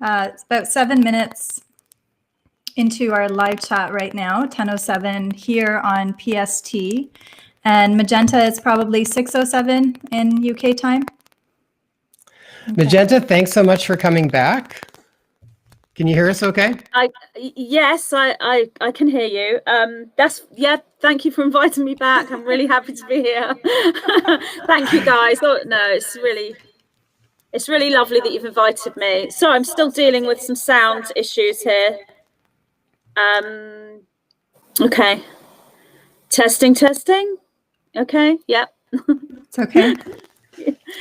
It's about 7 minutes into our live chat right now, 10:07 here on PST. And Magenta is probably 6:07 in UK time. Okay. Magenta, thanks so much for coming back. Can you hear us okay? Yes, I can hear you. Thank you for inviting me back. I'm really happy to be here. Thank you, guys. Oh, no, it's really lovely that you've invited me. So I'm still dealing with some sound issues here. Okay. Testing. Okay, yep. It's okay.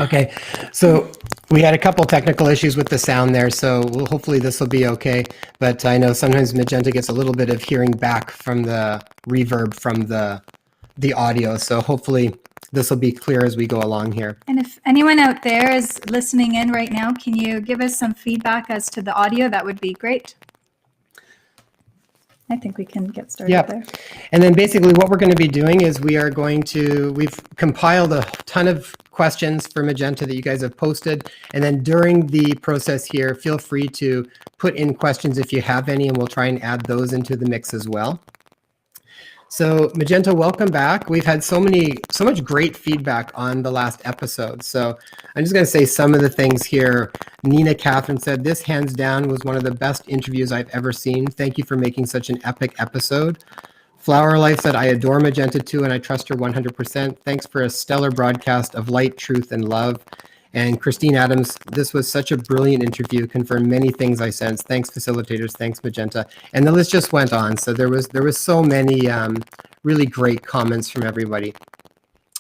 Okay, so we had a couple technical issues with the sound there, so hopefully this will be okay. But I know sometimes Magenta gets a little bit of hearing back from the reverb from the audio, so hopefully this will be clear as we go along here. And if anyone out there is listening in right now, can you give us some feedback as to the audio? That would be great. I think we can get started there. And then basically what we're going to be doing is we've compiled a ton of questions for Magenta that you guys have posted. And then during the process here, feel free to put in questions if you have any, and we'll try and add those into the mix as well. So Magenta, welcome back. We've had so much great feedback on the last episode. So I'm just going to say some of the things here. Nina Catherine said, this hands down was one of the best interviews I've ever seen. Thank you for making such an epic episode. Flower Life said, I adore Magenta too, and I trust her 100%. Thanks for a stellar broadcast of light, truth, and love. And Christine Adams, this was such a brilliant interview, confirmed many things I sensed. Thanks, facilitators. Thanks, Magenta. And the list just went on. So there was so many really great comments from everybody.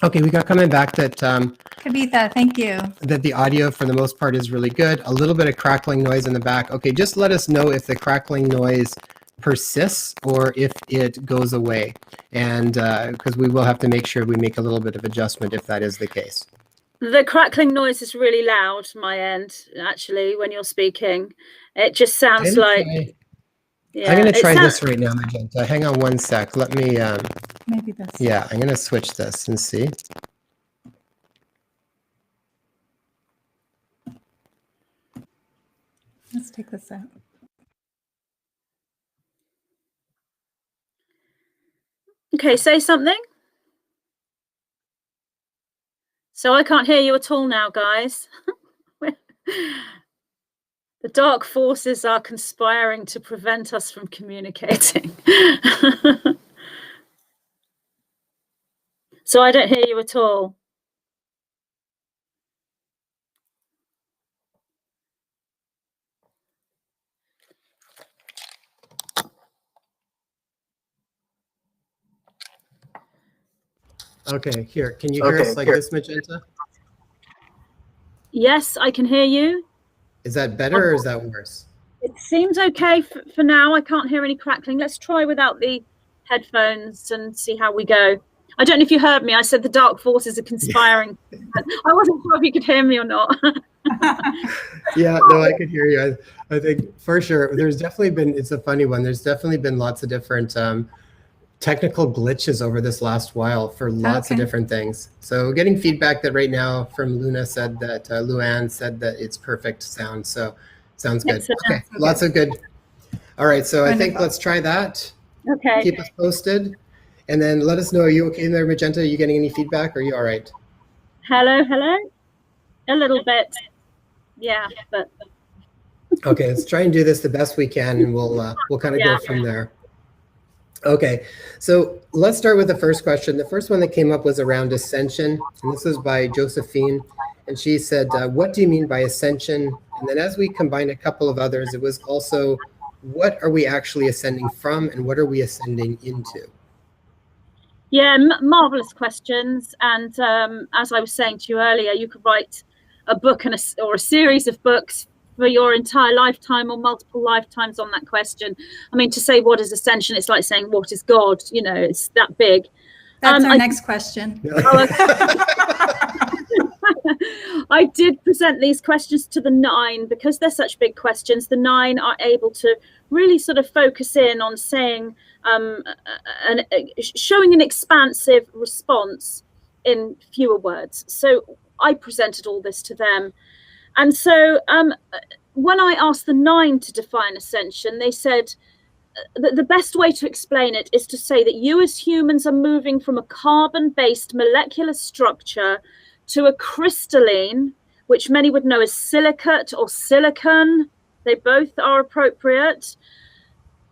Okay, we got coming back that Kavitha, thank you. That the audio for the most part is really good. A little bit of crackling noise in the back. Okay, just let us know if the crackling noise persists or if it goes away. And because we will have to make sure we make a little bit of adjustment if that is the case. The crackling noise is really loud, my end, actually, when you're speaking. It just sounds like... Yeah, I'm going to try this right now, Magenta. Hang on one sec. Let me... Maybe this. Yeah, I'm going to switch this and see. Let's take this out. Okay, say something. So I can't hear you at all now, guys. The dark forces are conspiring to prevent us from communicating. So I don't hear you at all. Okay, here. Can you hear us like this, Magenta? Yes, I can hear you. Is that better or is that worse? It seems okay for now. I can't hear any crackling. Let's try without the headphones and see how we go. I don't know if you heard me. I said the dark forces are conspiring. I wasn't sure if you could hear me or not. Yeah, no, I could hear you. I think for sure. There's definitely been, it's a funny one. There's definitely been lots of different technical glitches over this last while for lots of different things. So getting feedback that right now from Luann said that it's perfect sound. So sounds good. Okay, lots of good. All right, so I think let's try that. Okay. Keep us posted. And then let us know, are you okay there, Magenta? Are you getting any feedback? Are you all right? Hello. A little bit. Yeah, but. Okay, let's try and do this the best we can, and we'll kind of go from there. Okay, so let's start with the first question. The first one that came up was around ascension, and this was by Josephine. And she said, what do you mean by ascension? And then as we combined a couple of others, it was also, what are we actually ascending from and what are we ascending into? Yeah, marvelous questions. And as I was saying to you earlier, you could write a book or a series of books for your entire lifetime or multiple lifetimes on that question. I mean, to say what is ascension, it's like saying what is God, you know, it's that big. That's our next question. I did present these questions to the 9 because they're such big questions. The 9 are able to really sort of focus in on saying, showing an expansive response in fewer words. So I presented all this to them. And so when I asked the 9 to define ascension, they said that the best way to explain it is to say that you as humans are moving from a carbon-based molecular structure to a crystalline, which many would know as silicate or silicon. They both are appropriate.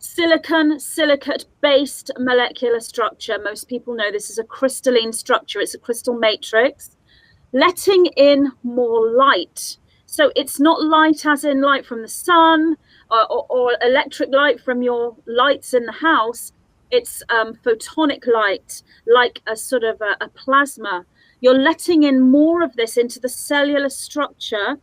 Silicate-based molecular structure. Most people know this is a crystalline structure. It's a crystal matrix, letting in more light. So it's not light as in light from the sun or electric light from your lights in the house. It's photonic light, like a sort of a plasma. You're letting in more of this into the cellular structure.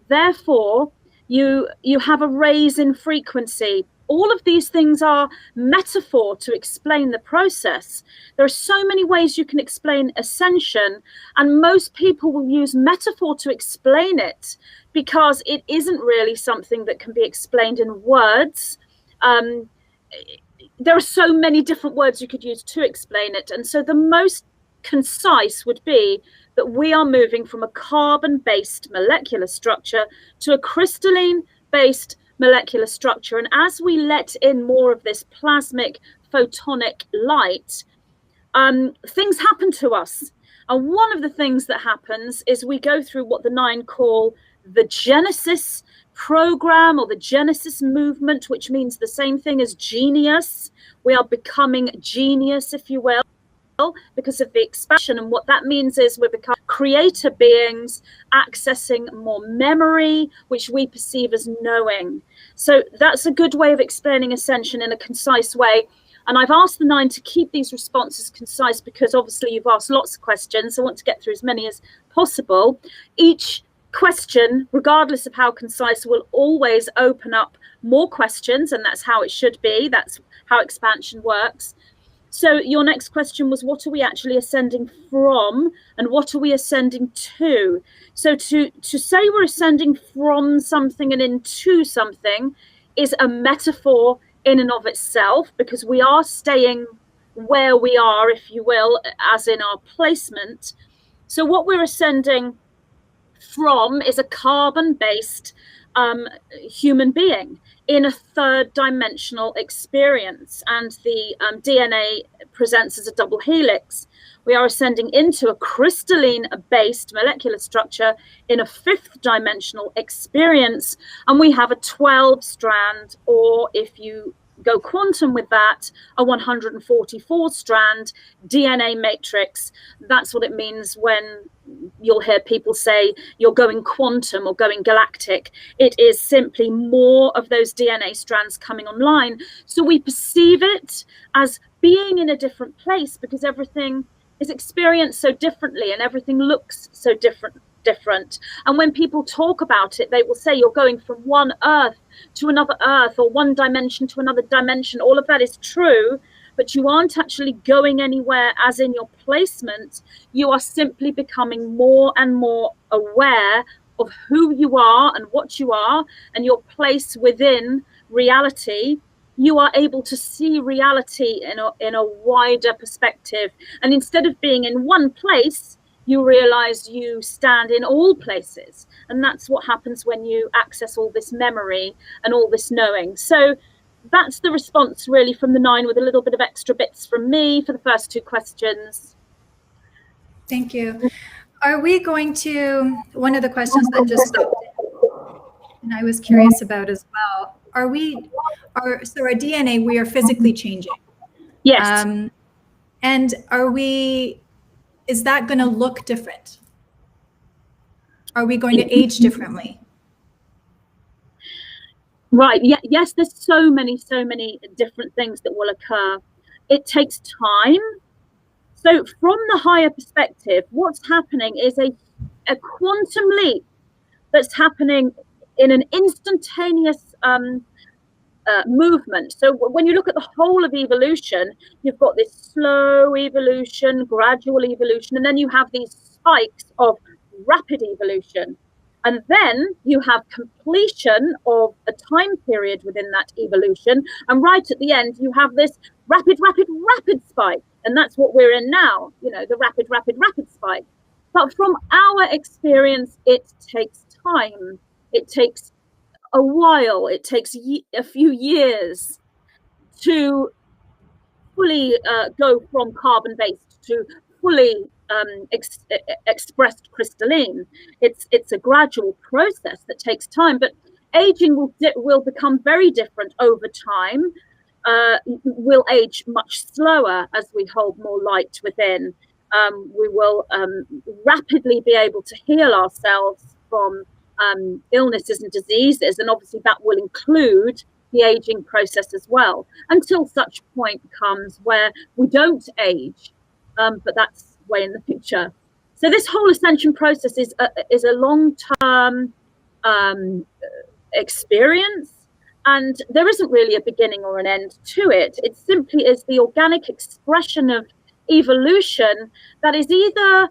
Therefore, you have a raise in frequency. All of these things are metaphor to explain the process. There are so many ways you can explain ascension, and most people will use metaphor to explain it because it isn't really something that can be explained in words. There are so many different words you could use to explain it. And so the most concise would be that we are moving from a carbon-based molecular structure to a crystalline-based molecular structure. And as we let in more of this plasmic photonic light, things happen to us. And one of the things that happens is we go through what the 9 call the Genesis program or the Genesis movement, which means the same thing as genius. We are becoming genius, if you will, because of the expansion. And what that means is we become creator beings accessing more memory, which we perceive as knowing. So that's a good way of explaining ascension in a concise way. And I've asked the 9 to keep these responses concise because obviously you've asked lots of questions. I want to get through as many as possible. Each question, regardless of how concise, will always open up more questions, and that's how it should be. That's how expansion works. So your next question was, what are we actually ascending from and what are we ascending to? So to say we're ascending from something and into something is a metaphor in and of itself, because we are staying where we are, if you will, as in our placement. So what we're ascending from is a carbon-based human being in a third dimensional experience, and the DNA presents as a double helix. We are ascending into a crystalline based molecular structure in a fifth dimensional experience, and we have a 12 strand, or if you go quantum with that, a 144 strand DNA matrix. That's what it means when you'll hear people say you're going quantum or going galactic. It is simply more of those DNA strands coming online. So we perceive it as being in a different place because everything is experienced so differently and everything looks so different. And when people talk about it, they will say you're going from one earth to another earth, or one dimension to another dimension. All of that is true, but you aren't actually going anywhere as in your placement. You are simply becoming more and more aware of who you are and what you are and your place within reality. You are able to see reality in a wider perspective. And instead of being in one place, you realize you stand in all places. And that's what happens when you access all this memory and all this knowing. So that's the response really from the 9, with a little bit of extra bits from me for the first 2 questions. Thank you. Are we going to, one of the questions that just popped in, and I was curious about as well, so our DNA, we are physically changing. Yes. And is that going to look different? Are we going to age differently? Right. Yeah. Yes. There's so many different things that will occur. It takes time. So from the higher perspective, what's happening is a quantum leap that's happening in an instantaneous movement. So when you look at the whole of evolution, you've got this slow evolution, gradual evolution, and then you have these spikes of rapid evolution. And then you have completion of a time period within that evolution. And right at the end, you have this rapid spike. And that's what we're in now, the rapid spike. But from our experience, it takes time. It takes a while. It takes a few years to fully go from carbon-based to fully expressed crystalline. It's a gradual process that takes time, but aging will become very different over time. We'll age much slower as we hold more light within. We will rapidly be able to heal ourselves from illnesses and diseases, and obviously that will include the aging process as well, until such point comes where we don't age, but that's way in the future. So this whole ascension process is a long-term experience, and there isn't really a beginning or an end to it. It simply is the organic expression of evolution that is either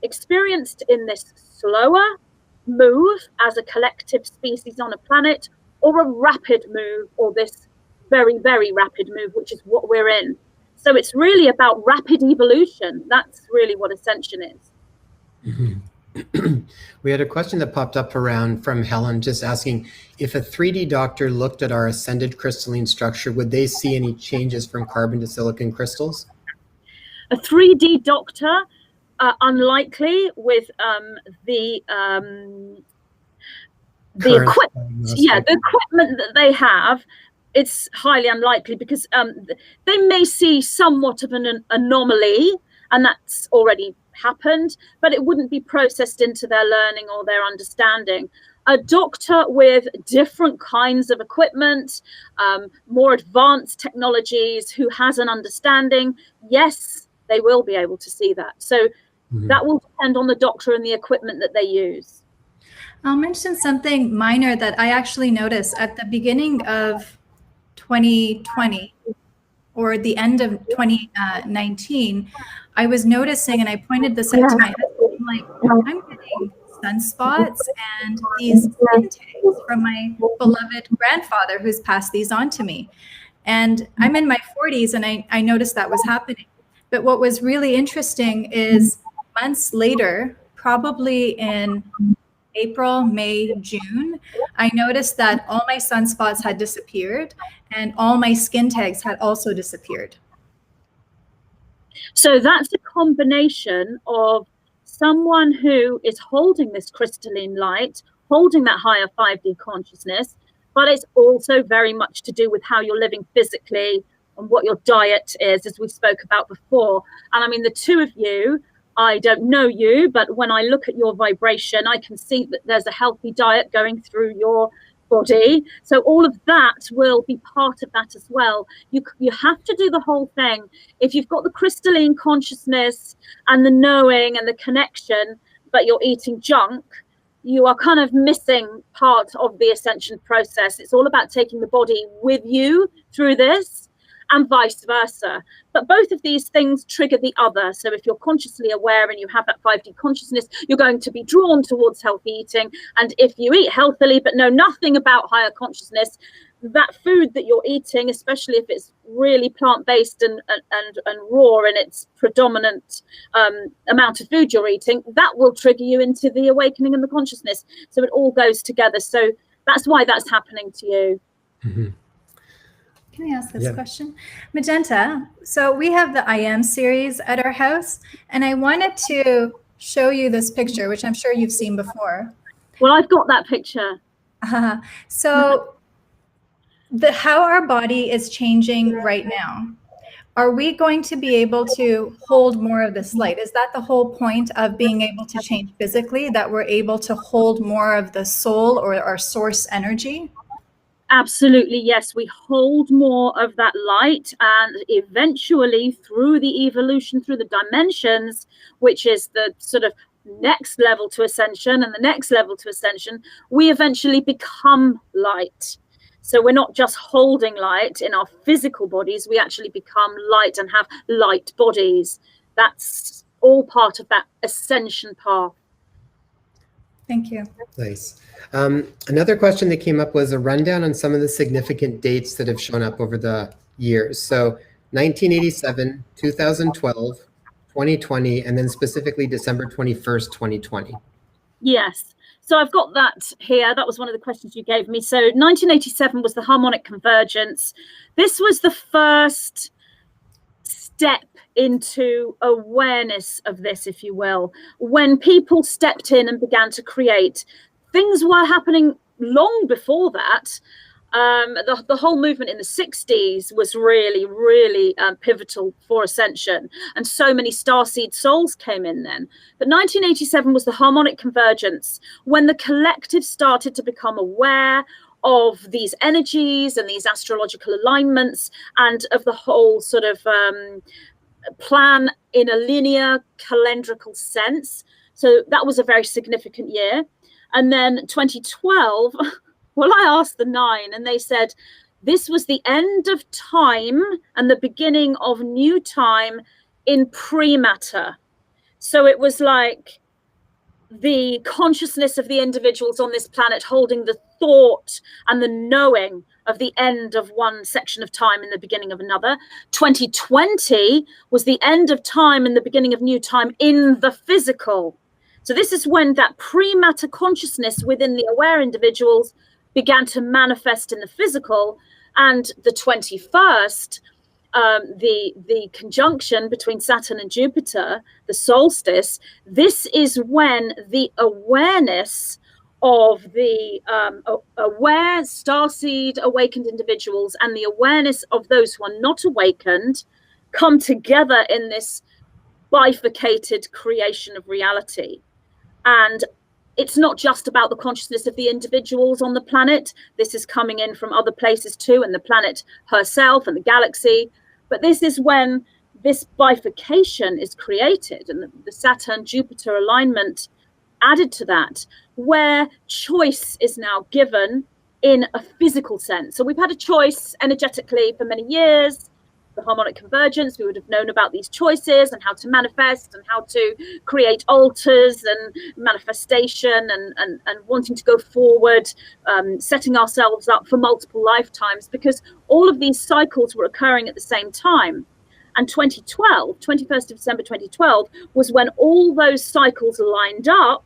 experienced in this slower move as a collective species on a planet, or a rapid move, or this very, very rapid move, which is what we're in. So it's really about rapid evolution. That's really what ascension is. Mm-hmm. We had a question that popped up from Helen, just asking if a 3D doctor looked at our ascended crystalline structure, would they see any changes from carbon to silicon crystals? A 3D doctor, unlikely with the equipment. Yeah, the equipment that they have, it's highly unlikely, because they may see somewhat of an anomaly, and that's already happened, but it wouldn't be processed into their learning or their understanding. A doctor with different kinds of equipment, more advanced technologies, who has an understanding, yes, they will be able to see that. So that will depend on the doctor and the equipment that they use. I'll mention something minor that I actually noticed at the beginning of 2020 or the end of 2019. I was noticing, and I pointed this out to my husband, I'm like, I'm getting sunspots and these skin tags from my beloved grandfather who's passed these on to me. And I'm in my 40s, and I noticed that was happening. But what was really interesting is months later, probably in April, May, June, I noticed that all my sunspots had disappeared and all my skin tags had also disappeared. So that's a combination of someone who is holding this crystalline light, holding that higher 5D consciousness, but it's also very much to do with how you're living physically and what your diet is, as we spoke about before. And I mean, the two of you, I don't know you, but when I look at your vibration, I can see that there's a healthy diet going through your body. So all of that will be part of that as well. You have to do the whole thing. If you've got the crystalline consciousness and the knowing and the connection, but you're eating junk, you are kind of missing part of the ascension process. It's all about taking the body with you through this, and vice versa. But both of these things trigger the other. So if you're consciously aware and you have that 5D consciousness, you're going to be drawn towards healthy eating. And if you eat healthily but know nothing about higher consciousness, that food that you're eating, especially if it's really plant-based and raw in its predominant amount of food you're eating, that will trigger you into the awakening and the consciousness. So it all goes together. So that's why that's happening to you. Mm-hmm. Can I ask this question? Magenta, so we have the I Am series at our house, and I wanted to show you this picture, which I'm sure you've seen before. Well, I've got that picture. So how our body is changing right now, are we going to be able to hold more of this light? Is that the whole point of being able to change physically, that we're able to hold more of the soul or our source energy? Absolutely, yes. We hold more of that light, and eventually through the evolution, through the dimensions, which is the sort of next level to ascension and the next level to ascension, we eventually become light. So we're not just holding light in our physical bodies, we actually become light and have light bodies. That's all part of that ascension path. Thank you. Nice. Another question that came up was a rundown on some of the significant dates that have shown up over the years. So 1987, 2012, 2020, and then specifically December 21st, 2020. Yes. So I've got that here. That was one of the questions you gave me. So 1987 was the harmonic convergence. This was the first step into awareness of this, if you will, when people stepped in and began to create. Things were happening long before that. The whole movement in the 60s was really, really pivotal for ascension, and so many starseed souls came in then. But 1987 was the harmonic convergence, when the collective started to become aware of these energies and these astrological alignments, and of the whole sort of plan in a linear calendrical sense. So that was a very significant year. And then 2012, well, I asked the 9 and they said this was the end of time and the beginning of new time in pre-matter. So it was like the consciousness of the individuals on this planet holding the thought and the knowing of the end of one section of time and the beginning of another. 2020 was the end of time and the beginning of new time in the physical. So this is when that pre-matter consciousness within the aware individuals began to manifest in the physical. And the 21st, the conjunction between Saturn and Jupiter, the solstice, this is when the awareness of the aware starseed awakened individuals and the awareness of those who are not awakened come together in this bifurcated creation of reality. And it's not just about the consciousness of the individuals on the planet. This is coming in from other places too, and the planet herself and the galaxy. But this is when this bifurcation is created, and the Saturn-Jupiter alignment added to that, where choice is now given in a physical sense. So we've had a choice energetically for many years. The harmonic convergence, we would have known about these choices and how to manifest and how to create altars and manifestation and wanting to go forward, setting ourselves up for multiple lifetimes, because all of these cycles were occurring at the same time. And 2012, 21st of December 2012, was when all those cycles lined up.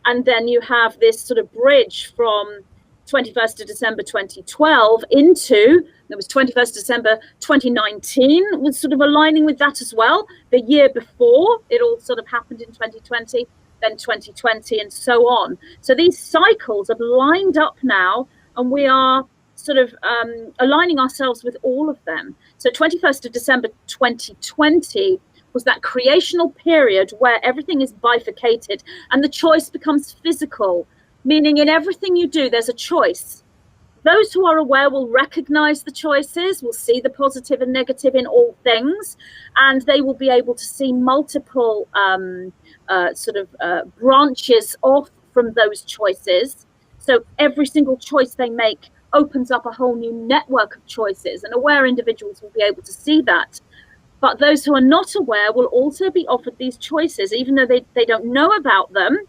And then you have this sort of bridge from 21st of December 2012 into, there was 21st December 2019 was sort of aligning with that as well. The year before, it all sort of happened in 2020, then 2020 and so on. So these cycles have lined up now, and we are sort of aligning ourselves with all of them. So 21st of December 2020 was that creational period where everything is bifurcated and the choice becomes physical, meaning in everything you do, there's a choice. Those who are aware will recognize the choices, will see the positive and negative in all things, and they will be able to see multiple branches off from those choices. So every single choice they make opens up a whole new network of choices, and aware individuals will be able to see that. But those who are not aware will also be offered these choices, even though they don't know about them.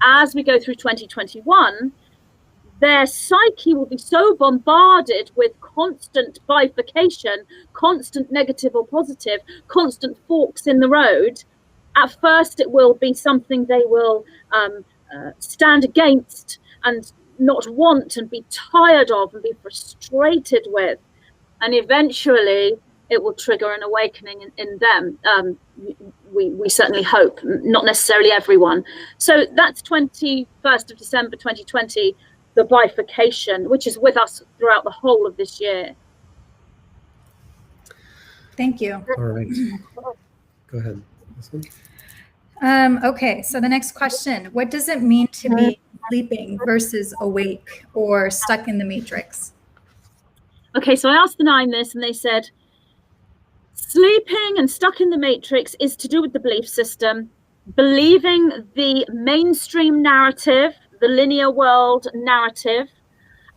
As we go through 2021, their psyche will be so bombarded with constant bifurcation, constant negative or positive, constant forks in the road. At first, it will be something they will stand against and not want and be tired of and be frustrated with. And eventually, it will trigger an awakening in them. We certainly hope, not necessarily everyone. So that's 21st of December 2020, the bifurcation, which is with us throughout the whole of this year. Thank you. All right. Go ahead. Okay, so the next question, what does it mean to be sleeping versus awake or stuck in the matrix? Okay, so I asked the 9 this, and they said, sleeping and stuck in the matrix is to do with the belief system, believing the mainstream narrative, the linear world narrative,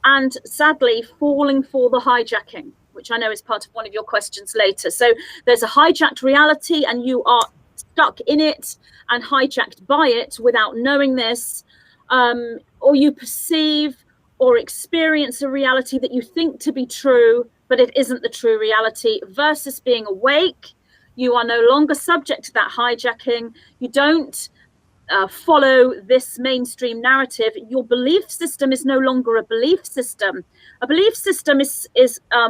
and sadly falling for the hijacking, which I know is part of one of your questions later. So there's a hijacked reality and you are stuck in it and hijacked by it without knowing this, or you perceive or experience a reality that you think to be true, but it isn't the true reality. Versus being awake, you are no longer subject to that hijacking. You don't follow this mainstream narrative, your belief system is no longer a belief system. A belief system is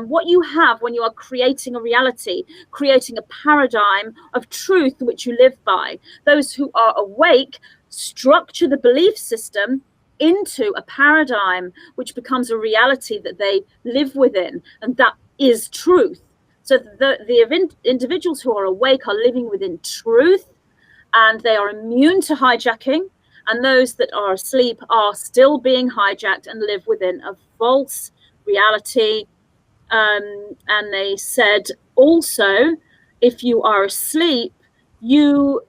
what you have when you are creating a reality, creating a paradigm of truth which you live by. Those who are awake structure the belief system into a paradigm which becomes a reality that they live within, and that is truth. So the individuals who are awake are living within truth, and they are immune to hijacking, and those that are asleep are still being hijacked and live within a false reality. And they said also, if you are asleep, you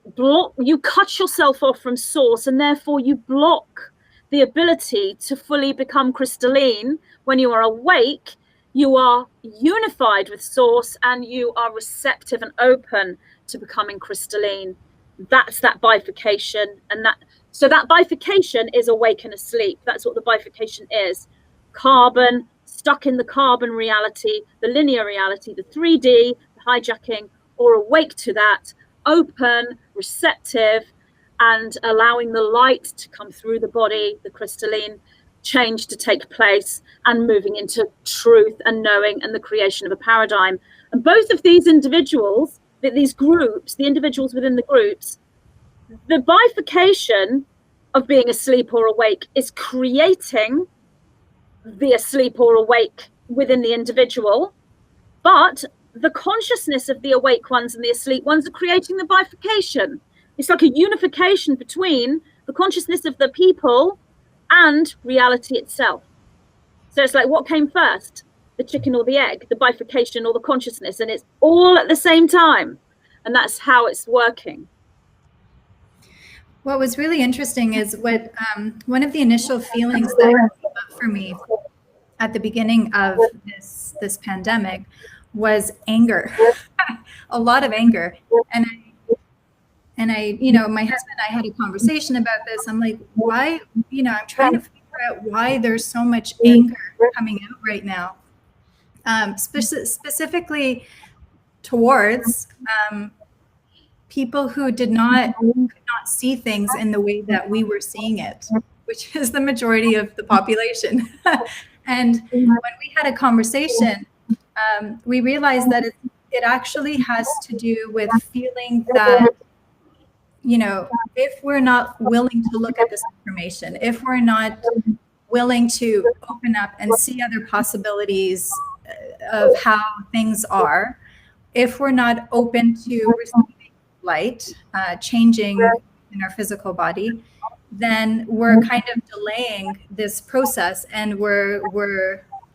cut yourself off from source, and therefore you block the ability to fully become crystalline. When you are awake, you are unified with source, and you are receptive and open to becoming crystalline. That's that bifurcation. And so that bifurcation is awake and asleep. That's what the bifurcation is. Carbon, stuck in the carbon reality, the linear reality, the 3D, the hijacking, or awake to that, open, receptive, and allowing the light to come through the body, the crystalline change to take place, and moving into truth and knowing and the creation of a paradigm. And both of these individuals, these groups, the individuals within the groups, the bifurcation of being asleep or awake is creating the asleep or awake within the individual, but the consciousness of the awake ones and the asleep ones are creating the bifurcation. It's like a unification between the consciousness of the people and reality itself. So it's like, what came first, the chicken or the egg, the bifurcation or the consciousness? And it's all at the same time, and that's how it's working. What was really interesting is what one of the initial feelings that came up for me at the beginning of this pandemic was anger, a lot of anger. And I, you know, my husband and I had a conversation about this. I'm like, why, you know, I'm trying to figure out why there's so much anger coming out right now, specifically towards people who could not see things in the way that we were seeing it, which is the majority of the population. And when we had a conversation, we realized that it actually has to do with feeling that, you know, if we're not willing to look at this information, if we're not willing to open up and see other possibilities of how things are, if we're not open to receiving light, changing in our physical body, then we're kind of delaying this process, and we're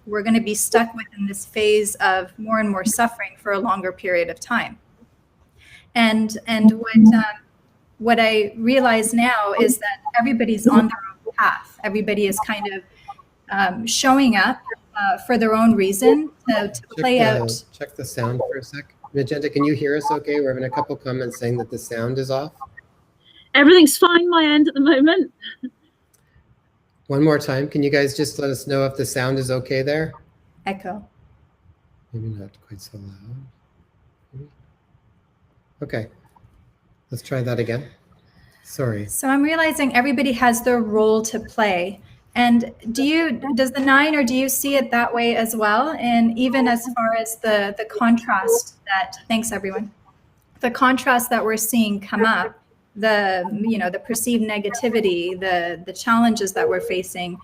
going to be stuck within this phase of more and more suffering for a longer period of time. And what I realize now is that everybody's on their own path. Everybody is kind of showing up for their own reason to play out. Check the sound for a sec. Magenta, can you hear us okay? We're having a couple comments saying that the sound is off. Everything's fine my end at the moment. One more time. Can you guys just let us know if the sound is okay there? Echo. Maybe not quite so loud. Maybe. Okay. Let's try that again. Sorry. So I'm realizing everybody has their role to play. And does the 9, or do you see it that way as well? And even as far as the contrast that, thanks everyone, the contrast that we're seeing come up, the perceived negativity, the challenges that we're facing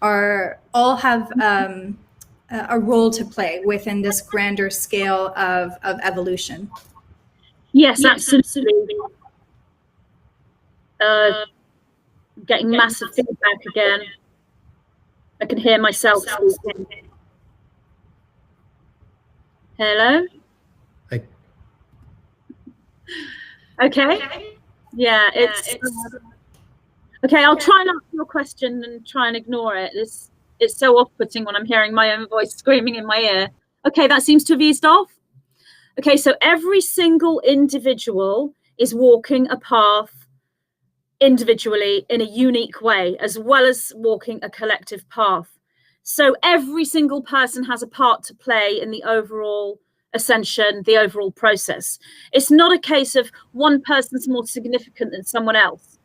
all have a role to play within this grander scale of evolution. Yes, absolutely. Getting massive feedback again. I can hear myself speaking. Hello? Okay. Yeah, it's okay. I'll try and answer your question and try and ignore it. It's so off-putting when I'm hearing my own voice screaming in my ear. Okay, that seems to have eased off. Okay, so every single individual is walking a path individually in a unique way, as well as walking a collective path. So every single person has a part to play in the overall ascension, the overall process. It's not a case of one person's more significant than someone else.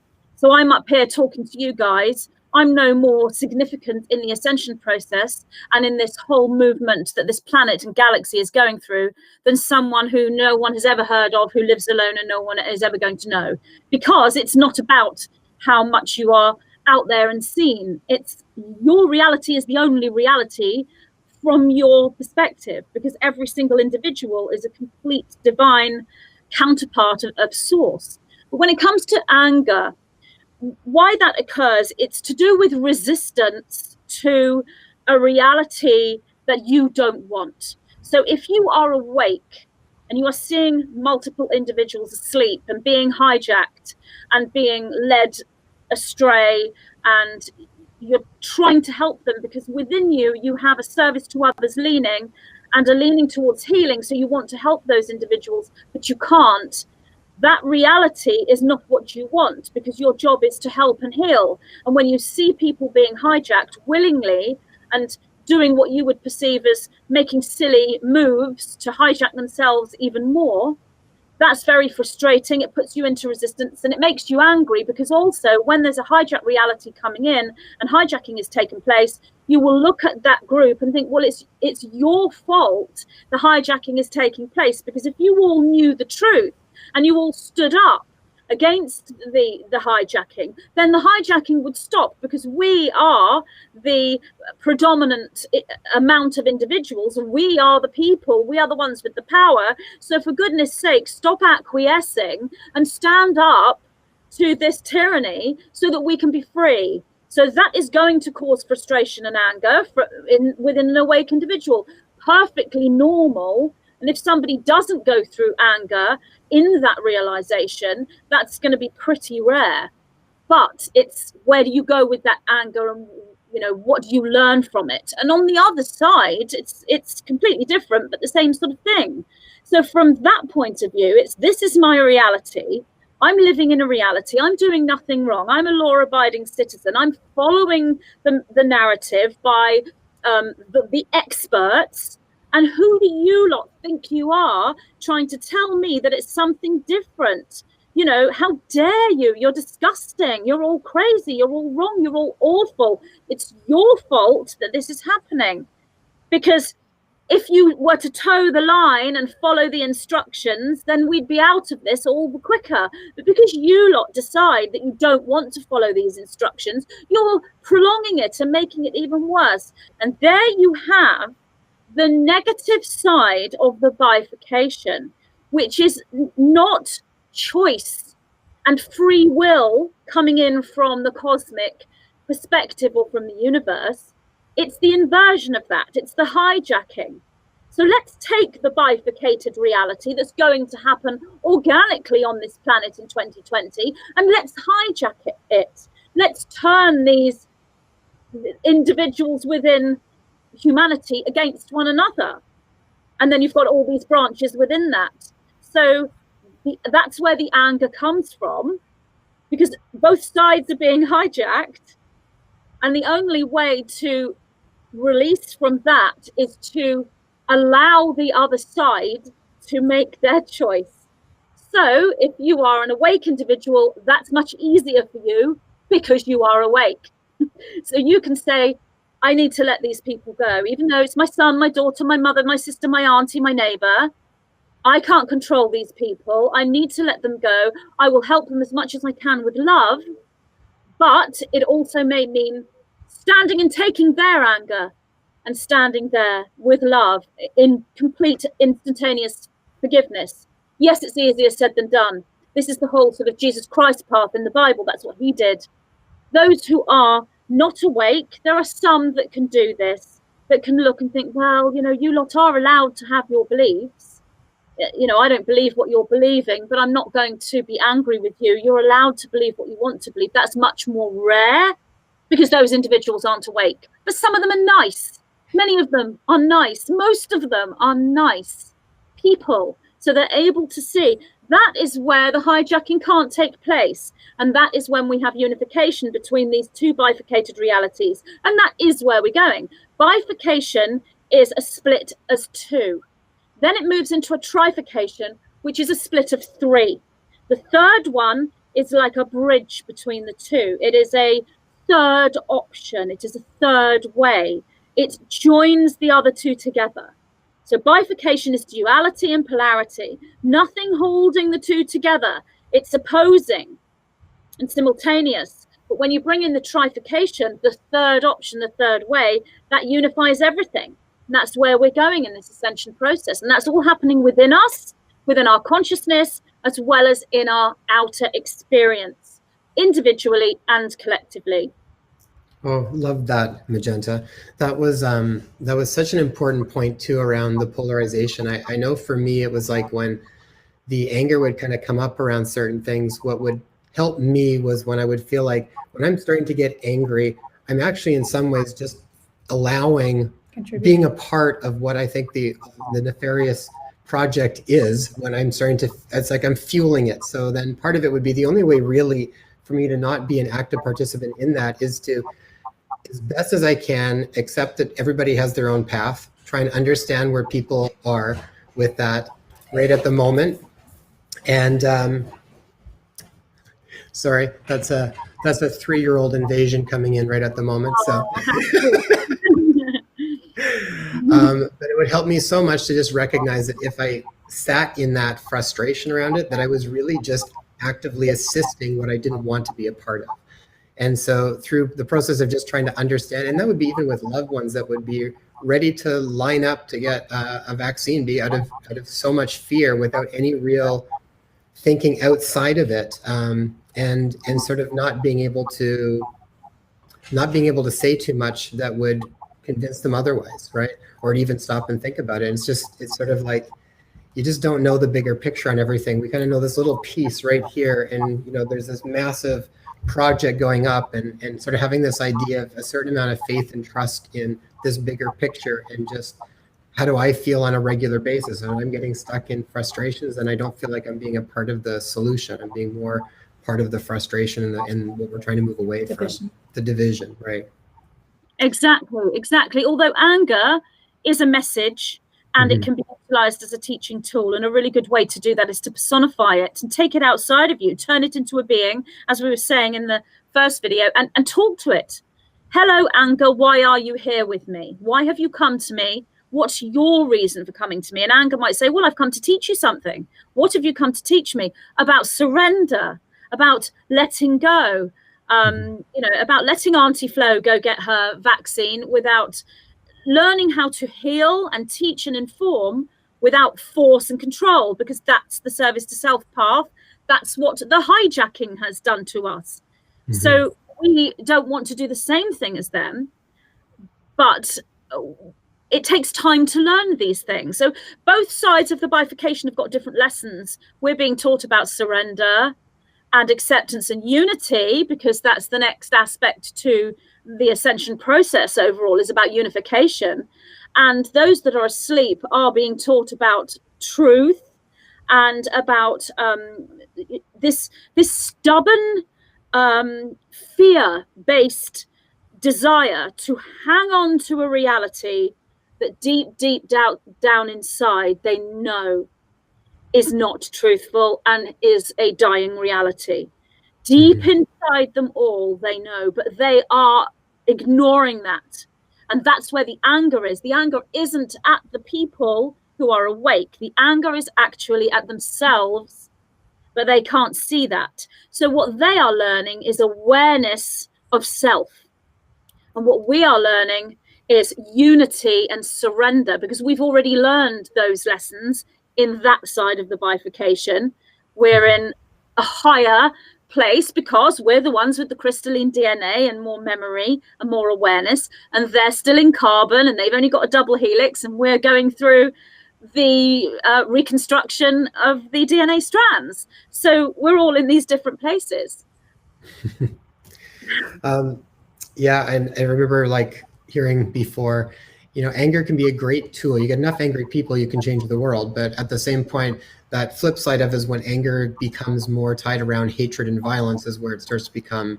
So I'm up here talking to you guys. I'm no more significant in the ascension process and in this whole movement that this planet and galaxy is going through than someone who no one has ever heard of, who lives alone and no one is ever going to know. Because it's not about how much you are out there and seen. It's your reality is the only reality from your perspective, because every single individual is a complete divine counterpart of source. But when it comes to anger, why that occurs, it's to do with resistance to a reality that you don't want. So if you are awake and you are seeing multiple individuals asleep and being hijacked and being led astray, and you're trying to help them because within you, you have a service to others leaning and a leaning towards healing. So you want to help those individuals, but you can't. That reality is not what you want, because your job is to help and heal. And when you see people being hijacked willingly and doing what you would perceive as making silly moves to hijack themselves even more, that's very frustrating. It puts you into resistance and it makes you angry, because also when there's a hijack reality coming in and hijacking is taking place, you will look at that group and think, well, it's your fault the hijacking is taking place. Because if you all knew the truth and you all stood up against the hijacking, then the hijacking would stop, because we are the predominant amount of individuals, and we are the people, we are the ones with the power. So for goodness sake, stop acquiescing and stand up to this tyranny so that we can be free. So that is going to cause frustration and anger within an awake individual. Perfectly normal. And if somebody doesn't go through anger in that realization, that's going to be pretty rare. But it's, where do you go with that anger, and what do you learn from it? And on the other side, it's completely different, but the same sort of thing. So from that point of view, this is my reality. I'm living in a reality. I'm doing nothing wrong. I'm a law-abiding citizen. I'm following the narrative by the experts. And who do you lot think you are, trying to tell me that it's something different? How dare you? You're disgusting. You're all crazy. You're all wrong. You're all awful. It's your fault that this is happening. Because if you were to toe the line and follow the instructions, then we'd be out of this all the quicker. But because you lot decide that you don't want to follow these instructions, you're prolonging it and making it even worse. And there you have the negative side of the bifurcation, which is not choice and free will coming in from the cosmic perspective or from the universe. It's the inversion of that. It's the hijacking. So let's take the bifurcated reality that's going to happen organically on this planet in 2020, and let's hijack it. Let's turn these individuals within humanity against one another, and then you've got all these branches within that. So that's where the anger comes from, because both sides are being hijacked, and the only way to release from that is to allow the other side to make their choice. So if you are an awake individual, that's much easier for you because you are awake. So you can say, I need to let these people go, even though it's my son, my daughter, my mother, my sister, my auntie, my neighbor. I can't control these people. I need to let them go. I will help them as much as I can with love. But it also may mean standing and taking their anger and standing there with love in complete instantaneous forgiveness. Yes, it's easier said than done. This is the whole sort of Jesus Christ path in the Bible. That's what he did. Those who are not awake, there are some that can do this, that can look and think, well, you lot are allowed to have your beliefs. I don't believe what you're believing, but I'm not going to be angry with you. You're allowed to believe what you want to believe. That's much more rare, because those individuals aren't awake. But some of them are nice. Many of them are nice. Most of them are nice people. So they're able to see. That is where the hijacking can't take place. And that is when we have unification between these two bifurcated realities. And that is where we're going. Bifurcation is a split as two. Then it moves into a trifurcation, which is a split of three. The third one is like a bridge between the two. It is a third option. It is a third way. It joins the other two together. So bifurcation is duality and polarity, nothing holding the two together. It's opposing and simultaneous. But when you bring in the trifurcation, the third option, the third way, that unifies everything. And that's where we're going in this ascension process. And that's all happening within us, within our consciousness, as well as in our outer experience, individually and collectively. Oh, love that, Magenta. That was such an important point too around the polarization. I know for me, it was like when the anger would kind of come up around certain things, what would help me was when I would feel like when I'm starting to get angry, I'm actually in some ways just allowing being a part of what I think the nefarious project is. When I'm starting to, it's like I'm fueling it. So then part of it would be the only way really for me to not be an active participant in that is to, as best as I can, accept that everybody has their own path, try and understand where people are with that right at the moment. And sorry, that's a 3-year-old invasion coming in right at the moment. So, but it would help me so much to just recognize that if I sat in that frustration around it, that I was really just actively assisting what I didn't want to be a part of. And so through the process of just trying to understand, and that would be even with loved ones that would be ready to line up to get a vaccine, be out of so much fear without any real thinking outside of it, and sort of not being able to say too much that would convince them otherwise, right? Or to even stop and think about it. It's sort of like, you just don't know the bigger picture on everything. We kind of know this little piece right here, and there's this massive project going up, and sort of having this idea of a certain amount of faith and trust in this bigger picture, and just how do I feel on a regular basis? And I'm getting stuck in frustrations, and I don't feel like I'm being a part of the solution. I'm being more part of the frustration and what we're trying to move away from, the division, right? Exactly. Although anger is a message, and it can be utilized as a teaching tool, and a really good way to do that is to personify it and take it outside of you, turn it into a being, as we were saying in the first video, and talk to it. Hello, anger, why are you here with me? Why have you come to me? What's your reason for coming to me? And anger might say, well, I've come to teach you something. What have you come to teach me? About surrender, about letting go, about letting Auntie Flo go get her vaccine without learning how to heal and teach and inform without force and control, because that's the service to self path. That's what the hijacking has done to us. So we don't want to do the same thing as them, but it takes time to learn these things. So both sides of the bifurcation have got different lessons. We're being taught about surrender and acceptance and unity, because that's the next aspect to the ascension process overall, is about unification. And those that are asleep are being taught about truth and about this stubborn fear-based desire to hang on to a reality that deep down inside they know is not truthful and is a dying reality. Deep inside them all, they know, but they are ignoring that. And that's where the anger is. The anger isn't at the people who are awake. The anger is actually at themselves, but they can't see that. So what they are learning is awareness of self. And what we are learning is unity and surrender, because we've already learned those lessons in that side of the bifurcation. We're in a higher place because we're the ones with the crystalline DNA and more memory and more awareness, and they're still in carbon and they've only got a double helix, and we're going through the reconstruction of the DNA strands. So we're all in these different places. Yeah, and I remember like hearing before, anger can be a great tool. You get enough angry people, you can change the world. But at the same point, that flip side of it is when anger becomes more tied around hatred and violence is where it starts to become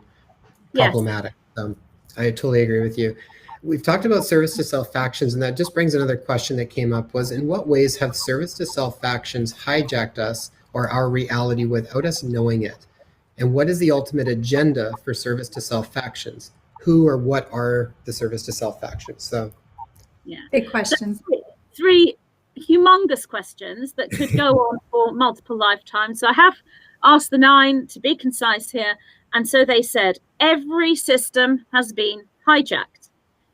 problematic. I totally agree with you. We've talked about service to self factions, and that just brings another question that came up was, in what ways have service to self factions hijacked us or our reality without us knowing it? And what is the ultimate agenda for service to self factions? Who or what are the service to self factions? So, yeah, Big questions. Three humongous questions that could go on for multiple lifetimes. So I have asked the 9 to be concise here. And so they said, every system has been hijacked.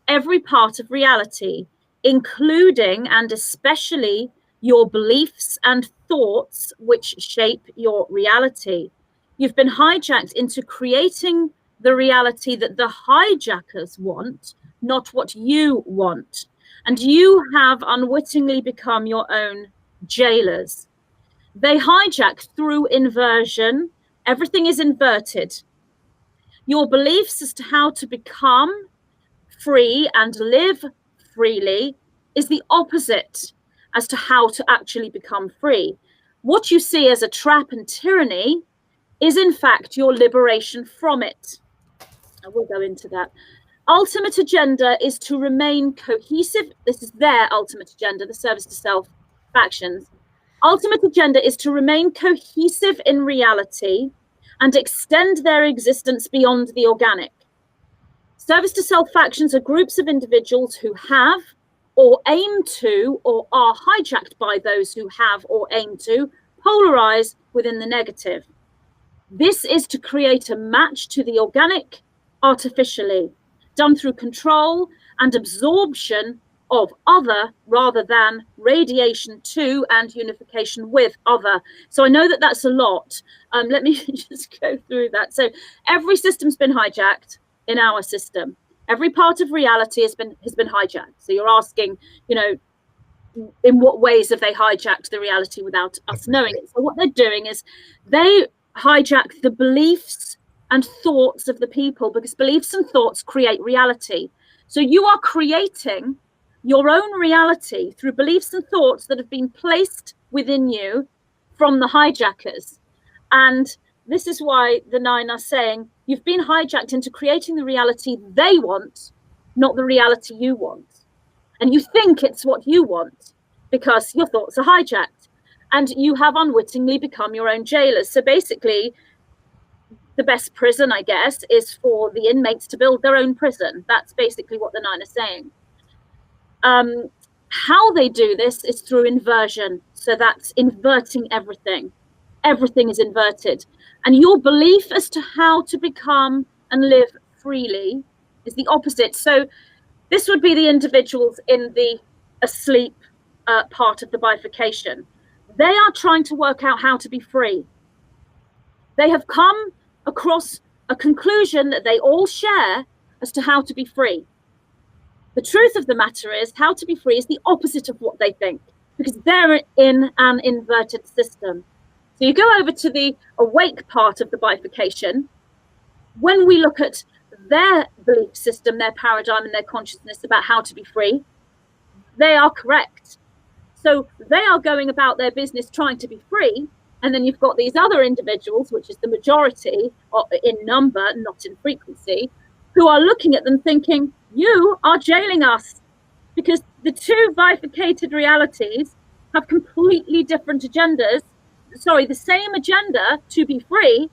Every part of reality, including and especially your beliefs and thoughts, which shape your reality. You've been hijacked into creating the reality that the hijackers want, not what you want. And you have unwittingly become your own jailers. They hijack through inversion. Everything is inverted. Your beliefs as to how to become free and live freely is the opposite as to how to actually become free. What you see as a trap and tyranny is in fact your liberation from it. I will go into that. Ultimate agenda is to remain cohesive. This is their ultimate agenda, the service to self factions. Ultimate agenda is to remain cohesive in reality and extend their existence beyond the organic. Service to self factions are groups of individuals who have or aim to or are hijacked by those who have or aim to polarize within the negative. This is to create a match to the organic artificially, done through control and absorption of other rather than radiation to and unification with other. So I know that that's a lot. Let me just go through that. So every system's been hijacked in our system. Every part of reality has been hijacked. So you're asking, you know, in what ways have they hijacked the reality without us knowing it? So what they're doing is they hijack the beliefs and thoughts of the people, because beliefs and thoughts create reality. So you are creating your own reality through beliefs and thoughts that have been placed within you from the hijackers. And this is why the 9 are saying you've been hijacked into creating the reality they want, not the reality you want. And you think it's what you want because your thoughts are hijacked, and you have unwittingly become your own jailers. So basically, the best prison, I guess, is for the inmates to build their own prison. That's basically what the 9 are saying. How they do this is through inversion. So that's inverting everything. Everything is inverted. And your belief as to how to become and live freely is the opposite. So this would be the individuals in the asleep part of the bifurcation. They are trying to work out how to be free. They have come across a conclusion that they all share as to how to be free. The truth of the matter is, how to be free is the opposite of what they think, because they're in an inverted system. So you go over to the awake part of the bifurcation. When we look at their belief system, their paradigm, and their consciousness about how to be free, they are correct. So they are going about their business trying to be free. And then you've got these other individuals, which is the majority in number, not in frequency, who are looking at them thinking, you are jailing us, because the two bifurcated realities have completely different agendas. Sorry, the same agenda to be free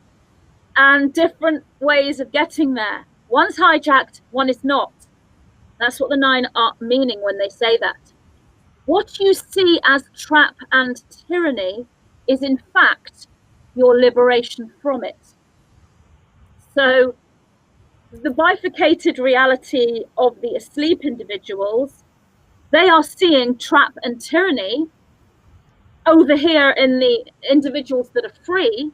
and different ways of getting there. One's hijacked, one is not. That's what the 9 are meaning when they say that. What you see as trap and tyranny is in fact your liberation from it. So the bifurcated reality of the asleep individuals, they are seeing trap and tyranny over here in the individuals that are free,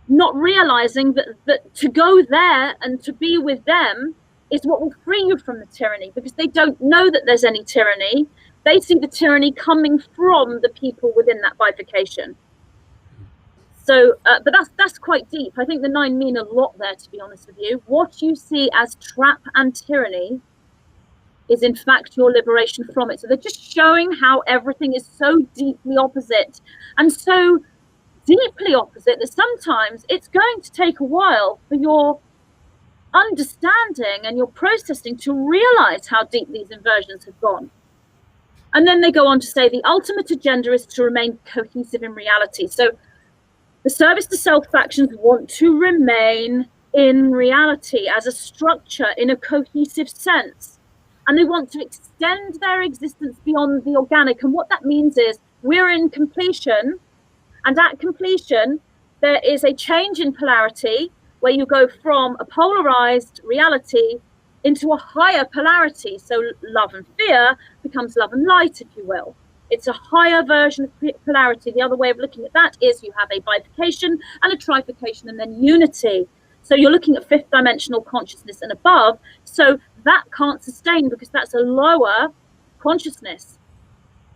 not realizing that to go there and to be with them is what will free you from the tyranny, because they don't know that there's any tyranny. They see the tyranny coming from the people within that bifurcation. So, but that's quite deep. I think the 9 mean a lot there, to be honest with you. What you see as trap and tyranny is in fact your liberation from it. So they're just showing how everything is so deeply opposite, and so deeply opposite that sometimes it's going to take a while for your understanding and your processing to realize how deep these inversions have gone. And then they go on to say the ultimate agenda is to remain cohesive in reality. So The service to self factions want to remain in reality as a structure in a cohesive sense. And they want to extend their existence beyond the organic. And what that means is we're in completion, and at completion, there is a change in polarity where you go from a polarized reality into a higher polarity. So love and fear becomes love and light, if you will. It's a higher version of polarity. The other way of looking at that is you have a bifurcation and a trifurcation and then unity. So you're looking at fifth dimensional consciousness and above. So that can't sustain because that's a lower consciousness,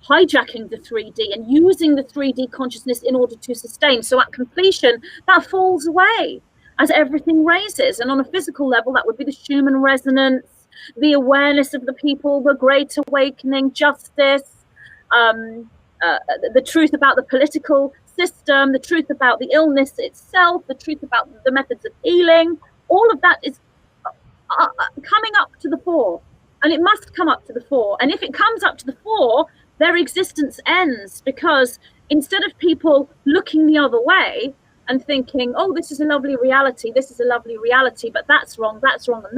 hijacking the 3D and using the 3D consciousness in order to sustain. So at completion, that falls away as everything raises. And on a physical level, that would be the Schumann resonance, the awareness of the people, the great awakening, justice, the truth about the political system, the truth about the illness itself, the truth about the methods of healing. All of that is coming up to the fore, and it must come up to the fore. And if it comes up to the fore, their existence ends, because instead of people looking the other way and thinking, oh, this is a lovely reality, this is a lovely reality, but that's wrong, and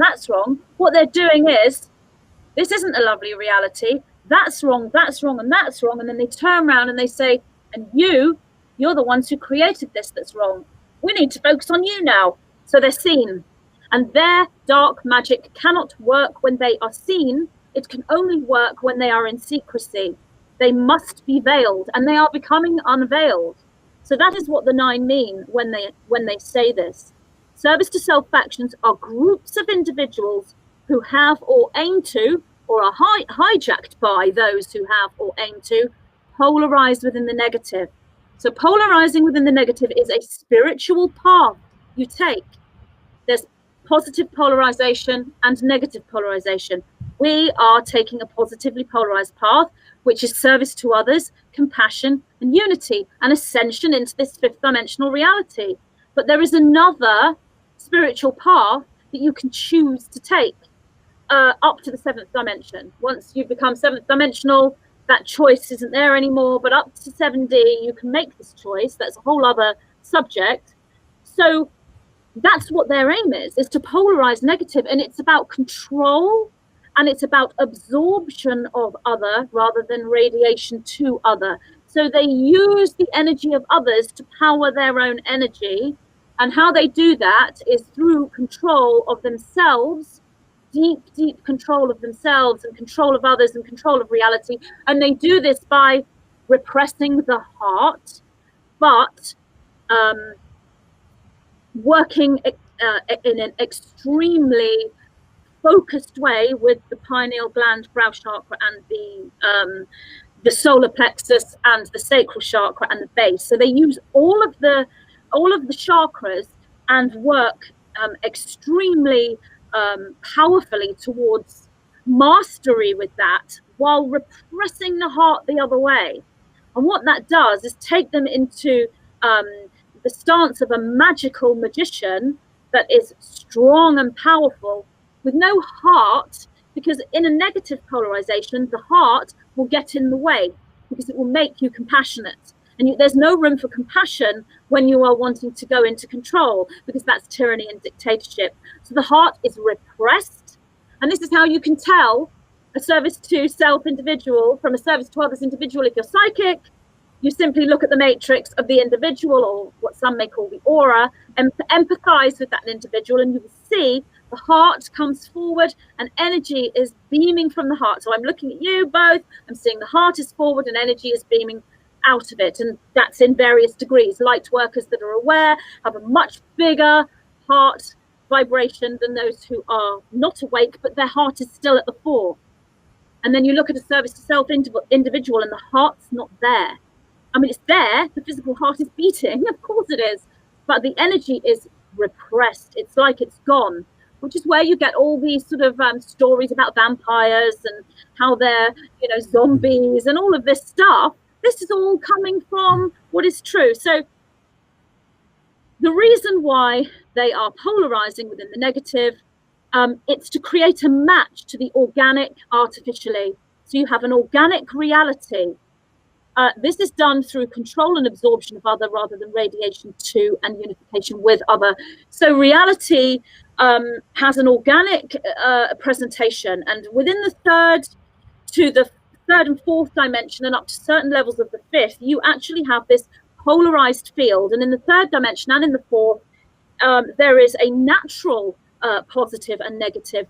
that's wrong, what they're doing is, this isn't a lovely reality, that's wrong, and that's wrong, and then they turn around and they say, and you're the ones who created this that's wrong. We need to focus on you now. So they're seen. And their dark magic cannot work when they are seen. It can only work when they are in secrecy. They must be veiled, and they are becoming unveiled. So that is what the 9 mean when they say this. Service to self factions are groups of individuals who have or aim to, or are hijacked by those who have or aim to, polarized within the negative. So polarizing within the negative is a spiritual path you take. There's positive polarization and negative polarization. We are taking a positively polarized path, which is service to others, compassion, and unity, and ascension into this fifth dimensional reality. But there is another spiritual path that you can choose to take up to the 7th dimension. Once you become 7th dimensional, that choice isn't there anymore, but up to 7D, you can make this choice. That's a whole other subject. So that's what their aim is to polarize negative, and it's about control, and it's about absorption of other rather than radiation to other. So they use the energy of others to power their own energy, and how they do that is through control of themselves, deep control of themselves and control of others and control of reality. And they do this by repressing the heart, but working in an extremely focused way with the pineal gland, brow chakra, and the solar plexus and the sacral chakra and the base. So they use all of the chakras and work extremely powerfully towards mastery with that, while repressing the heart the other way. And what that does is take them into the stance of a magical magician that is strong and powerful with no heart, because in a negative polarization, the heart will get in the way because it will make you compassionate. And there's no room for compassion when you are wanting to go into control, because that's tyranny and dictatorship. So the heart is repressed. And this is how you can tell a service to self individual from a service to others individual. If you're psychic, you simply look at the matrix of the individual, or what some may call the aura, and empathize with that individual, and you will see the heart comes forward and energy is beaming from the heart. So I'm looking at you both, I'm seeing the heart is forward and energy is beaming out of it, and that's in various degrees. Light workers that are aware have a much bigger heart vibration than those who are not awake, but their heart is still at the fore. And then you look at a service to self individual and the heart's not there. I mean, it's there, the physical heart is beating, of course it is, but the energy is repressed. It's like it's gone, which is where you get all these sort of stories about vampires and how they're, zombies and all of this stuff. This is all coming from what is true. So the reason why they are polarizing within the negative, it's to create a match to the organic artificially. So you have an organic reality This is done through control and absorption of other rather than radiation to and unification with other. So reality has an organic presentation, and within the third and fourth dimension and up to certain levels of the fifth, you actually have this polarized field. And in the third dimension and in the fourth, there is a natural positive and negative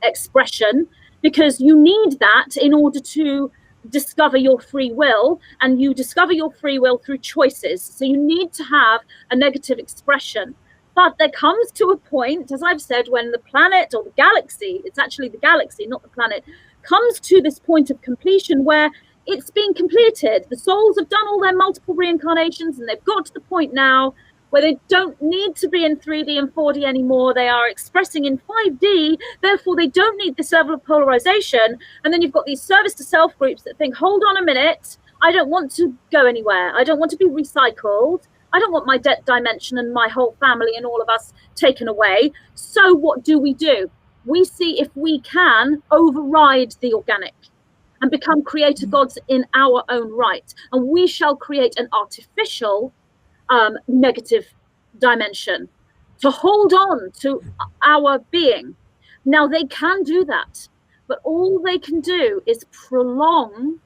expression, because you need that in order to discover your free will, and you discover your free will through choices. So you need to have a negative expression. But there comes to a point, as I've said, when the planet or the galaxy, it's actually the galaxy, not the planet, comes to this point of completion where it's being completed. The souls have done all their multiple reincarnations, and they've got to the point now where they don't need to be in 3D and 4D anymore. They are expressing in 5D, therefore they don't need this level of polarization. And then you've got these service to self groups that think, hold on a minute, I don't want to go anywhere. I don't want to be recycled. I don't want my debt dimension and my whole family and all of us taken away. So what do? We see if we can override the organic and become creator gods in our own right. And we shall create an artificial negative dimension to hold on to our being. Now they can do that, but all they can do is prolong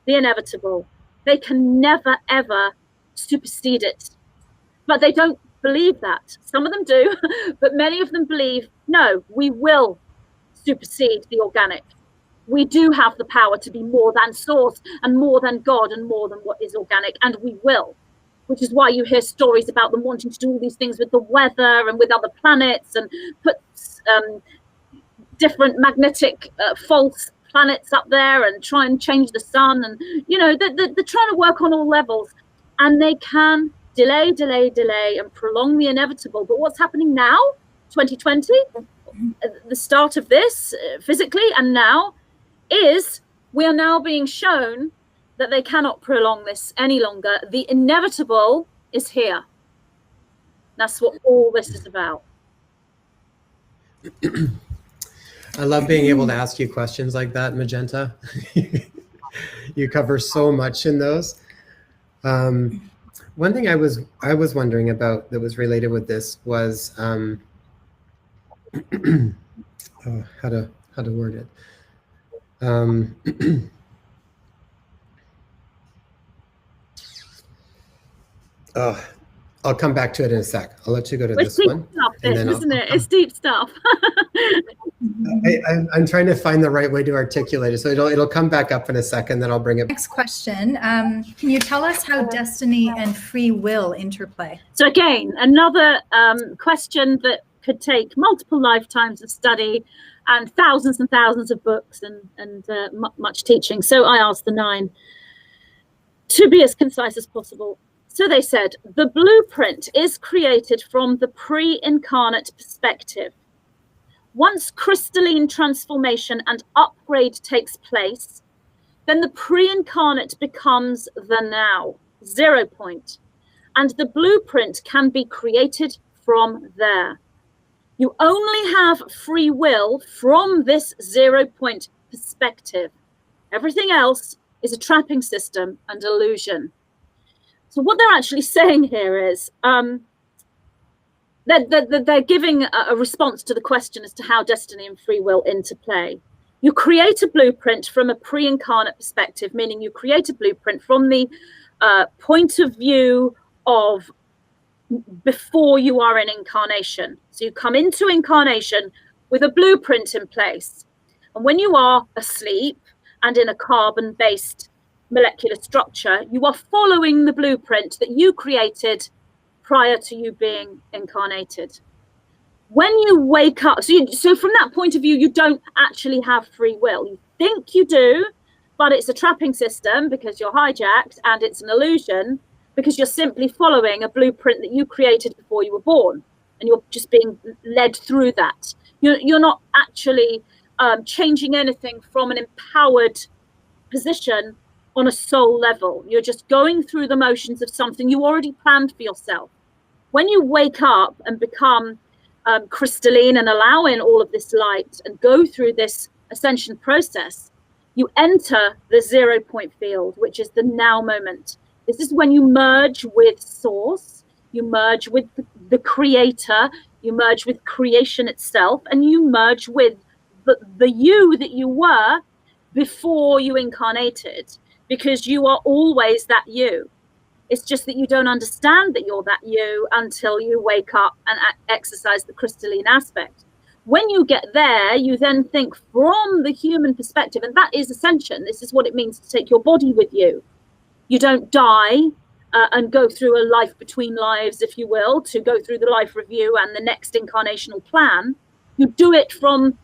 the inevitable. They can never ever supersede it, but they don't believe that. Some of them do, but many of them believe, no, we will supersede the organic. We do have the power to be more than source and more than God and more than what is organic, and we will. Which is why you hear stories about them wanting to do all these things with the weather and with other planets, and put different magnetic false planets up there and try and change the sun. And, you know, they're trying to work on all levels, and they can delay and prolong the inevitable. But what's happening now, 2020, the start of this physically and now, is we are now being shown that they cannot prolong this any longer. The inevitable is here. That's what all this is about. I love being able to ask you questions like that, Magenta. You cover so much in those. One thing I was wondering about that was related with this was how to word it. I'll come back to it in a sec. I'll let you go to this one. It's deep stuff. I'm trying to find the right way to articulate it, so it'll come back up in a second. Then I'll bring it. Next question. Can you tell us how destiny and free will interplay? So again, another question that could take multiple lifetimes of study and thousands of books and much teaching. So I asked the 9 to be as concise as possible. So they said, the blueprint is created from the pre-incarnate perspective. Once crystalline transformation and upgrade takes place, then the pre-incarnate becomes the now, 0 point, and the blueprint can be created from there. You only have free will from this 0 point perspective. Everything else is a trapping system and illusion. So what they're actually saying here is they're giving a response to the question as to how destiny and free will interplay. You create a blueprint from a pre-incarnate perspective, meaning you create a blueprint from the point of view of before you are in incarnation. So you come into incarnation with a blueprint in place. And when you are asleep and in a carbon-based molecular structure, you are following the blueprint that you created prior to you being incarnated. When you wake up, so from that point of view, you don't actually have free will. You think you do, but it's a trapping system because you're hijacked, and it's an illusion because you're simply following a blueprint that you created before you were born, and you're just being led through that. You're not actually changing anything from an empowered position on a soul level. You're just going through the motions of something you already planned for yourself. When you wake up and become crystalline and allow in all of this light and go through this ascension process, you enter the 0 point field, which is the now moment. This is when you merge with source, you merge with the creator, you merge with creation itself, and you merge with the you that you were before you incarnated, because you are always that you. It's just that you don't understand that you're that you until you wake up and exercise the crystalline aspect. When you get there, you then think from the human perspective, and that is ascension. This is what it means to take your body with you. You don't die and go through a life between lives, if you will, to go through the life review and the next incarnational plan. You do it from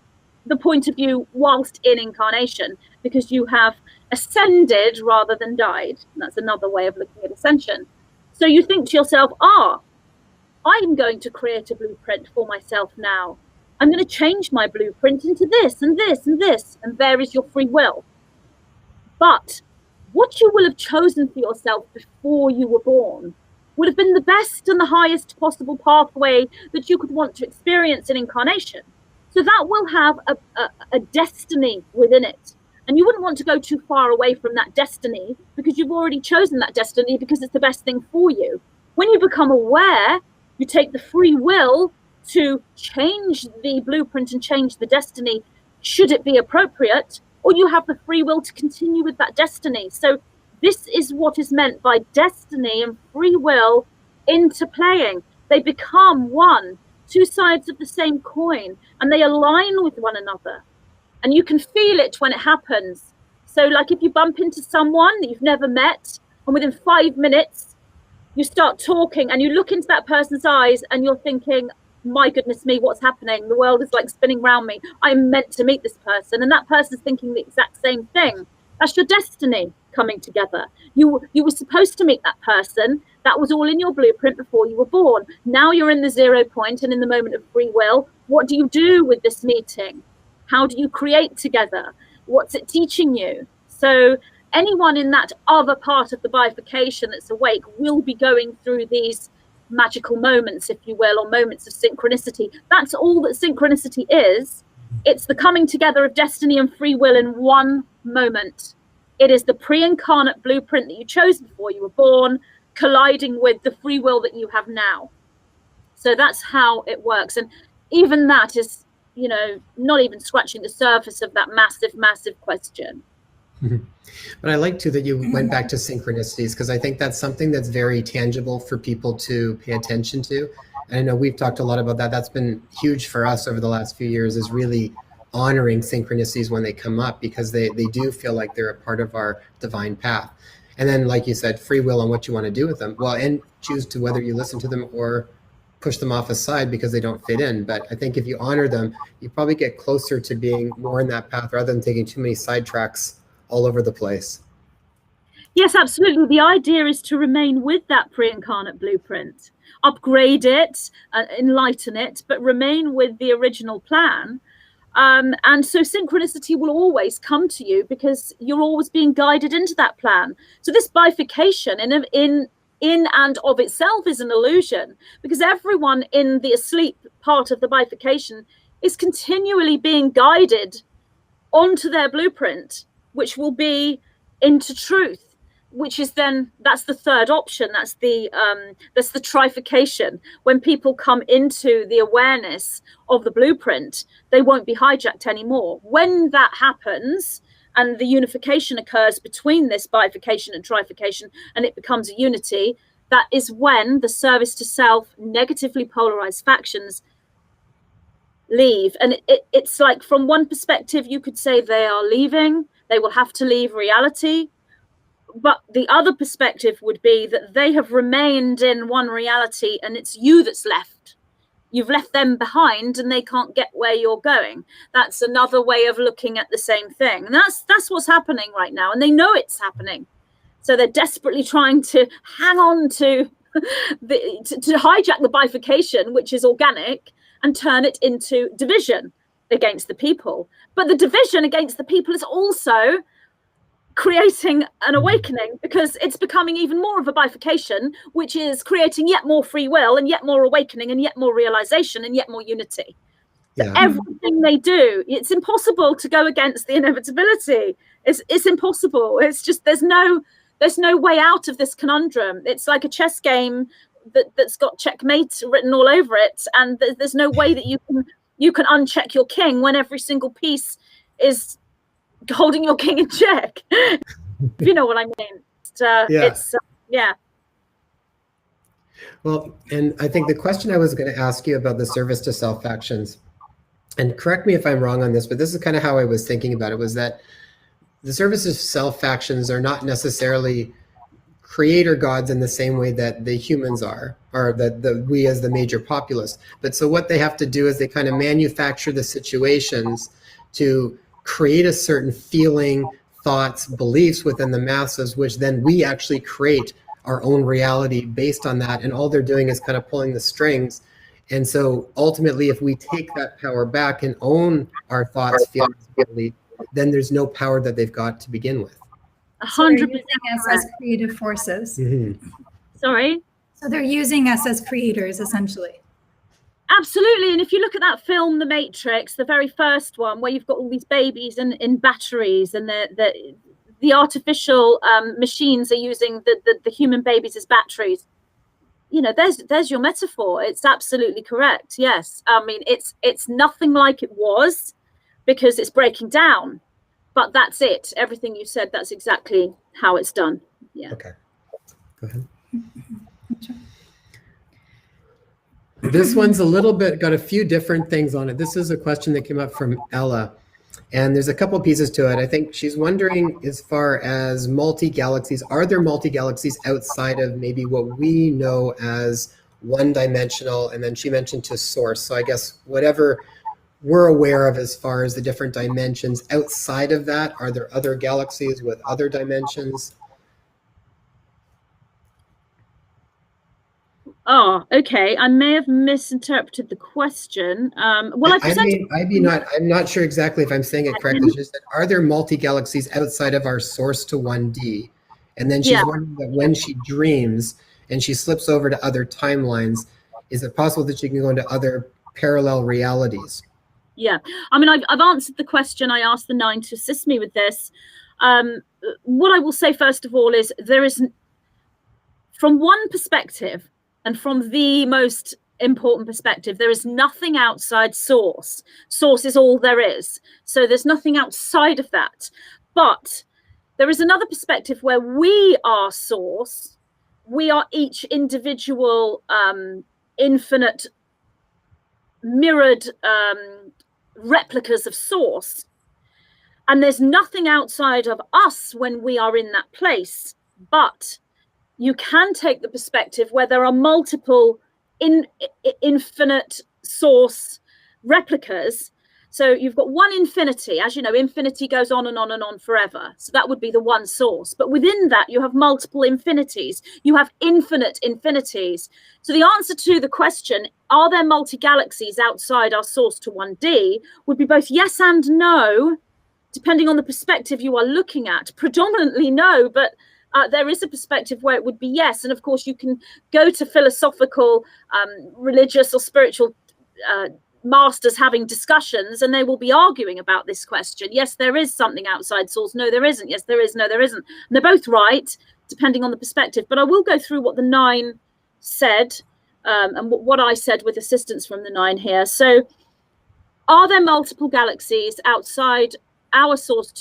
the point of view whilst in incarnation, because you have ascended rather than died. And that's another way of looking at ascension. So you think to yourself, I'm going to create a blueprint for myself now. I'm going to change my blueprint into this and this and this, and there is your free will. But what you will have chosen for yourself before you were born would have been the best and the highest possible pathway that you could want to experience in incarnation. So that will have a destiny within it. And you wouldn't want to go too far away from that destiny, because you've already chosen that destiny because it's the best thing for you. When you become aware, you take the free will to change the blueprint and change the destiny, should it be appropriate, or you have the free will to continue with that destiny. So this is what is meant by destiny and free will interplaying. They become one, two sides of the same coin, and they align with one another. And you can feel it when it happens. So like if you bump into someone that you've never met, and within 5 minutes, you start talking and you look into that person's eyes and you're thinking, my goodness me, what's happening? The world is like spinning around me. I'm meant to meet this person. And that person's thinking the exact same thing. That's your destiny coming together. You were supposed to meet that person. That was all in your blueprint before you were born. Now you're in the 0 point and in the moment of free will. What do you do with this meeting? How do you create together? What's it teaching you? So anyone in that other part of the bifurcation that's awake will be going through these magical moments, if you will, or moments of synchronicity. That's all that synchronicity is. It's the coming together of destiny and free will in one moment. It is the pre-incarnate blueprint that you chose before you were born colliding with the free will that you have now. So that's how it works. And even that is, you know, not even scratching the surface of that massive, massive question. But I like too that you went back to synchronicities, because I think that's something that's very tangible for people to pay attention to. And I know we've talked a lot about that. That's been huge for us over the last few years, is really honoring synchronicities when they come up, because they do feel like they're a part of our divine path. And then, like you said, free will on what you want to do with them. Well, and choose to whether you listen to them or push them off aside because they don't fit in. But I think if you honor them, you probably get closer to being more in that path rather than taking too many sidetracks all over the place. Yes, absolutely. The idea is to remain with that pre-incarnate blueprint, upgrade it, enlighten it, but remain with the original plan. And so synchronicity will always come to you because you're always being guided into that plan. So this bifurcation in and of itself is an illusion, because everyone in the asleep part of the bifurcation is continually being guided onto their blueprint, which will be into truth, which is then, that's the third option. That's the trifurcation. When people come into the awareness of the blueprint, they won't be hijacked anymore. When that happens and the unification occurs between this bifurcation and trifurcation, and it becomes a unity, that is when the service to self, negatively polarized factions leave. And it's like, from one perspective, you could say they are leaving. They will have to leave reality. But the other perspective would be that they have remained in one reality and it's you that's left. You've left them behind and they can't get where you're going. That's another way of looking at the same thing. And that's what's happening right now. And they know it's happening. So they're desperately trying to hang on to to hijack the bifurcation, which is organic, and turn it into division against the people. But the division against the people is also creating an awakening, because it's becoming even more of a bifurcation, which is creating yet more free will and yet more awakening and yet more realization and yet more unity. So everything they do, it's impossible to go against the inevitability. It's impossible. It's just there's no way out of this conundrum. It's like a chess game that's got checkmate written all over it, and there's no way that you can uncheck your king when every single piece is holding your king in check. If you know what I mean. Yeah. Well, and I think the question I was going to ask you about the service to self factions, and correct me if I'm wrong on this, but this is kind of how I was thinking about it, was that the service to self factions are not necessarily creator gods in the same way that the humans are, or that we as the major populace. But so what they have to do is they kind of manufacture the situations to create a certain feeling, thoughts, beliefs within the masses, which then we actually create our own reality based on that. And all they're doing is kind of pulling the strings. And so ultimately, if we take that power back and own our thoughts, feelings, beliefs, then there's no power that they've got to begin with. 100% using us as creative forces. Mm-hmm. Sorry? So they're using us as creators, essentially. Absolutely. And if you look at that film, The Matrix, the very first one, where you've got all these babies in batteries, and the artificial machines are using the human babies as batteries. You know, there's your metaphor. It's absolutely correct. Yes. I mean, it's nothing like it was, because it's breaking down. But that's it. Everything you said, that's exactly how it's done. Yeah. Okay. Go ahead. This one's a little bit, got a few different things on it. This is a question that came up from Ella, and there's a couple pieces to it. I think she's wondering, as far as multi-galaxies, are there multi-galaxies outside of maybe what we know as one-dimensional? And then she mentioned to source. So I guess whatever we're aware of as far as the different dimensions, outside of that, are there other galaxies with other dimensions? Oh, okay. I may have misinterpreted the question. Well, I'm not sure exactly if I'm saying it correctly. She just said, are there multi-galaxies outside of our source to 1D? And then she's wondering that when she dreams and she slips over to other timelines, is it possible that she can go into other parallel realities? Yeah, I mean, I've answered the question. I asked the 9 to assist me with this. What I will say, first of all, is there is, from one perspective, and from the most important perspective, there is nothing outside source. Source is all there is. So there's nothing outside of that. But there is another perspective where we are source. We are each individual, infinite, mirrored replicas of source. And there's nothing outside of us when we are in that place. But you can take the perspective where there are multiple infinite source replicas. So you've got one infinity. As you know, infinity goes on and on and on forever. So that would be the one source. But within that, you have multiple infinities. You have infinite infinities. So the answer to the question, are there multi-galaxies outside our source to 1D, would be both yes and no, depending on the perspective you are looking at. Predominantly no, but there is a perspective where it would be yes. And of course, you can go to philosophical, religious or spiritual masters having discussions, and they will be arguing about this question. Yes, there is something outside source. No, there isn't. Yes, there is. No, there isn't. And they're both right, depending on the perspective. But I will go through what the 9 said and what I said with assistance from the 9 here. So are there multiple galaxies outside our source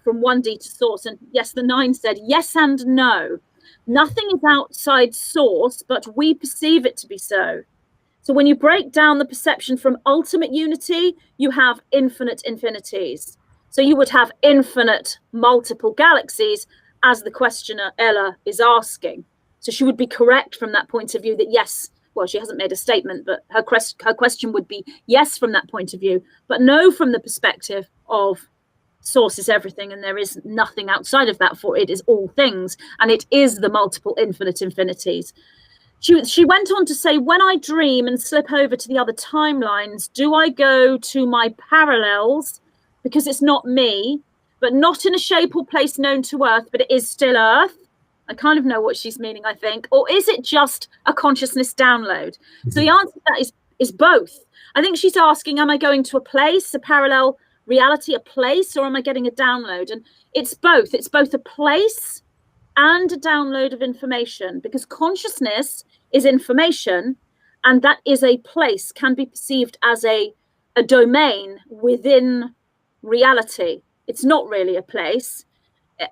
from 1D to source? And yes, the 9 said yes and no. Nothing is outside source, but we perceive it to be so. So when you break down the perception from ultimate unity, you have infinite infinities. So you would have infinite multiple galaxies, as the questioner Ella is asking. So she would be correct from that point of view that yes, well, she hasn't made a statement, but her question would be yes from that point of view, but no from the perspective of source is everything and there is nothing outside of that, for it is all things, and it is the multiple infinite infinities. She went on to say, when I dream and slip over to the other timelines, do I go to my parallels because it's not me, but not in a shape or place known to Earth, but it is still Earth? I kind of know what she's meaning, I think. Or is it just a consciousness download? So the answer to that is both. I think she's asking, am I going to a place, a parallel, reality a place, or am I getting a download? And it's both. It's both a place and a download of information, because consciousness is information, and that is a place, can be perceived as a domain within reality. It's not really a place.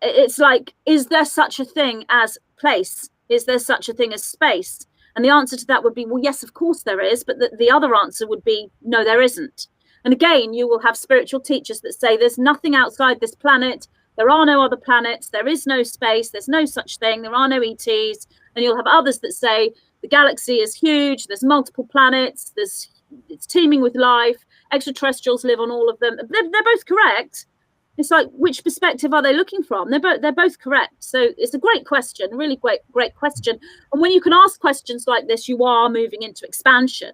It's like, is there such a thing as place? Is there such a thing as space? And the answer to that would be, well, yes, of course there is. But the other answer would be, no, there isn't. And again, you will have spiritual teachers that say there's nothing outside this planet. There are no other planets. There is no space. There's no such thing. There are no ETs. And you'll have others that say the galaxy is huge. There's multiple planets. It's teeming with life. Extraterrestrials live on all of them. They're both correct. It's like, which perspective are they looking from? They're both correct. So it's a great question, a really great question. And when you can ask questions like this, you are moving into expansion.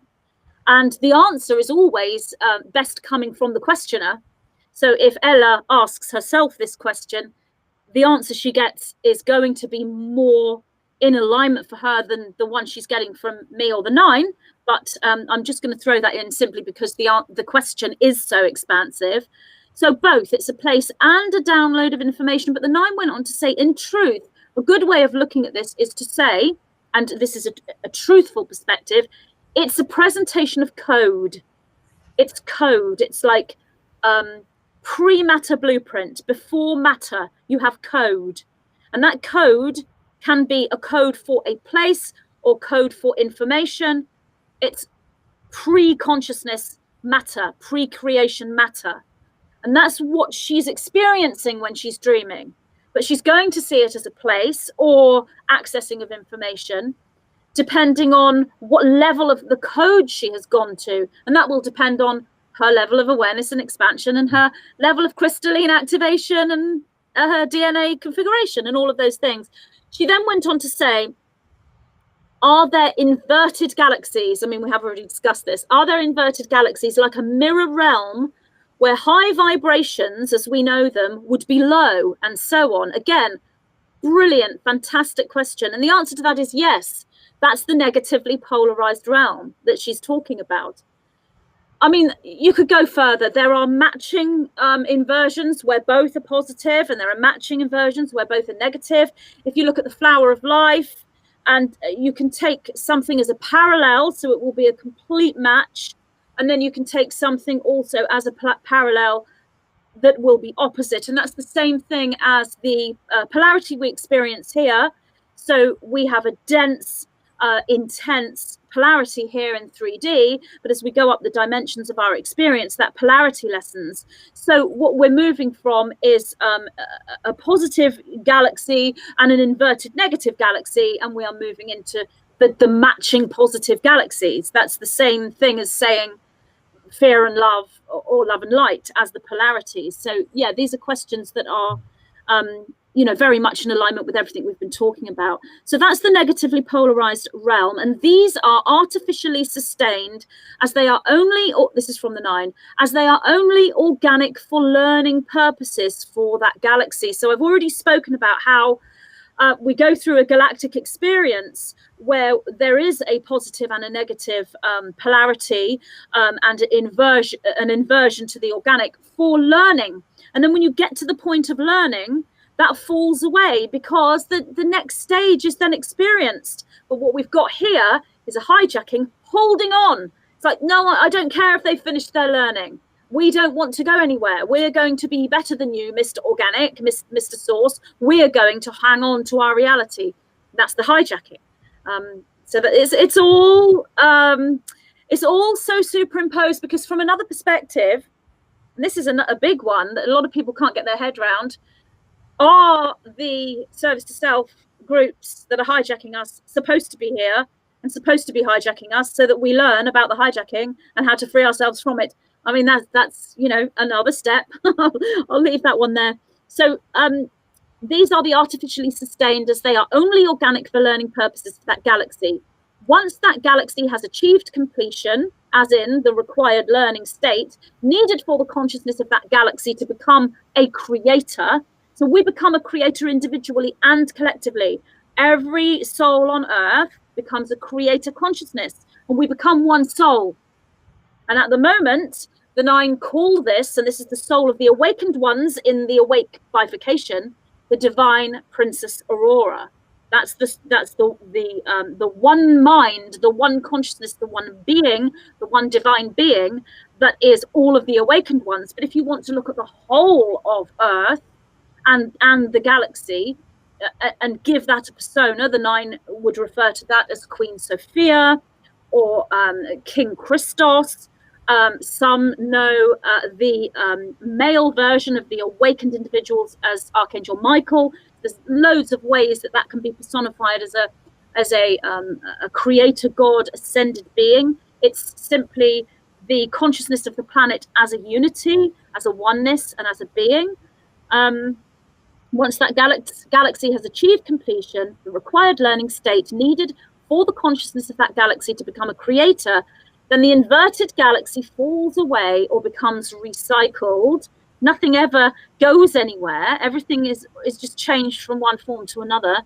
And the answer is always best coming from the questioner. So if Ella asks herself this question, the answer she gets is going to be more in alignment for her than the one she's getting from me or the 9. But I'm just going to throw that in simply because the question is so expansive. So both, it's a place and a download of information. But the 9 went on to say, in truth, a good way of looking at this is to say, and this is a truthful perspective, it's a presentation of code. It's code. It's like pre-matter blueprint. Before matter, you have code. And that code can be a code for a place or code for information. It's pre-consciousness matter, pre-creation matter. And that's what she's experiencing when she's dreaming. But she's going to see it as a place or accessing of information, depending on what level of the code she has gone to. And that will depend on her level of awareness and expansion and her level of crystalline activation and her DNA configuration and all of those things. She then went on to say, are there inverted galaxies? I mean, we have already discussed this. Are there inverted galaxies like a mirror realm where high vibrations, as we know them, would be low, and so on? Again, brilliant, fantastic question. And the answer to that is yes. That's the negatively polarized realm that she's talking about. I mean, you could go further. There are matching inversions where both are positive, and there are matching inversions where both are negative. If you look at the flower of life, and you can take something as a parallel, so it will be a complete match. And then you can take something also as a parallel that will be opposite. And that's the same thing as the polarity we experience here. So we have a dense, intense polarity here in 3D. But as we go up the dimensions of our experience, that polarity lessens. So what we're moving from is a positive galaxy and an inverted negative galaxy. And we are moving into the matching positive galaxies. That's the same thing as saying fear and love, or love and light as the polarities. So yeah, these are questions that are very much in alignment with everything we've been talking about. So that's the negatively polarized realm, and these are artificially sustained as they are only, this is from the 9, as they are only organic for learning purposes for that galaxy. So I've already spoken about how we go through a galactic experience where there is a positive and a negative polarity and an inversion to the organic for learning. And then when you get to the point of learning, that falls away because the next stage is then experienced. But what we've got here is a hijacking holding on. It's like, no, I don't care if they finished their learning. We don't want to go anywhere. We're going to be better than you, Mr. Organic, Mr. Source. We're going to hang on to our reality. That's the hijacking. So that it's all so superimposed, because from another perspective, and this is a big one that a lot of people can't get their head around, are the service to self groups that are hijacking us supposed to be here and supposed to be hijacking us so that we learn about the hijacking and how to free ourselves from it? I mean, that's another step. I'll leave that one there. So these are the artificially sustained as they are only organic for learning purposes for that galaxy. Once that galaxy has achieved completion, as in the required learning state needed for the consciousness of that galaxy to become a creator. So we become a creator individually and collectively. Every soul on earth becomes a creator consciousness, and we become one soul. And at the moment, The nine call this, and this is the soul of the awakened ones in the awake bifurcation, the divine Princess Aurora. That's the one mind, the one consciousness, the one being, the one divine being that is all of the awakened ones. But if you want to look at the whole of Earth and the galaxy and give that a persona, the nine would refer to that as Queen Sophia or King Christos. Some know the male version of the awakened individuals as Archangel Michael. There's loads of ways that can be personified as a creator god, ascended being. It's simply the consciousness of the planet as a unity, as a oneness, and as a being. Once that galaxy has achieved completion, the required learning state needed for the consciousness of that galaxy to become a creator, then the inverted galaxy falls away or becomes recycled. Nothing ever goes anywhere. Everything is just changed from one form to another.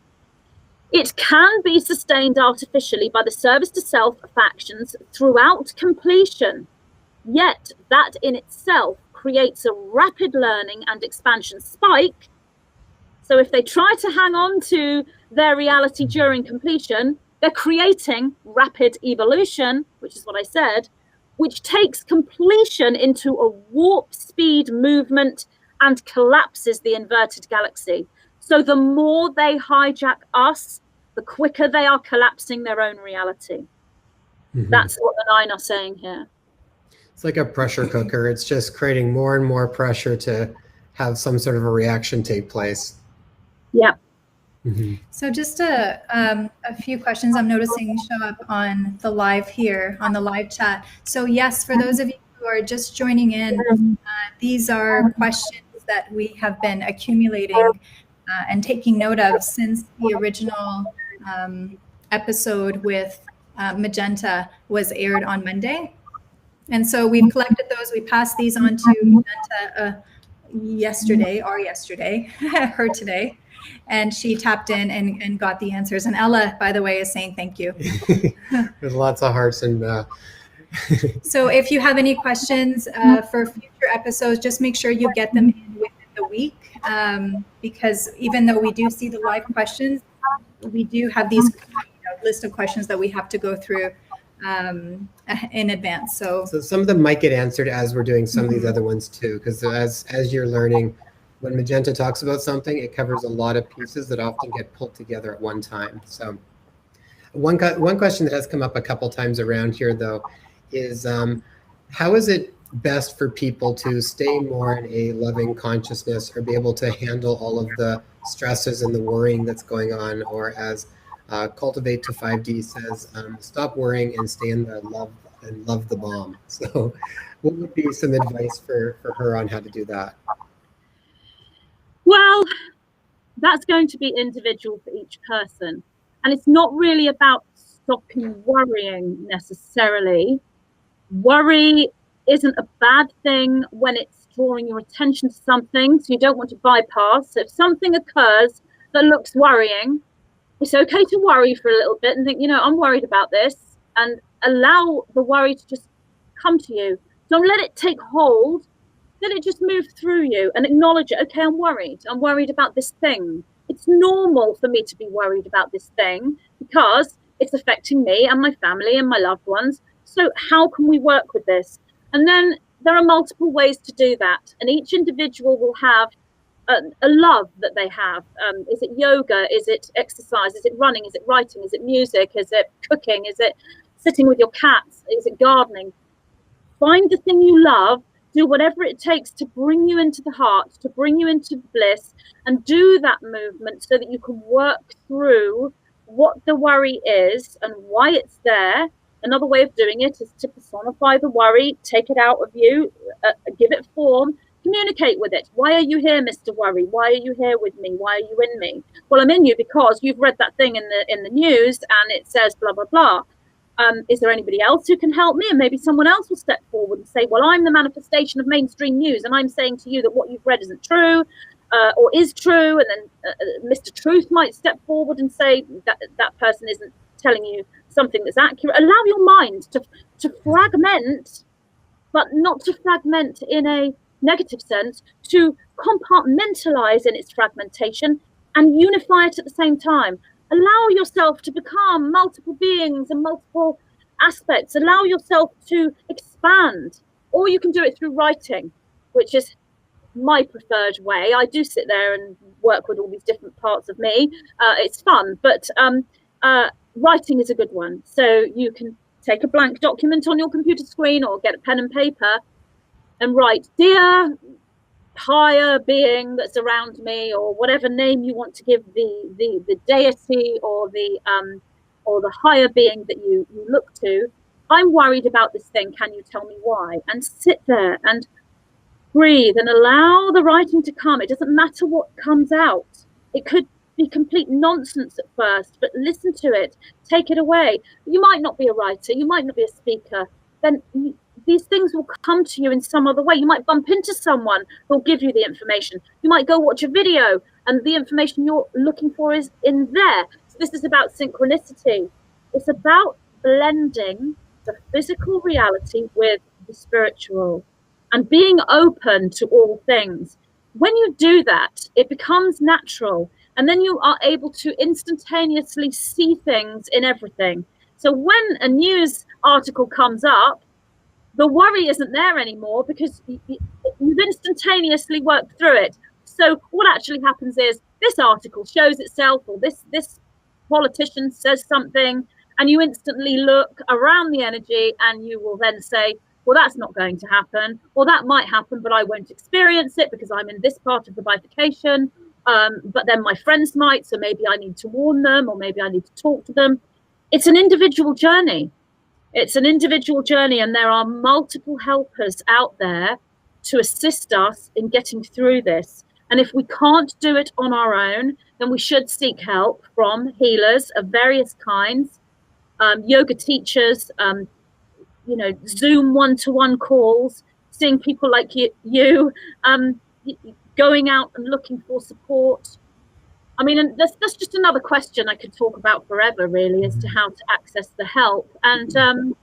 It can be sustained artificially by the service to self factions throughout completion. Yet that in itself creates a rapid learning and expansion spike. So if they try to hang on to their reality during completion, they're creating rapid evolution, which is what I said, which takes completion into a warp speed movement and collapses the inverted galaxy. So the more they hijack us, the quicker they are collapsing their own reality. Mm-hmm. That's what the nine are saying here. It's like a pressure cooker. It's just creating more and more pressure to have some sort of a reaction take place. Yeah. Mm-hmm. So just a few questions I'm noticing show up on the live here, on the live chat. So yes, for those of you who are just joining in, these are questions that we have been accumulating and taking note of since the original episode with Magenta was aired on Monday. And so we've collected those. We passed these on to Magenta yesterday, her today. And she tapped in and got the answers. And Ella, by the way, is saying thank you. There's lots of hearts. And so if you have any questions for future episodes, just make sure you get them in within the week. Because even though we do see the live questions, we do have these list of questions that we have to go through in advance. So some of them might get answered as we're doing some of these other ones too, because as you're learning, when Magenta talks about something, it covers a lot of pieces that often get pulled together at one time. So one question that has come up a couple times around here, though, is how is it best for people to stay more in a loving consciousness or be able to handle all of the stresses and the worrying that's going on? Or as Cultivate to 5D says, stop worrying and stay in the love and love the bomb. So what would be some advice for her on how to do that? Well, that's going to be individual for each person. And it's not really about stopping worrying necessarily. Worry isn't a bad thing when it's drawing your attention to something, so you don't want to bypass. So if something occurs that looks worrying, it's okay to worry for a little bit and think, I'm worried about this, and allow the worry to just come to you. Don't let it take hold. Let it just move through you and acknowledge it. Okay, I'm worried about this thing. It's normal for me to be worried about this thing because it's affecting me and my family and my loved ones. So how can we work with this? And then there are multiple ways to do that. And each individual will have a love that they have. Is it yoga? Is it exercise? Is it running? Is it writing? Is it music? Is it cooking? Is it sitting with your cats? Is it gardening? Find the thing you love. Do whatever it takes to bring you into the heart, to bring you into bliss, and do that movement so that you can work through what the worry is and why it's there. Another way of doing it is to personify the worry, take it out of you, give it form, communicate with it. Why are you here, Mr. Worry? Why are you here with me? Why are you in me? Well, I'm in you because you've read that thing in the news and it says blah, blah, blah. Is there anybody else who can help me? And maybe someone else will step forward and say, well, I'm the manifestation of mainstream news, and I'm saying to you that what you've read isn't true or is true. And then Mr. Truth might step forward and say that person isn't telling you something that's accurate. Allow your mind to fragment but not to fragment in a negative sense, to compartmentalize in its fragmentation and unify it at the same time. Allow yourself to become multiple beings and multiple aspects. Allow yourself to expand, or you can do it through writing, which is my preferred way. I do sit there and work with all these different parts of me. It's fun, but writing is a good one. So you can take a blank document on your computer screen or get a pen and paper and write, "Dear higher being that's around me," or whatever name you want to give the deity or the higher being that you look to. "I'm worried about this thing. Can you tell me why?" And sit there and breathe and allow the writing to come. It doesn't matter what comes out. It could be complete nonsense at first, but listen to it, take it away. You might not be a writer, you might not be a speaker, then these things will come to you in some other way. You might bump into someone who'll give you the information. You might go watch a video and the information you're looking for is in there. So this is about synchronicity. It's about blending the physical reality with the spiritual and being open to all things. When you do that, it becomes natural, and then you are able to instantaneously see things in everything. So when a news article comes up, the worry isn't there anymore because you've instantaneously worked through it. So what actually happens is this article shows itself, or this politician says something, and you instantly look around the energy and you will then say, well, that's not going to happen, or that might happen, but I won't experience it because I'm in this part of the bifurcation. But then my friends might, so maybe I need to warn them, or maybe I need to talk to them. It's an individual journey. It's an individual journey, and there are multiple helpers out there to assist us in getting through this. And if we can't do it on our own, then we should seek help from healers of various kinds, yoga teachers, Zoom one-to-one calls, seeing people like you, going out and looking for support. I mean, and that's just another question I could talk about forever, really, as to how to access the help. And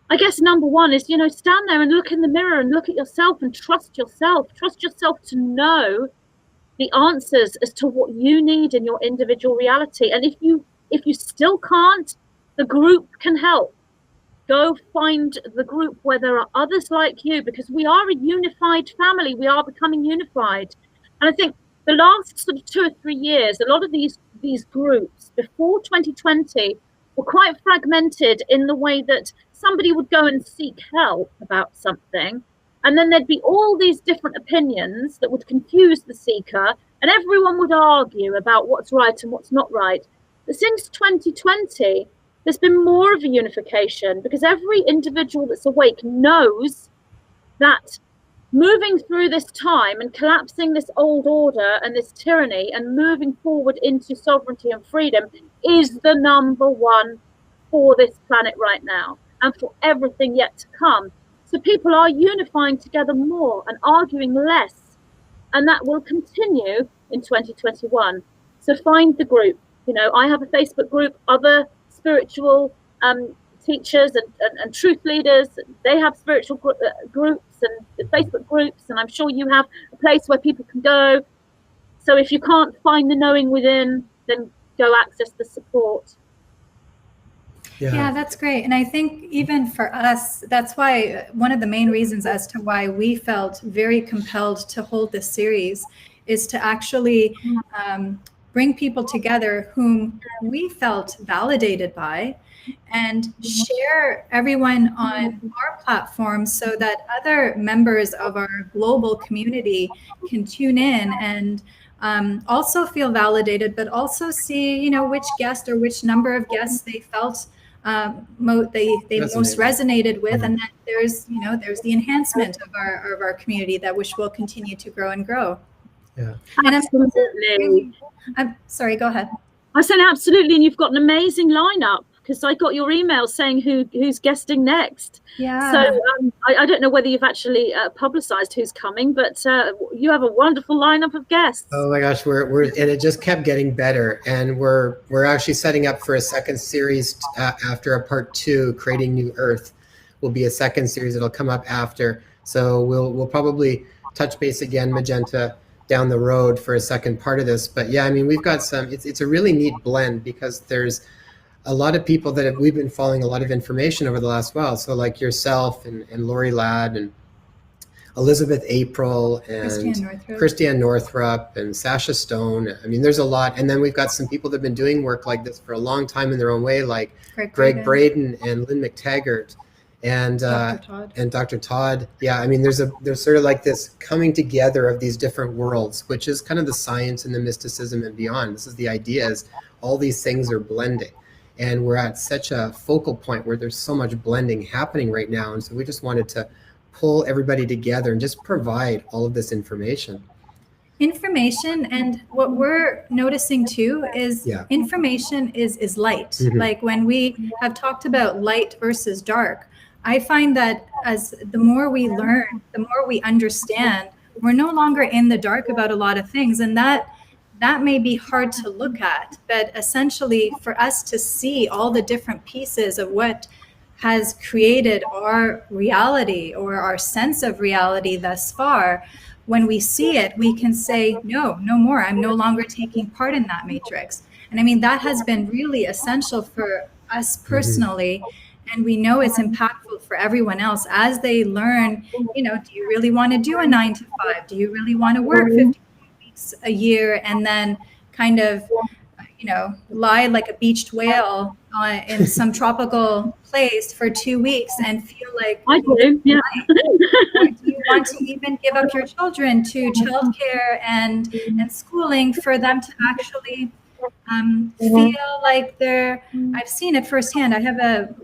I guess number one is, stand there and look in the mirror and look at yourself and trust yourself. Trust yourself to know the answers as to what you need in your individual reality. And if you still can't, the group can help. Go find the group where there are others like you, because we are a unified family. We are becoming unified. And I think the last sort of 2 or 3 years, a lot of these groups before 2020 were quite fragmented in the way that somebody would go and seek help about something, and then there'd be all these different opinions that would confuse the seeker, and everyone would argue about what's right and what's not right. But since 2020, there's been more of a unification, because every individual that's awake knows that moving through this time and collapsing this old order and this tyranny and moving forward into sovereignty and freedom is the number one for this planet right now and for everything yet to come. So people are unifying together more and arguing less, and that will continue in 2021. So find the group. I have a Facebook group, other spiritual teachers and truth leaders, they have spiritual groups and Facebook groups, and I'm sure you have a place where people can go. So if you can't find the knowing within, then go access the support. Yeah, that's great. And I think even for us, that's why one of the main reasons as to why we felt very compelled to hold this series is to actually bring people together whom we felt validated by, and share everyone on our platform so that other members of our global community can tune in and also feel validated, but also see, which guest or which number of guests they felt they most resonated with, and that there's the enhancement of our community which will continue to grow and grow. Yeah, and absolutely. I'm sorry, go ahead. I said absolutely, and you've got an amazing lineup, because I got your email saying who's guesting next. Yeah. So I don't know whether you've actually publicized who's coming, but you have a wonderful lineup of guests. Oh my gosh, we're and it just kept getting better, and we're actually setting up for a second series after a part 2, Creating New Earth, will be a second series that'll come up after. So we'll probably touch base again, Magenta, down the road for a second part of this. But yeah, I mean, we've got some, it's a really neat blend because there's a lot of people that we've been following a lot of information over the last while. So like yourself and Lori Ladd and Elizabeth April and Christiane Northrup and Sasha Stone. I mean, there's a lot. And then we've got some people that have been doing work like this for a long time in their own way, like Greg Braden and Lynn McTaggart and Dr. Todd. Yeah, I mean, there's sort of like this coming together of these different worlds, which is kind of the science and the mysticism and beyond. This is the idea, is all these things are blending. And we're at such a focal point where there's so much blending happening right now. And so we just wanted to pull everybody together and just provide all of this information. And what we're noticing too is information is light. Mm-hmm. Like when we have talked about light versus dark, I find that as the more we learn, the more we understand, we're no longer in the dark about a lot of things. And that may be hard to look at, but essentially for us to see all the different pieces of what has created our reality or our sense of reality thus far, when we see it, we can say, no more. I'm no longer taking part in that matrix. And I mean, that has been really essential for us personally. Mm-hmm. And we know it's impactful for everyone else as they learn, do you really want to do a 9 to 5? Do you really want to work 50 weeks a year and then kind of, lie like a beached whale in some tropical place for 2 weeks and feel like I do, yeah. Or do you want to even give up your children to childcare and schooling for them to actually feel like I've seen it firsthand. I have a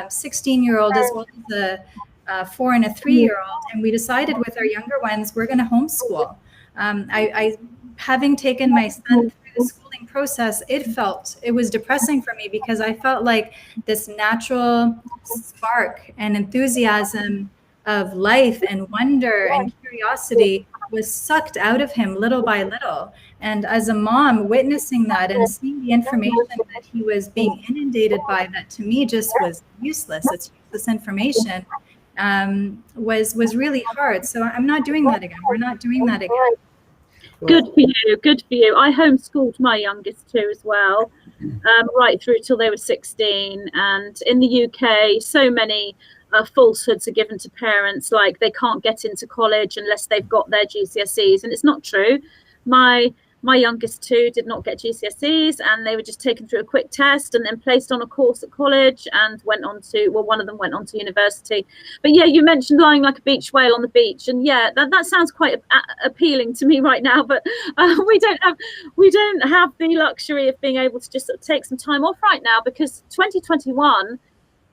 16-year-old as well as a 4 and a 3-year-old, and we decided with our younger ones we're going to homeschool. I having taken my son through the schooling process, it was depressing for me because I felt like this natural spark and enthusiasm of life and wonder and curiosity was sucked out of him little by little. And as a mom, witnessing that and seeing the information that he was being inundated by, that to me just was useless. It's useless information. Was really hard. So I'm not doing that again. We're not doing that again. Good for you. Good for you. I homeschooled my youngest too as well, right through till they were 16. And in the UK, so many falsehoods are given to parents, like they can't get into college unless they've got their GCSEs, and it's not true. My youngest two did not get GCSEs, and they were just taken through a quick test and then placed on a course at college and one of them went on to university. But yeah, you mentioned lying like a beach whale on the beach, and yeah, that sounds quite appealing to me right now. But we don't have the luxury of being able to just sort of take some time off right now, because 2021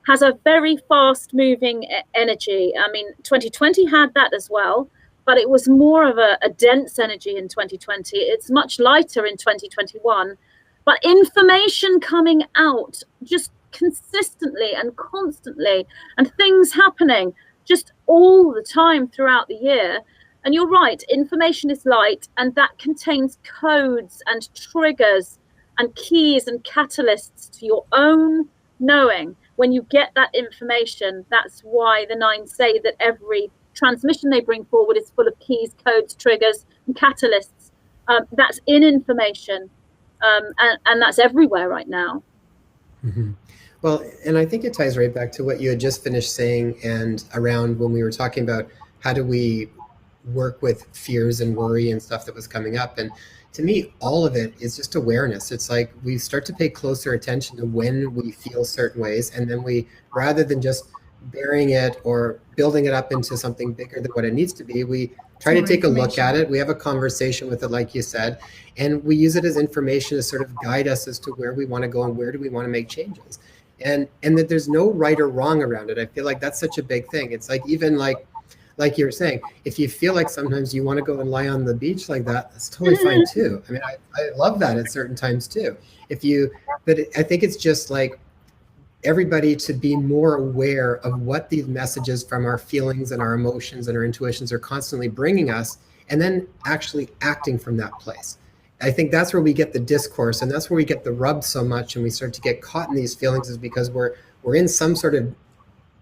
has a very fast moving energy. I mean, 2020 had that as well, but it was more of a dense energy in 2020. It's much lighter in 2021, but information coming out just consistently and constantly, and things happening just all the time throughout the year. And you're right, information is light, and that contains codes and triggers and keys and catalysts to your own knowing. When you get that information, that's why the 9 say that every transmission they bring forward is full of keys, codes, triggers, and catalysts. That's in information, and that's everywhere right now. Mm-hmm. Well, and I think it ties right back to what you had just finished saying, and around when we were talking about how do we work with fears and worry and stuff that was coming up. And to me, all of it is just awareness. It's like we start to pay closer attention to when we feel certain ways, and then we, rather than just burying it or building it up into something bigger than what it needs to be, we try to take a look at it. We have a conversation with it, like you said, and we use it as information to sort of guide us as to where we want to go and where do we want to make changes. And that there's no right or wrong around it. I feel like that's such a big thing. It's like, even like you're saying, if you feel like sometimes you want to go and lie on the beach like that, that's totally fine too. I mean, I love that at certain times too. I think it's just like everybody to be more aware of what these messages from our feelings and our emotions and our intuitions are constantly bringing us, and then actually acting from that place. I think that's where we get the discourse, and that's where we get the rub so much, and we start to get caught in these feelings, is because we're in some sort of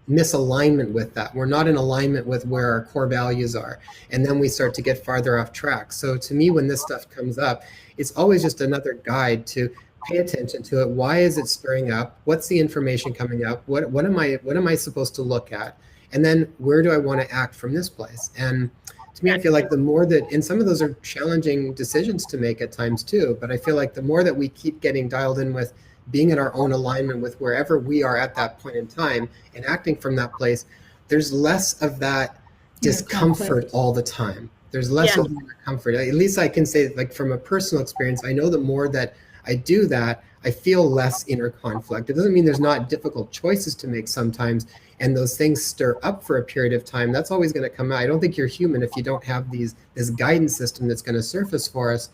misalignment with that. We're not in alignment with where our core values are. And then we start to get farther off track. So to me, when this stuff comes up, it's always just another guide to pay attention to it. Why is it stirring up? What's the information coming up? What am I supposed to look at? And then where do I want to act from this place? And to me, I feel like the more that, and some of those are challenging decisions to make at times too, but I feel like the more that we keep getting dialed in with being in our own alignment with wherever we are at that point in time and acting from that place, there's less of that discomfort all the time. There's less of that comfort. At least I can say, like, from a personal experience, I know the more that I do that, I feel less inner conflict. It doesn't mean there's not difficult choices to make sometimes, and those things stir up for a period of time. That's always going to come out. I don't think you're human if you don't have this guidance system that's going to surface for us.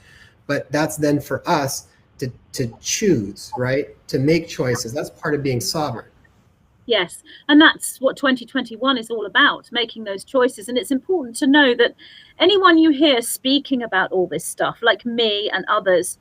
But that's then for us to choose, right? To make choices. That's part of being sovereign. Yes, and that's what 2021 is all about, making those choices. And it's important to know that anyone you hear speaking about all this stuff, like me and others,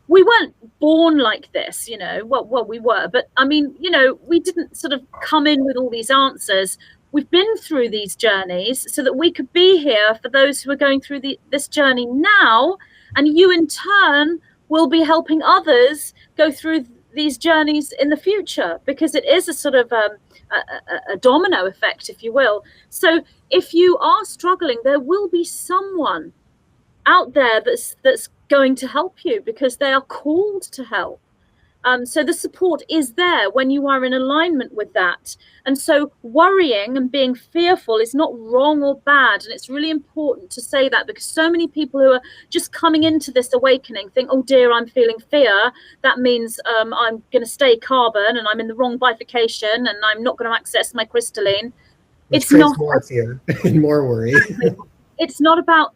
we weren't born like this, you know. Well, we were, but I mean, you know, we didn't sort of come in with all these answers. We've been through these journeys so that we could be here for those who are going through this journey now, and you in turn will be helping others go through these journeys in the future, because it is a sort of a domino effect, if you will. So if you are struggling, there will be someone out there that's going to help you, because they are called to help. So the support is there when you are in alignment with that. And so worrying and being fearful is not wrong or bad. And it's really important to say that, because so many people who are just coming into this awakening think, oh dear, I'm feeling fear. That means I'm going to stay carbon and I'm in the wrong bifurcation and I'm not going to access my crystalline. It's not more fear and more worry. It's not about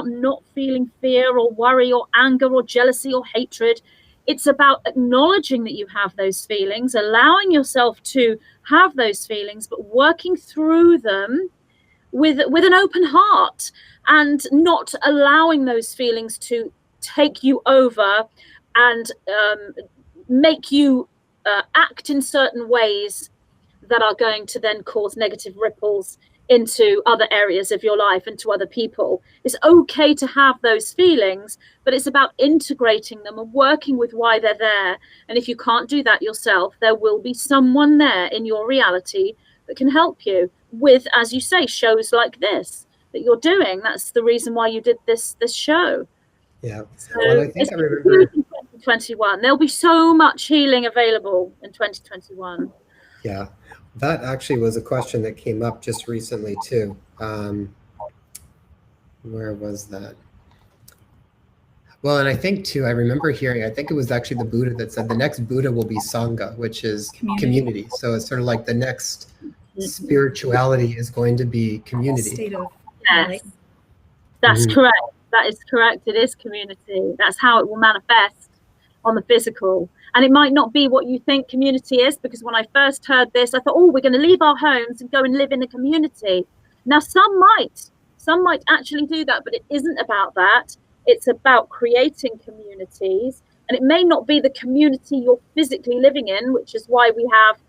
not feeling fear or worry or anger or jealousy or hatred. It's about acknowledging that you have those feelings, allowing yourself to have those feelings, but working through them with an open heart, and not allowing those feelings to take you over and make you act in certain ways that are going to then cause negative ripples into other areas of your life and to other people. It's okay to have those feelings, but it's about integrating them and working with why they're there. And if you can't do that yourself, there will be someone there in your reality that can help you with, as you say, shows like this that you're doing. That's the reason why you did this show. Yeah. So well, I think I remember in 2021. There'll be so much healing available in 2021. Yeah. That actually was a question that came up just recently too. Where was that? Well, and I think too, I remember hearing, I think it was actually the Buddha that said the next Buddha will be Sangha, which is community. So it's sort of like the next spirituality is going to be community. State of yes, that's correct. That is correct. It is community. That's how it will manifest on the physical. And it might not be what you think community is, because when I first heard this, I thought, oh, we're going to leave our homes and go and live in a community. Now, some might actually do that, but it isn't about that. It's about creating communities. And it may not be the community you're physically living in, which is why we have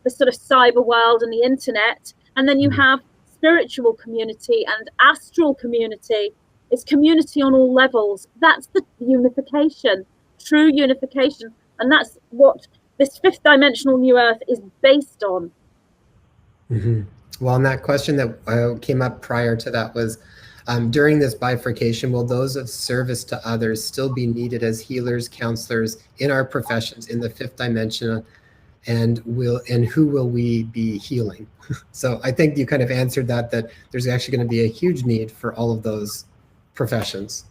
the sort of cyber world and the internet. And then you have spiritual community and astral community. It's community on all levels. That's the unification, true unification. And that's what this fifth dimensional new earth is based on. Well, and that question that came up prior to that was, during this bifurcation, will those of service to others still be needed as healers, counselors in our professions in the fifth dimension? And who will we be healing? So I think you kind of answered that there's actually going to be a huge need for all of those professions.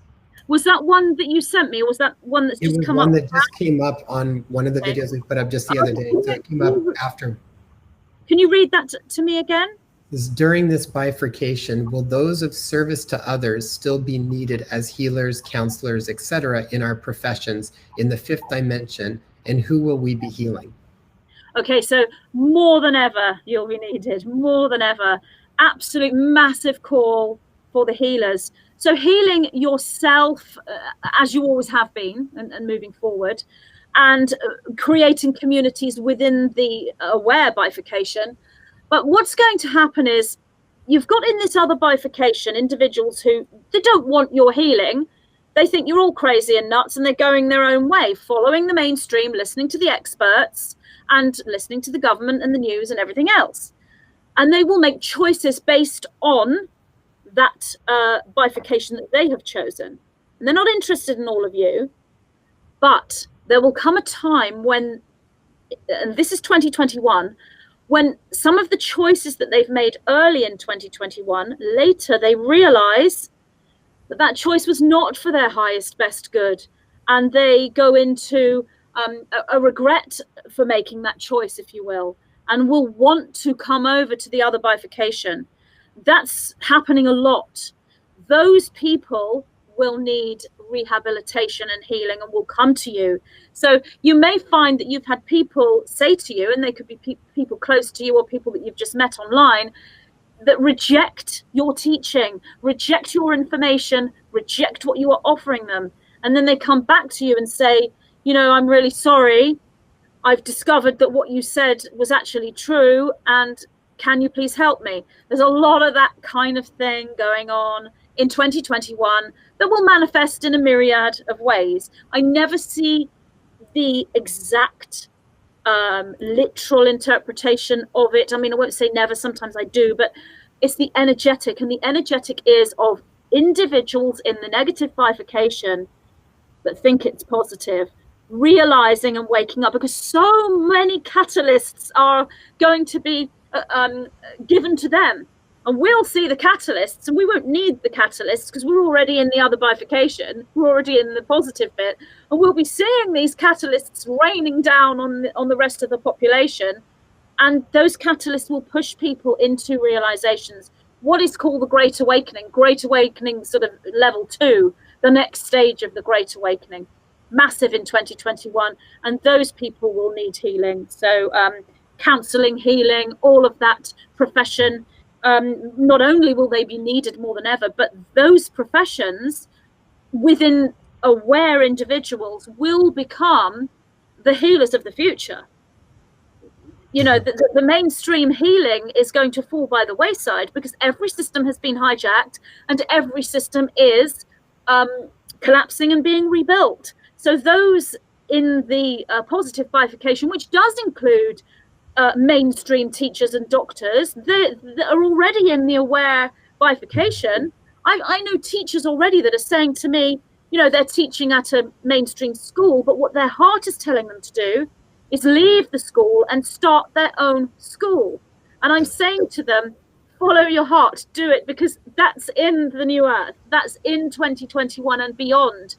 Was that one that you sent me, or was that one that's just come up? It was one that just came up on one of the videos we put up just the other day. So it came up after. Can you read that to me again? During this bifurcation, will those of service to others still be needed as healers, counselors, etc. in our professions in the fifth dimension? And who will we be healing? Okay, so more than ever, you'll be needed, more than ever. Absolute massive call for the healers. So healing yourself as you always have been and moving forward, and creating communities within the aware bifurcation, But what's going to happen is you've got in this other bifurcation individuals who they don't want your healing. They think you're all crazy and nuts, and they're going their own way, following the mainstream, listening to the experts and listening to the government and the news and everything else. And they will make choices based on that bifurcation that they have chosen. And they're not interested in all of you, but there will come a time when, and this is 2021, when some of the choices that they've made early in 2021, later they realize that that choice was not for their highest, best good. And they go into a regret for making that choice, if you will, and will want to come over to the other bifurcation. That's happening a lot. Those people will need rehabilitation and healing and will come to you. So you may find that you've had people say to you, and they could be people close to you or people that you've just met online, that reject your teaching, reject your information, reject what you are offering them. And then they come back to you and say, you know, I'm really sorry. I've discovered that what you said was actually true. And can you please help me? There's a lot of that kind of thing going on in 2021 that will manifest in a myriad of ways. I never see the exact literal interpretation of it. I mean, I won't say never, sometimes I do, but it's the energetic, and the energetic is of individuals in the negative bifurcation that think it's positive, realizing and waking up, because so many catalysts are going to be given to them, and we'll see the catalysts, and we won't need the catalysts because we're already in the other bifurcation, we're already in the positive bit, and we'll be seeing these catalysts raining down on the rest of the population, and those catalysts will push people into realizations, what is called the Great Awakening sort of level 2, the next stage of the Great Awakening, massive in 2021, and those people will need healing. So counseling, healing, all of that profession, not only will they be needed more than ever, but those professions within aware individuals will become the healers of the future. You know, the mainstream healing is going to fall by the wayside because every system has been hijacked and every system is collapsing and being rebuilt. So those in the positive bifurcation, which does include mainstream teachers and doctors, that are already in the aware bifurcation. I know teachers already that are saying to me, you know, they're teaching at a mainstream school, but what their heart is telling them to do is leave the school and start their own school. And I'm saying to them, follow your heart, do it, because that's in the new earth, that's in 2021 and beyond.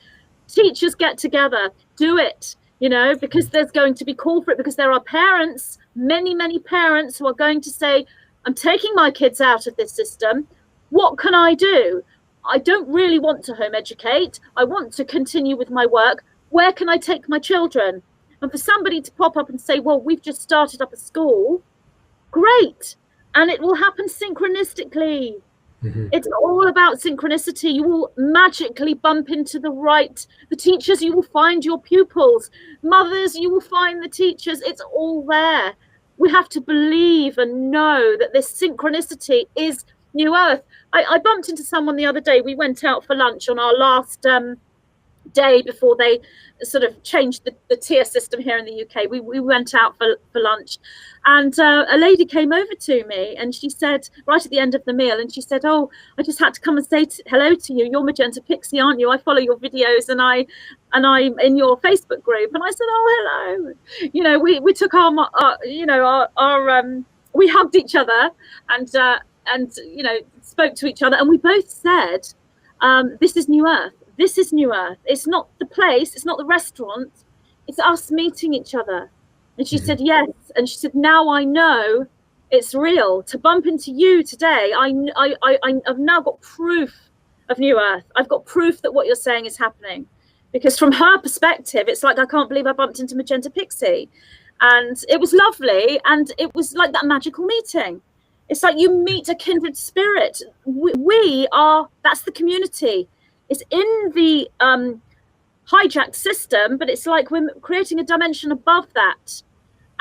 Teachers, get together, do it, you know, because there's going to be call for it, because there are parents, many parents who are going to say, I'm taking my kids out of this system. What can I do? I don't really want to home educate. I want to continue with my work. Where can I take my children? And for somebody to pop up and say, well, we've just started up a school, great. And it will happen synchronistically. Mm-hmm. It's all about synchronicity. You will magically bump into the teachers, you will find your pupils. Mothers, you will find the teachers. It's all there. We have to believe and know that this synchronicity is new earth. I bumped into someone the other day. We went out for lunch on our last day before they sort of changed the tier system here in the UK. We went out for lunch, and a lady came over to me and she said, right at the end of the meal, and she said, oh, I just had to come and say hello to you. You're Magenta Pixie, aren't you? I follow your videos and I'm in your Facebook group. And I said, oh, hello. You know, we took our we hugged each other and you know, spoke to each other, and we both said, this is new earth. This is new earth. It's not the place, it's not the restaurant, it's us meeting each other. And she said, yes. And she said, now I know it's real. To bump into you today, I've now got proof of new earth. I've got proof that what you're saying is happening. Because from her perspective, it's like, I can't believe I bumped into Magenta Pixie. And it was lovely. And it was like that magical meeting. It's like you meet a kindred spirit. We are, that's the community. It's in the hijacked system, but it's like we're creating a dimension above that.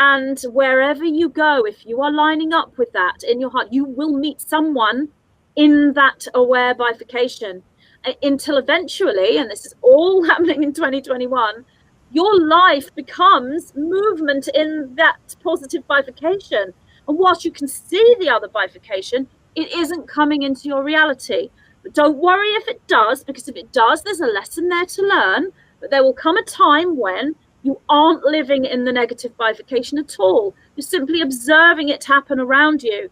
And wherever you go, if you are lining up with that in your heart, you will meet someone in that aware bifurcation until eventually, and this is all happening in 2021, your life becomes movement in that positive bifurcation. And whilst you can see the other bifurcation, it isn't coming into your reality. But don't worry if it does, because if it does, there's a lesson there to learn. But there will come a time when you aren't living in the negative bifurcation at all. You're simply observing it happen around you.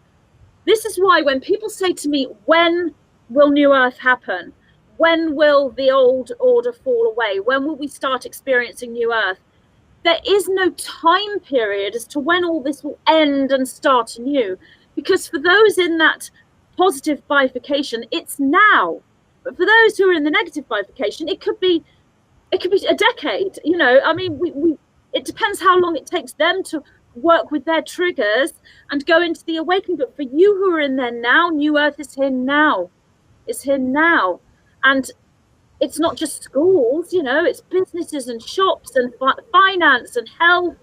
This is why when people say to me, when will New Earth happen? When will the old order fall away? When will we start experiencing New Earth? There is no time period as to when all this will end and start anew. Because for those in that positive bifurcation, it's now. But for those who are in the negative bifurcation, it could be a decade. You know, I mean, it depends how long it takes them to work with their triggers and go into the awakening. But for you who are in there now, New Earth is here now. It's here now. And it's not just schools, you know, it's businesses and shops and finance and health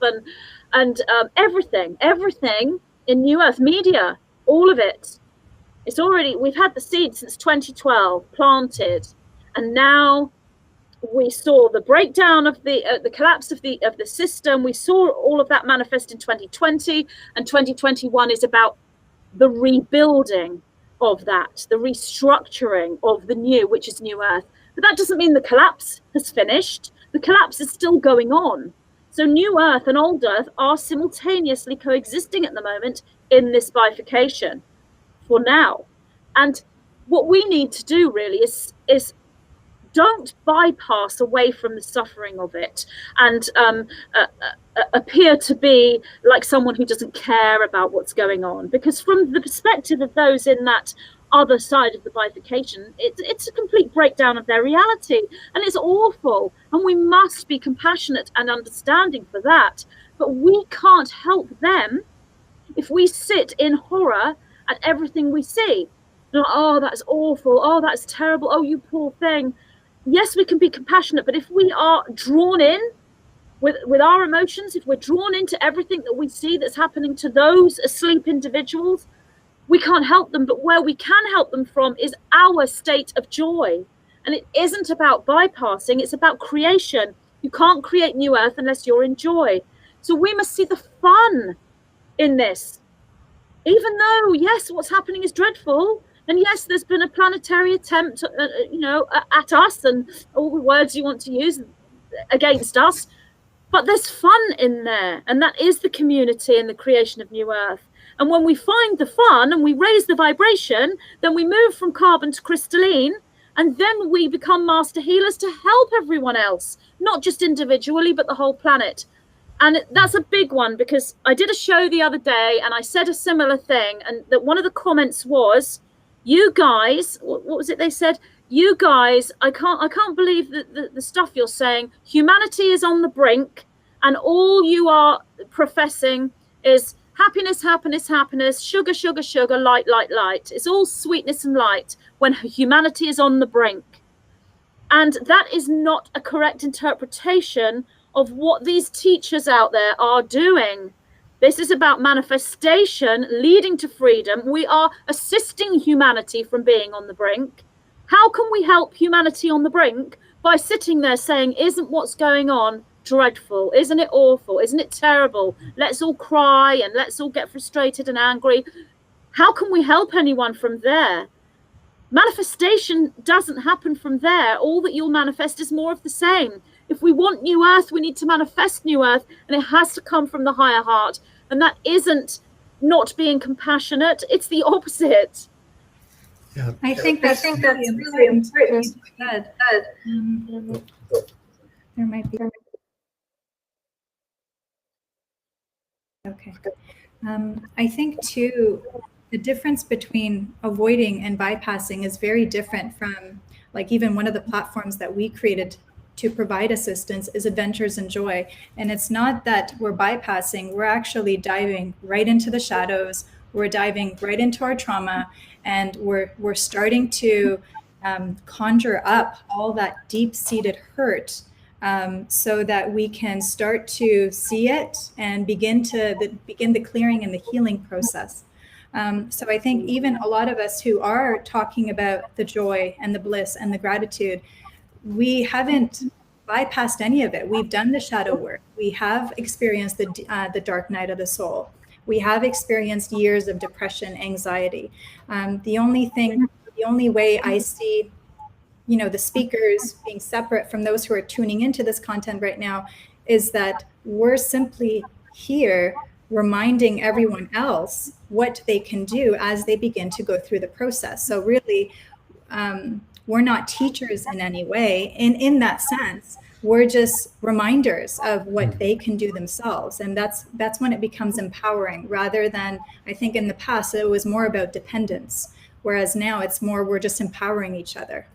and everything in New Earth, media, all of it. It's already, we've had the seed since 2012 planted, and now we saw the breakdown of the collapse of the system. We saw all of that manifest in 2020, and 2021 is about the rebuilding of that, the restructuring of the new, which is New Earth. But that doesn't mean the collapse has finished. The collapse is still going on. So New Earth and Old Earth are simultaneously coexisting at the moment in this bifurcation for now. And what we need to do really is don't bypass away from the suffering of it and appear to be like someone who doesn't care about what's going on. Because from the perspective of those in that other side of the bifurcation, it's a complete breakdown of their reality, and it's awful, and we must be compassionate and understanding for that. But we can't help them if we sit in horror at everything we see. Like, oh, that's awful, oh, that's terrible, oh, you poor thing. Yes, we can be compassionate, but if we are drawn in with our emotions, if we're drawn into everything that we see that's happening to those asleep individuals, we can't help them. But where we can help them from is our state of joy. And it isn't about bypassing, it's about creation. You can't create New Earth unless you're in joy. So we must see the fun in this. Even though, yes, what's happening is dreadful. And yes, there's been a planetary attempt, at us and all the words you want to use against us. But there's fun in there. And that is the community and the creation of New Earth. And when we find the fun and we raise the vibration, then we move from carbon to crystalline, and then we become master healers to help everyone else, not just individually, but the whole planet. And that's a big one, because I did a show the other day and I said a similar thing, and that one of the comments was, you guys, what was it they said? You guys, I can't believe the stuff you're saying. Humanity is on the brink, and all you are professing is happiness, happiness, happiness, sugar, sugar, sugar, light, light, light. It's all sweetness and light when humanity is on the brink. And that is not a correct interpretation of what these teachers out there are doing. This is about manifestation leading to freedom. We are assisting humanity from being on the brink. How can we help humanity on the brink? By sitting there saying, isn't what's going on dreadful? Isn't it awful? Isn't it terrible? Let's all cry and let's all get frustrated and angry. How can we help anyone from there? Manifestation doesn't happen from there. All that you'll manifest is more of the same. If we want New Earth, we need to manifest New Earth, and it has to come from the higher heart. And that isn't not being compassionate, it's the opposite. Yeah. I think that's really important. There might be. Okay. I think too, the difference between avoiding and bypassing is very different from, like, even one of the platforms that we created to provide assistance is Adventures in Joy. And it's not that we're bypassing, we're actually diving right into the shadows, we're diving right into our trauma, and we're starting to conjure up all that deep-seated hurt so that we can start to see it and begin the clearing and the healing process. So I think even a lot of us who are talking about the joy and the bliss and the gratitude, we haven't bypassed any of it. We've done the shadow work. We have experienced the dark night of the soul. We have experienced years of depression, anxiety. The only way I see, the speakers being separate from those who are tuning into this content right now is that we're simply here reminding everyone else what they can do as they begin to go through the process. So really, we're not teachers in any way. In that sense, we're just reminders of what they can do themselves. And that's when it becomes empowering, rather than, I think in the past, it was more about dependence. Whereas now it's more, we're just empowering each other.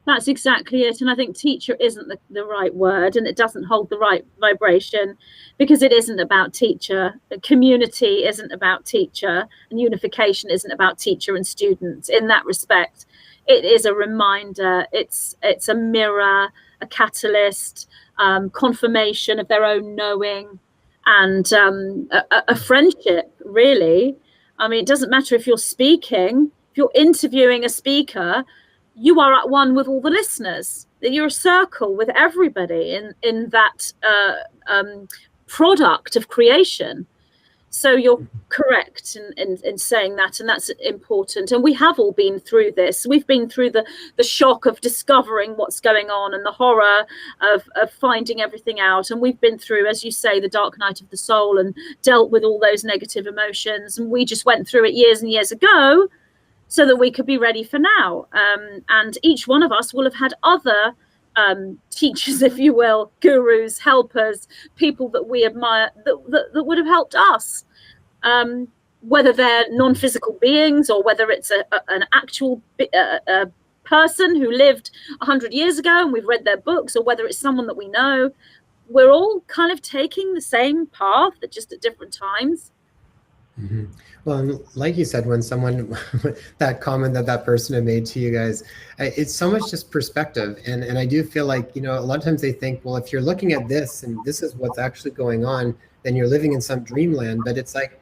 That's exactly it. And I think teacher isn't the right word, and it doesn't hold the right vibration, because it isn't about teacher. Community isn't about teacher, and unification isn't about teacher and students. In that respect, it is a reminder. It's a mirror, a catalyst, confirmation of their own knowing, and a friendship, really. I mean, it doesn't matter if you're speaking, if you're interviewing a speaker, you are at one with all the listeners. You're a circle with everybody in that product of creation. So you're correct in saying that, and that's important. And we have all been through this. We've been through the shock of discovering what's going on, and the horror of finding everything out. And we've been through, as you say, the dark night of the soul, and dealt with all those negative emotions. And we just went through it years and years ago, so that we could be ready for now. And each one of us will have had other teachers, if you will, gurus, helpers, people that we admire that would have helped us, whether they're non-physical beings, or whether it's an actual person who lived 100 years ago and we've read their books, or whether it's someone that we know. We're all kind of taking the same path, but just at different times. Mm-hmm. Well, like you said, when someone, that comment that person had made to you guys, it's so much just perspective. And I do feel like, a lot of times they think, well, if you're looking at this and this is what's actually going on, then you're living in some dreamland. But it's like,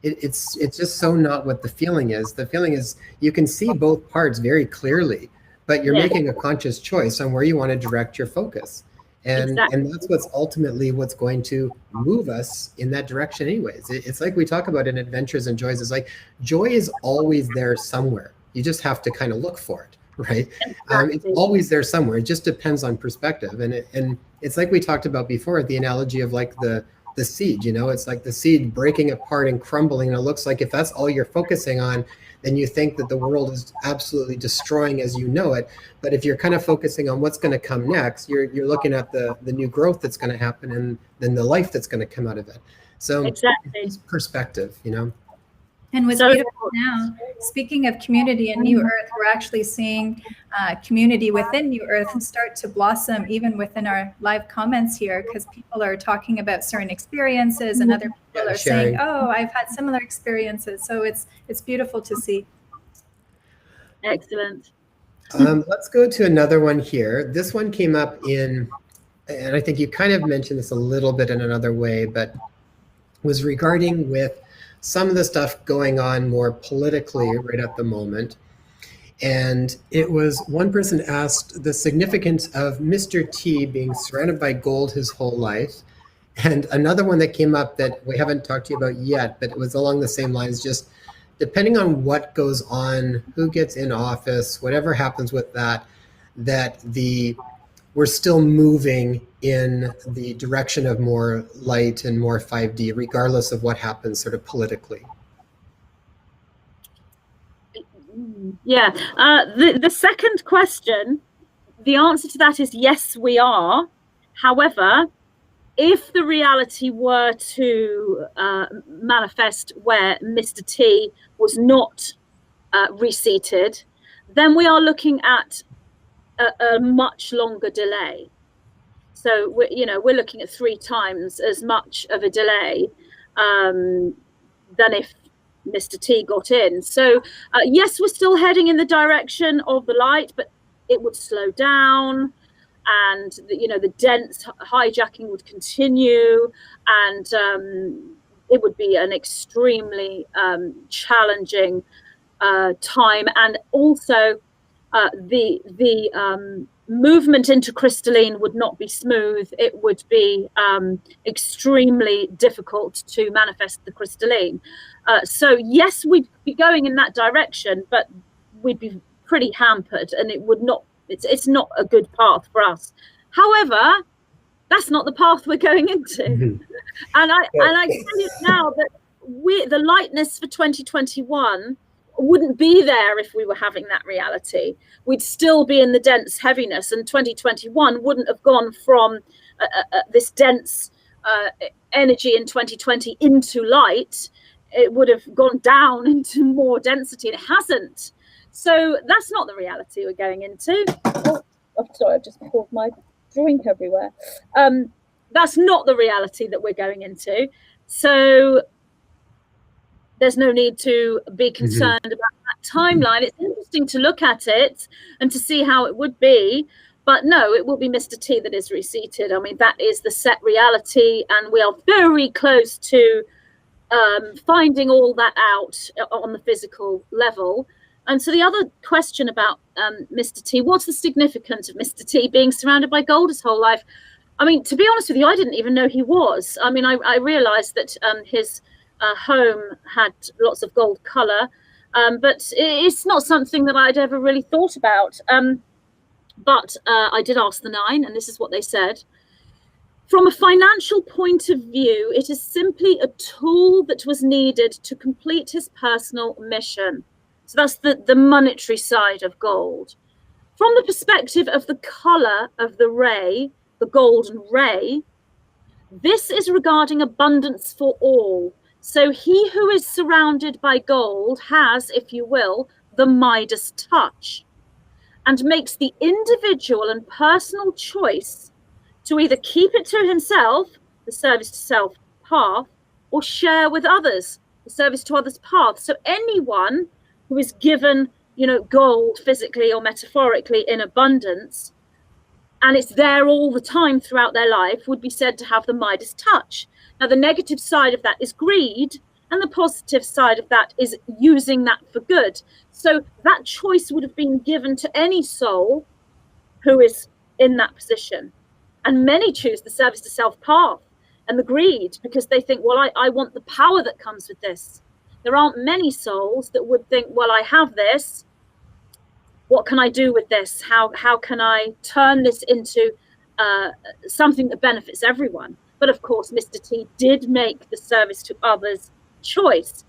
it's just so not what the feeling is. The feeling is you can see both parts very clearly, but you're making a conscious choice on where you want to direct your focus. And that's what's ultimately what's going to move us in that direction anyways. It's like we talk about in Adventures and Joys. It's like joy is always there somewhere. You just have to kind of look for it, right? It's always there somewhere. It just depends on perspective. And it's like we talked about before, the analogy of like the seed, it's like the seed breaking apart and crumbling. And it looks like if that's all you're focusing on, then you think that the world is absolutely destroying as you know it. But if you're kind of focusing on what's going to come next, you're looking at the new growth that's going to happen, and then the life that's going to come out of it. So it's perspective, And what's beautiful now, speaking of community and New Earth, we're actually seeing community within New Earth start to blossom even within our live comments here, because people are talking about certain experiences, and other people are saying, oh, I've had similar experiences. So it's beautiful to see. Excellent. Let's go to another one here. This one came up and I think you kind of mentioned this a little bit in another way, but was regarding with some of the stuff going on more politically right at the moment. And it was, one person asked the significance of Mr. T being surrounded by gold his whole life. And another one that came up that we haven't talked to you about yet, but it was along the same lines, just depending on what goes on, who gets in office, whatever happens with that, we're still moving in the direction of more light and more 5D, regardless of what happens sort of politically. Yeah, the second question, the answer to that is yes, we are. However, if the reality were to manifest where Mr. T was not reseated, then we are looking at a much longer delay. So we're looking at 3 times as much of a delay than if Mr. T got in. So yes, we're still heading in the direction of the light, but it would slow down. and the dense hijacking would continue, and it would be an extremely challenging time, and also the movement into crystalline would not be smooth. It would be extremely difficult to manifest the crystalline. So yes, we'd be going in that direction, but we'd be pretty hampered, and it would not. It's not a good path for us. However, that's not the path we're going into. And I tell you now that the lightness for 2021 wouldn't be there if we were having that reality. We'd still be in the dense heaviness, and 2021 wouldn't have gone from this dense energy in 2020 into light. It would have gone down into more density. It hasn't. So that's not the reality we're going into. Oh, sorry, I've just poured my drink everywhere. That's not the reality that we're going into. So there's no need to be concerned about that timeline. It's interesting to look at it and to see how it would be. But no, it will be Mr. T that is reseated. I mean, that is the set reality, and we are very close to finding all that out on the physical level. And so the other question about Mr. T, what's the significance of Mr. T being surrounded by gold his whole life? I mean, to be honest with you, I didn't even know he was. I mean, I realized that his home had lots of gold color, but it's not something that I'd ever really thought about. But I did ask the 9, and this is what they said. From a financial point of view, it is simply a tool that was needed to complete his personal mission. So that's the monetary side of gold. From the perspective of the color of the ray, the golden ray, this is regarding abundance for all. So he who is surrounded by gold has, if you will, the Midas touch, and makes the individual and personal choice to either keep it to himself, the service to self path, or share with others, the service to others path. So anyone who is given, gold physically or metaphorically in abundance, and it's there all the time throughout their life, would be said to have the Midas touch. Now, the negative side of that is greed, and the positive side of that is using that for good. So that choice would have been given to any soul who is in that position. And many choose the service to self path and the greed because they think, well, I want the power that comes with this. There aren't many souls that would think, well, I have this. What can I do with this? How can I turn this into something that benefits everyone? But of course, Mr. T did make the service to others choice.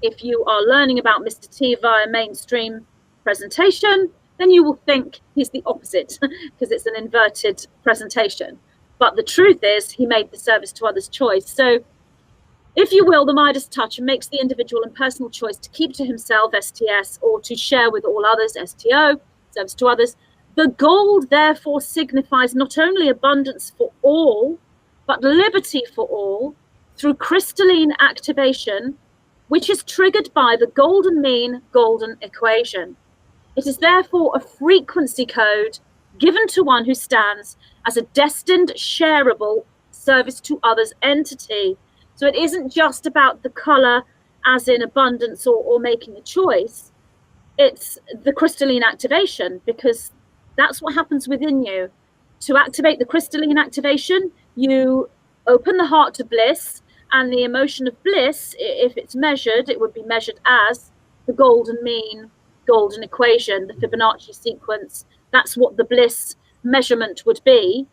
If you are learning about Mr. T via mainstream presentation, then you will think he's the opposite because it's an inverted presentation. But the truth is he made the service to others choice. So if you will, the Midas touch makes the individual and personal choice to keep to himself, STS, or to share with all others, STO, service to others. The gold therefore signifies not only abundance for all, but liberty for all through crystalline activation, which is triggered by the golden mean golden equation. It is therefore a frequency code given to one who stands as a destined shareable service to others entity. So it isn't just about the color as in abundance or making a choice. It's the crystalline activation, because that's what happens within you. To activate the crystalline activation, you open the heart to bliss, and the emotion of bliss, if it's measured, it would be measured as the golden mean golden equation, the Fibonacci sequence. That's what the bliss measurement would be,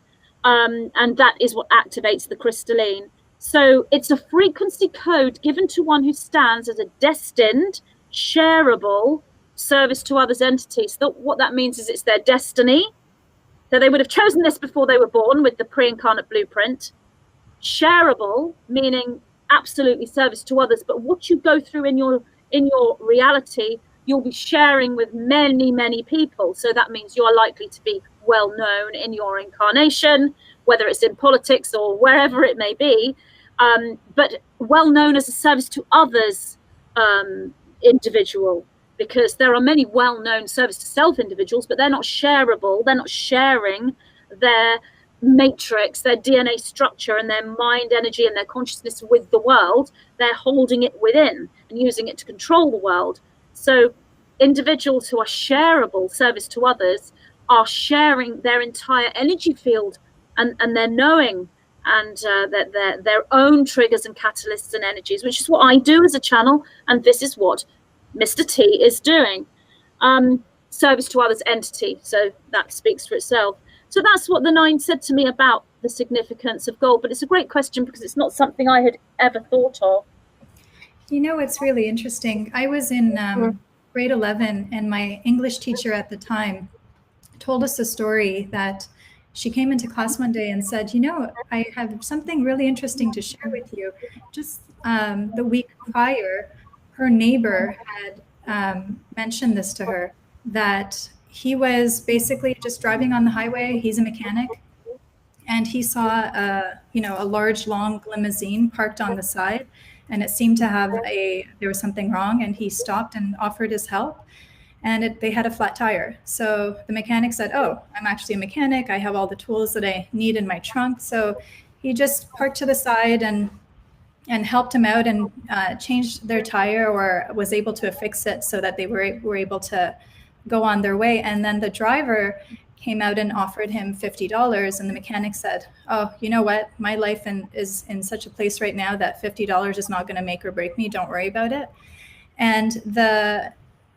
and that is what activates the crystalline. So it's a frequency code given to one who stands as a destined, shareable service to others entity. So what that means is it's their destiny. So they would have chosen this before they were born with the pre-incarnate blueprint. Shareable, meaning absolutely service to others. But what you go through in your reality, you'll be sharing with many, many people. So that means you are likely to be well known in your incarnation, whether it's in politics or wherever it may be, but well known as a service to others individual, because there are many well-known service to self individuals, but they're not shareable. They're not sharing their matrix, their DNA structure, and their mind energy and their consciousness with the world. They're holding it within and using it to control the world. So individuals who are shareable, service to others, are sharing their entire energy field and their knowing and their own triggers and catalysts and energies, which is what I do as a channel, and this is what Mr. T is doing. Service to others entity, so that speaks for itself. So that's what the 9 said to me about the significance of gold. But it's a great question because it's not something I had ever thought of. You know, it's really interesting. I was in grade 11, and my English teacher at the time told us a story that she came into class one day and said, you know, I have something really interesting to share with you. Just the week prior, her neighbor had mentioned this to her, that he was basically just driving on the highway. He's a mechanic, and he saw a large, long limousine parked on the side, and it seemed to have there was something wrong, and he stopped and offered his help, and they had a flat tire. So the mechanic said, oh, I'm actually a mechanic. I have all the tools that I need in my trunk. So he just parked to the side and helped him out and changed their tire, or was able to fix it so that they were able to go on their way. And then the driver came out and offered him $50, and the mechanic said, oh, you know what, my life is in such a place right now that $50 is not going to make or break me. Don't worry about it. And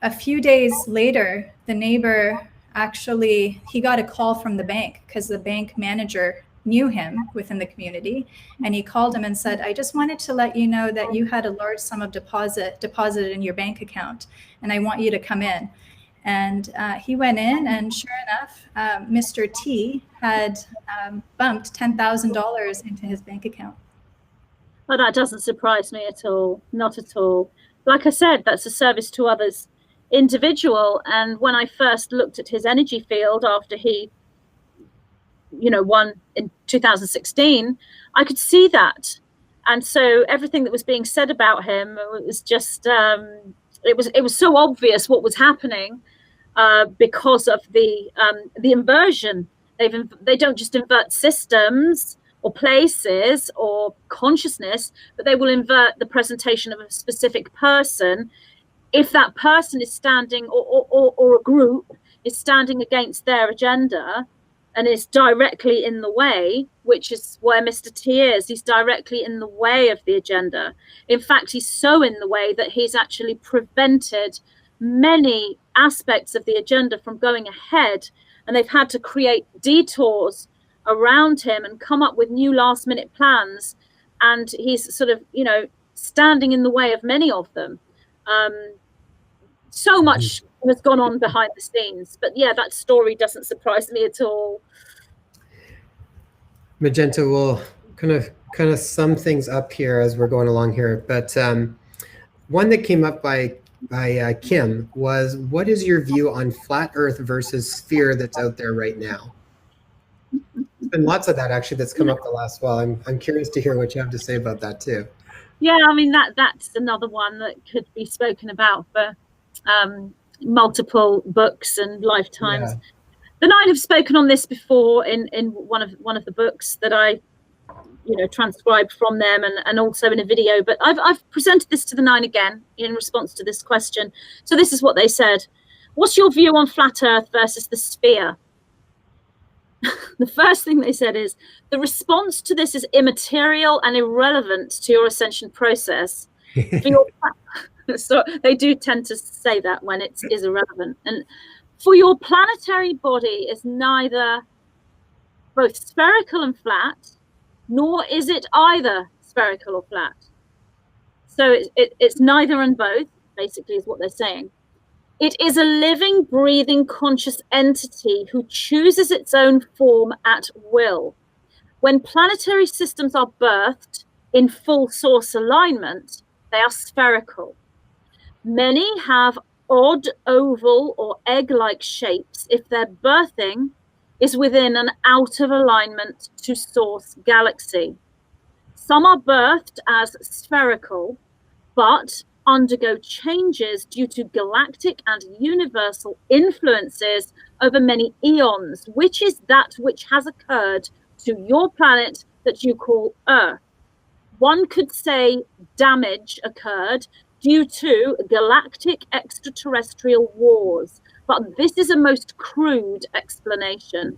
a few days later, the neighbor he got a call from the bank, because the bank manager knew him within the community, and he called him and said, I just wanted to let you know that you had a large sum of deposited in your bank account, and I want you to come in. And he went in, and sure enough, Mr. T had bumped $10,000 into his bank account. Well, that doesn't surprise me at all. Not at all. Like I said, that's a service to others individual. And when I first looked at his energy field after he, won in 2016, I could see that. And so everything that was being said about him was just, it was so obvious what was happening because of the inversion. They don't just invert systems or places or consciousness, but they will invert the presentation of a specific person if that person is standing, or a group is standing against their agenda and is directly in the way, which is where Mr. T is. He's directly in the way of the agenda. In fact, he's so in the way that he's actually prevented many aspects of the agenda from going ahead, and they've had to create detours around him and come up with new last-minute plans, and he's sort of, standing in the way of many of them. So much has gone on behind the scenes, but yeah, that story doesn't surprise me at all. Magenta will kind of sum things up here as we're going along here, but one that came up by Kim was, what is your view on flat Earth versus sphere that's out there right now? There's been lots of that actually that's come up the last while. I'm curious to hear what you have to say about that too. Yeah, I mean, that's another one that could be spoken about for multiple books and lifetimes. Yeah. The 9 have spoken on this before in one of the books that I transcribed from them, and also in a video, but I've presented this to the 9 again in response to this question. So this is what they said. What's your view on flat Earth versus the sphere? The first thing they said is, the response to this is immaterial and irrelevant to your ascension process. So they do tend to say that when it is irrelevant. And for your planetary body is neither both spherical and flat, nor is it either spherical or flat. So it's neither and both, basically, is what they're saying. It is a living, breathing, conscious entity who chooses its own form at will. When planetary systems are birthed in full source alignment, they are spherical. Many have odd oval or egg-like shapes if their birthing is within and out of alignment to source galaxy. Some are birthed as spherical, but undergo changes due to galactic and universal influences over many eons, which is that which has occurred to your planet that you call Earth. One could say damage occurred due to galactic extraterrestrial wars, but this is a most crude explanation.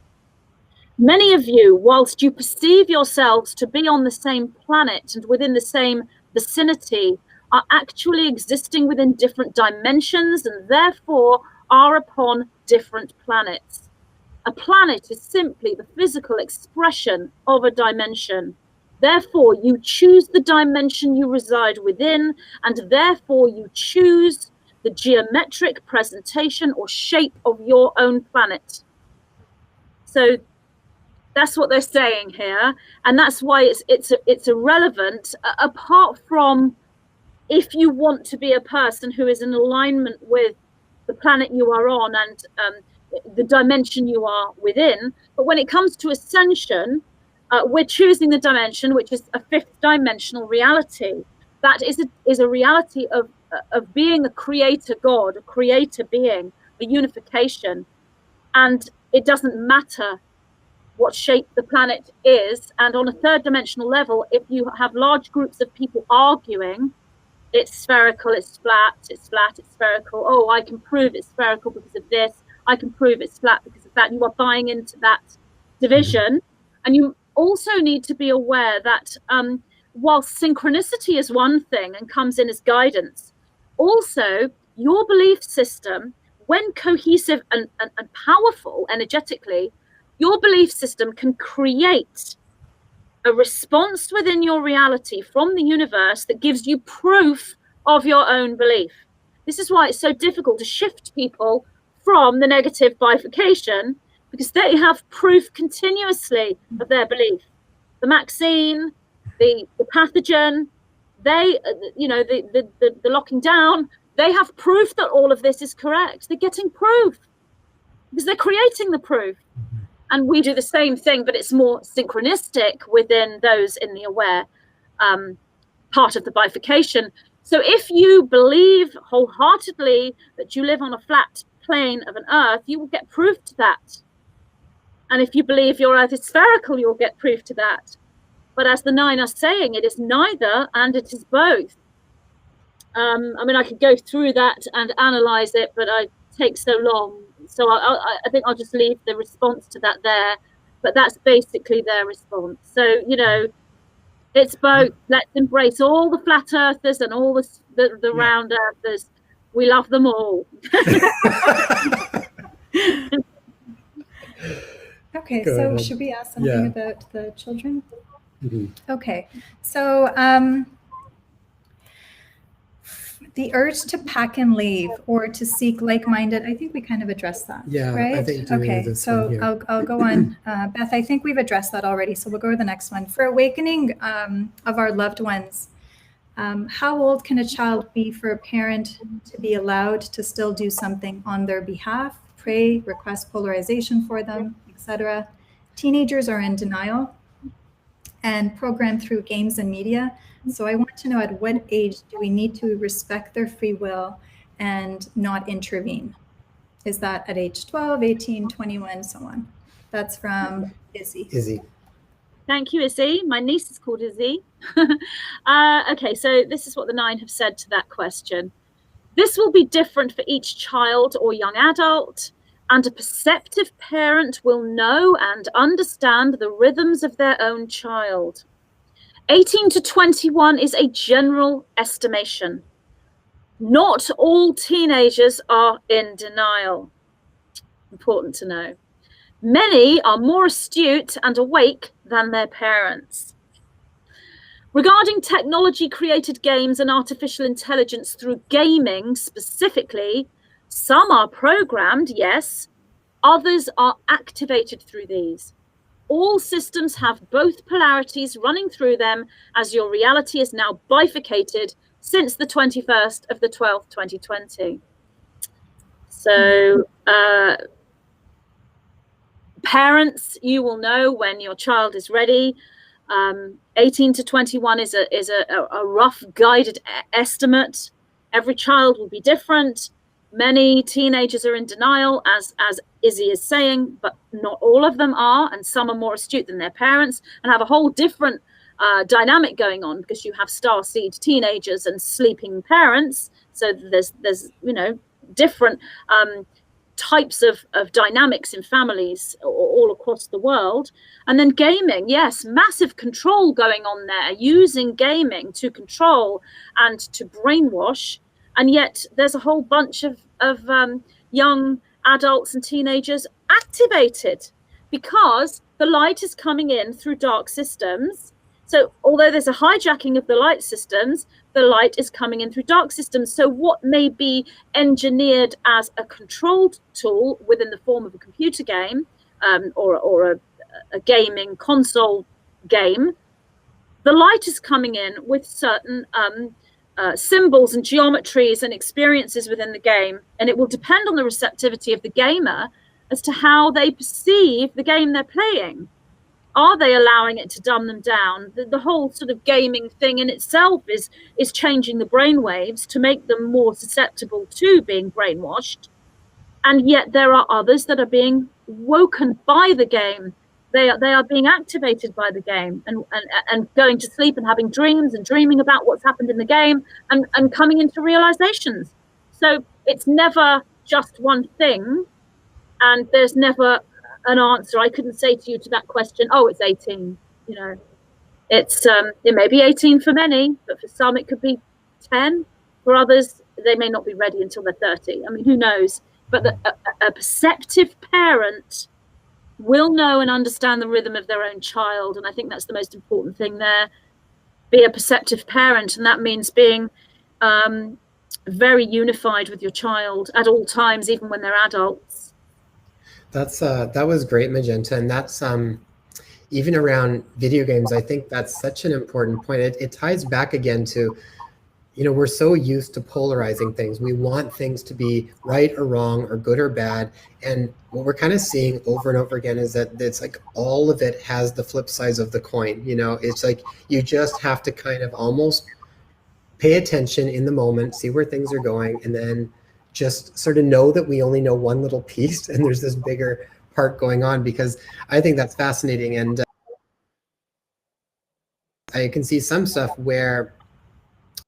Many of you, whilst you perceive yourselves to be on the same planet and within the same vicinity, are actually existing within different dimensions and therefore are upon different planets. A planet is simply the physical expression of a dimension. Therefore, you choose the dimension you reside within, and therefore you choose the geometric presentation or shape of your own planet. So that's what they're saying here, and that's why it's irrelevant, apart from if you want to be a person who is in alignment with the planet you are on and the dimension you are within. But when it comes to ascension, we're choosing the dimension, which is a fifth dimensional reality. That is a reality of being a creator God, a creator being, a unification. And it doesn't matter what shape the planet is. And on a third dimensional level, if you have large groups of people arguing, it's spherical, it's flat, it's flat, it's spherical. Oh, I can prove it's spherical because of this. I can prove it's flat because of that. You are buying into that division. And you also need to be aware that while synchronicity is one thing and comes in as guidance, also your belief system, when cohesive and powerful energetically, your belief system can create a response within your reality from the universe that gives you proof of your own belief. This is why it's so difficult to shift people from the negative bifurcation, because they have proof continuously of their belief. The vaccine, the pathogen, they, the locking down, they have proof that all of this is correct. They're getting proof because they're creating the proof. And we do the same thing, but it's more synchronistic within those in the aware part of the bifurcation. So if you believe wholeheartedly that you live on a flat plane of an Earth, you will get proof to that. And if you believe your Earth is spherical, you'll get proof to that. But as the 9 are saying, it is neither and it is both. I mean, I could go through that and analyze it, but it takes so long. So I think I'll just leave the response to that there. But that's basically their response. So, it's both. Let's embrace all the flat earthers and all the round earthers. We love them all. Okay, Go so ahead. should we ask something about the children? Mm-hmm. Okay, so the urge to pack and leave or to seek like-minded, I think we kind of addressed that. Yeah, right? I think okay, so I'll go on. Beth, I think we've addressed that already, so we'll go to the next one. For awakening of our loved ones, how old can a child be for a parent to be allowed to still do something on their behalf, pray, request polarization for them, etc.? Teenagers are in denial and programmed through games and media. So I want to know, at what age do we need to respect their free will and not intervene? Is that at age 12, 18, 21, so on? That's from Izzy. Thank you, Izzy. My niece is called Izzy. Okay, so this is what the 9 have said to that question. This will be different for each child or young adult, and a perceptive parent will know and understand the rhythms of their own child. 18 to 21 is a general estimation. Not all teenagers are in denial. Important to know. Many are more astute and awake than their parents. Regarding technology-created games and artificial intelligence through gaming specifically, some are programmed, yes, others are activated through these. All systems have both polarities running through them, as your reality is now bifurcated since the 21st of the 12th, 2020. So parents, you will know when your child is ready. 18 to 21 is a rough guided estimate. Every child will be different. Many teenagers are in denial, as Izzy is saying, but not all of them are, and some are more astute than their parents and have a whole different dynamic going on, because you have starseed teenagers and sleeping parents. So there's different types of dynamics in families all across the world. And then gaming, yes, massive control going on there, using gaming to control and to brainwash. And yet there's a whole bunch of young adults and teenagers activated because the light is coming in through dark systems. So although there's a hijacking of the light systems, the light is coming in through dark systems. So what may be engineered as a controlled tool within the form of a computer game or a gaming console game, the light is coming in with certain symbols and geometries and experiences within the game. And it will depend on the receptivity of the gamer as to how they perceive the game they're playing. Are they allowing it to dumb them down? The whole sort of gaming thing in itself is changing the brainwaves to make them more susceptible to being brainwashed. And yet there are others that are being woken by the game. They are being activated by the game and going to sleep and having dreams and dreaming about what's happened in the game and coming into realizations. So it's never just one thing, and there's never an answer. I couldn't say to you to that question, oh, it's 18. It's it may be 18 for many, but for some it could be 10. For others, they may not be ready until they're 30. I mean, who knows? But a perceptive parent will know and understand the rhythm of their own child, and I think that's the most important thing there. Be a perceptive parent, and that means being very unified with your child at all times, even when they're adults. That was great, Magenta, and that's even around video games. I think that's such an important point. It ties back again to, we're so used to polarizing things. We want things to be right or wrong or good or bad, and what we're kind of seeing over and over again is that it's like all of it has the flip sides of the coin. It's like you just have to kind of almost pay attention in the moment, see where things are going, and then just sort of know that we only know one little piece and there's this bigger part going on, because I think that's fascinating. And I can see some stuff where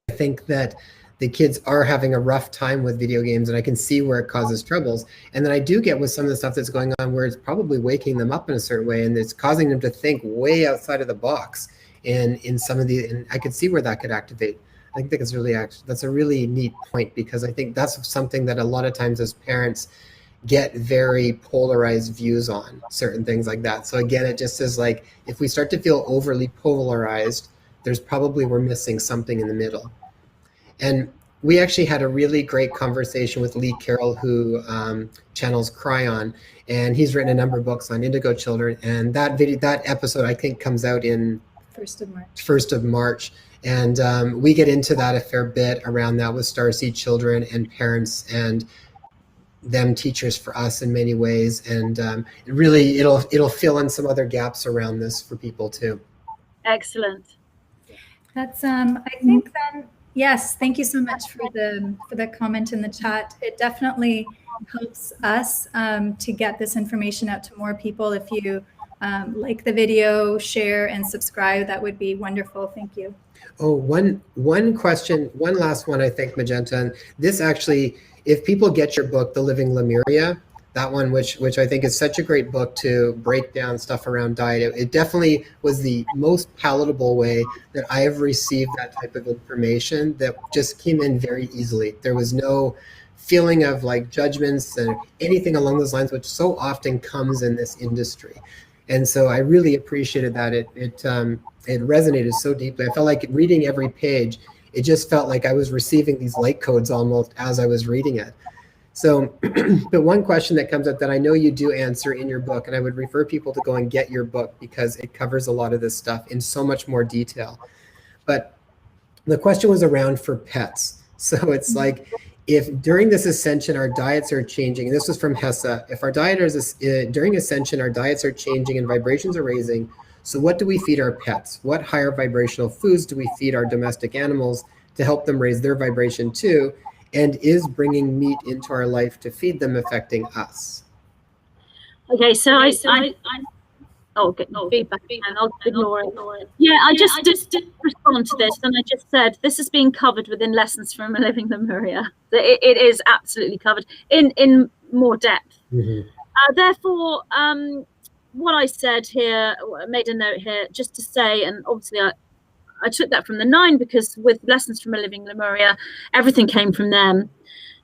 I think that the kids are having a rough time with video games, and I can see where it causes troubles. And then I do get with some of the stuff that's going on where it's probably waking them up in a certain way, and it's causing them to think way outside of the box. And in some of and I could see where that could activate. I think that's a really neat point, because I think that's something that a lot of times as parents get very polarized views on certain things like that. So again, it just is like, if we start to feel overly polarized, we're missing something in the middle. And we actually had a really great conversation with Lee Carroll, who channels Cryon, and he's written a number of books on indigo children. And that episode, I think, comes out in 1st of March. And we get into that a fair bit around that with starseed children and parents, and them teachers for us in many ways. And it'll fill in some other gaps around this for people too. Excellent. That's I think then, yes, thank you so much for the comment in the chat. It definitely helps us to get this information out to more people. If you like the video, share and subscribe, that would be wonderful. Thank you. Oh, one question, one last one, I think, Magenta. And this actually, if people get your book, The Living Lemuria, that one, which I think is such a great book to break down stuff around diet, it definitely was the most palatable way that I have received that type of information, that just came in very easily. There was no feeling of like judgments and anything along those lines, which so often comes in this industry. And so I really appreciated that. It resonated so deeply. I felt like reading every page, it just felt like I was receiving these light codes almost as I was reading it. So, but one question that comes up that I know you do answer in your book, and I would refer people to go and get your book because it covers a lot of this stuff in so much more detail. But the question was around for pets. So it's like, if during this ascension our diets are changing, and this was from Hessa, if our diet is during ascension our diets are changing and vibrations are raising, so what do we feed our pets? What higher vibrational foods do we feed our domestic animals to help them raise their vibration too, and is bringing meat into our life to feed them affecting us? Okay, so I'll get feedback and I'll ignore it. Yeah, I just did respond to this, and I just said this is being covered within Lessons from Living Lemuria. It is absolutely covered in more depth. Therefore, what I said here, I made a note here just to say, and obviously I took that from the 9 because with Lessons from a Living Lemuria, everything came from them.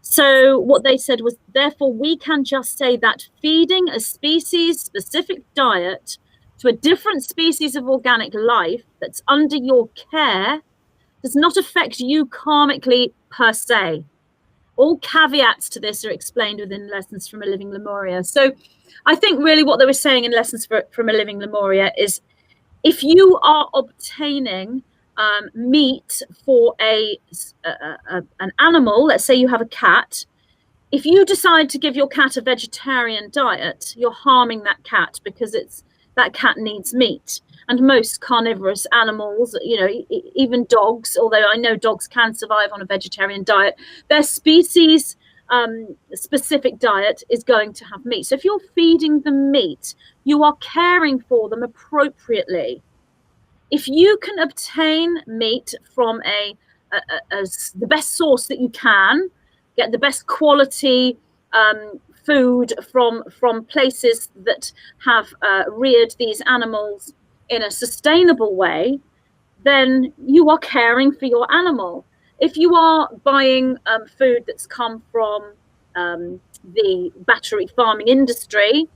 So what they said was, therefore, we can just say that feeding a species-specific diet to a different species of organic life that's under your care does not affect you karmically per se. All caveats to this are explained within Lessons from a Living Lemuria. So I think really what they were saying in Lessons from a Living Lemuria is, if you are obtaining meat for an animal, let's say you have a cat, if you decide to give your cat a vegetarian diet, you're harming that cat because that cat needs meat. And most carnivorous animals, you know, even dogs, although I know dogs can survive on a vegetarian diet, their species specific diet is going to have meat. So if you're feeding them meat, you are caring for them appropriately. If you can obtain meat from the best source that you can, get the best quality food from places that have reared these animals in a sustainable way, then you are caring for your animal. If you are buying food that's come from the battery farming industry,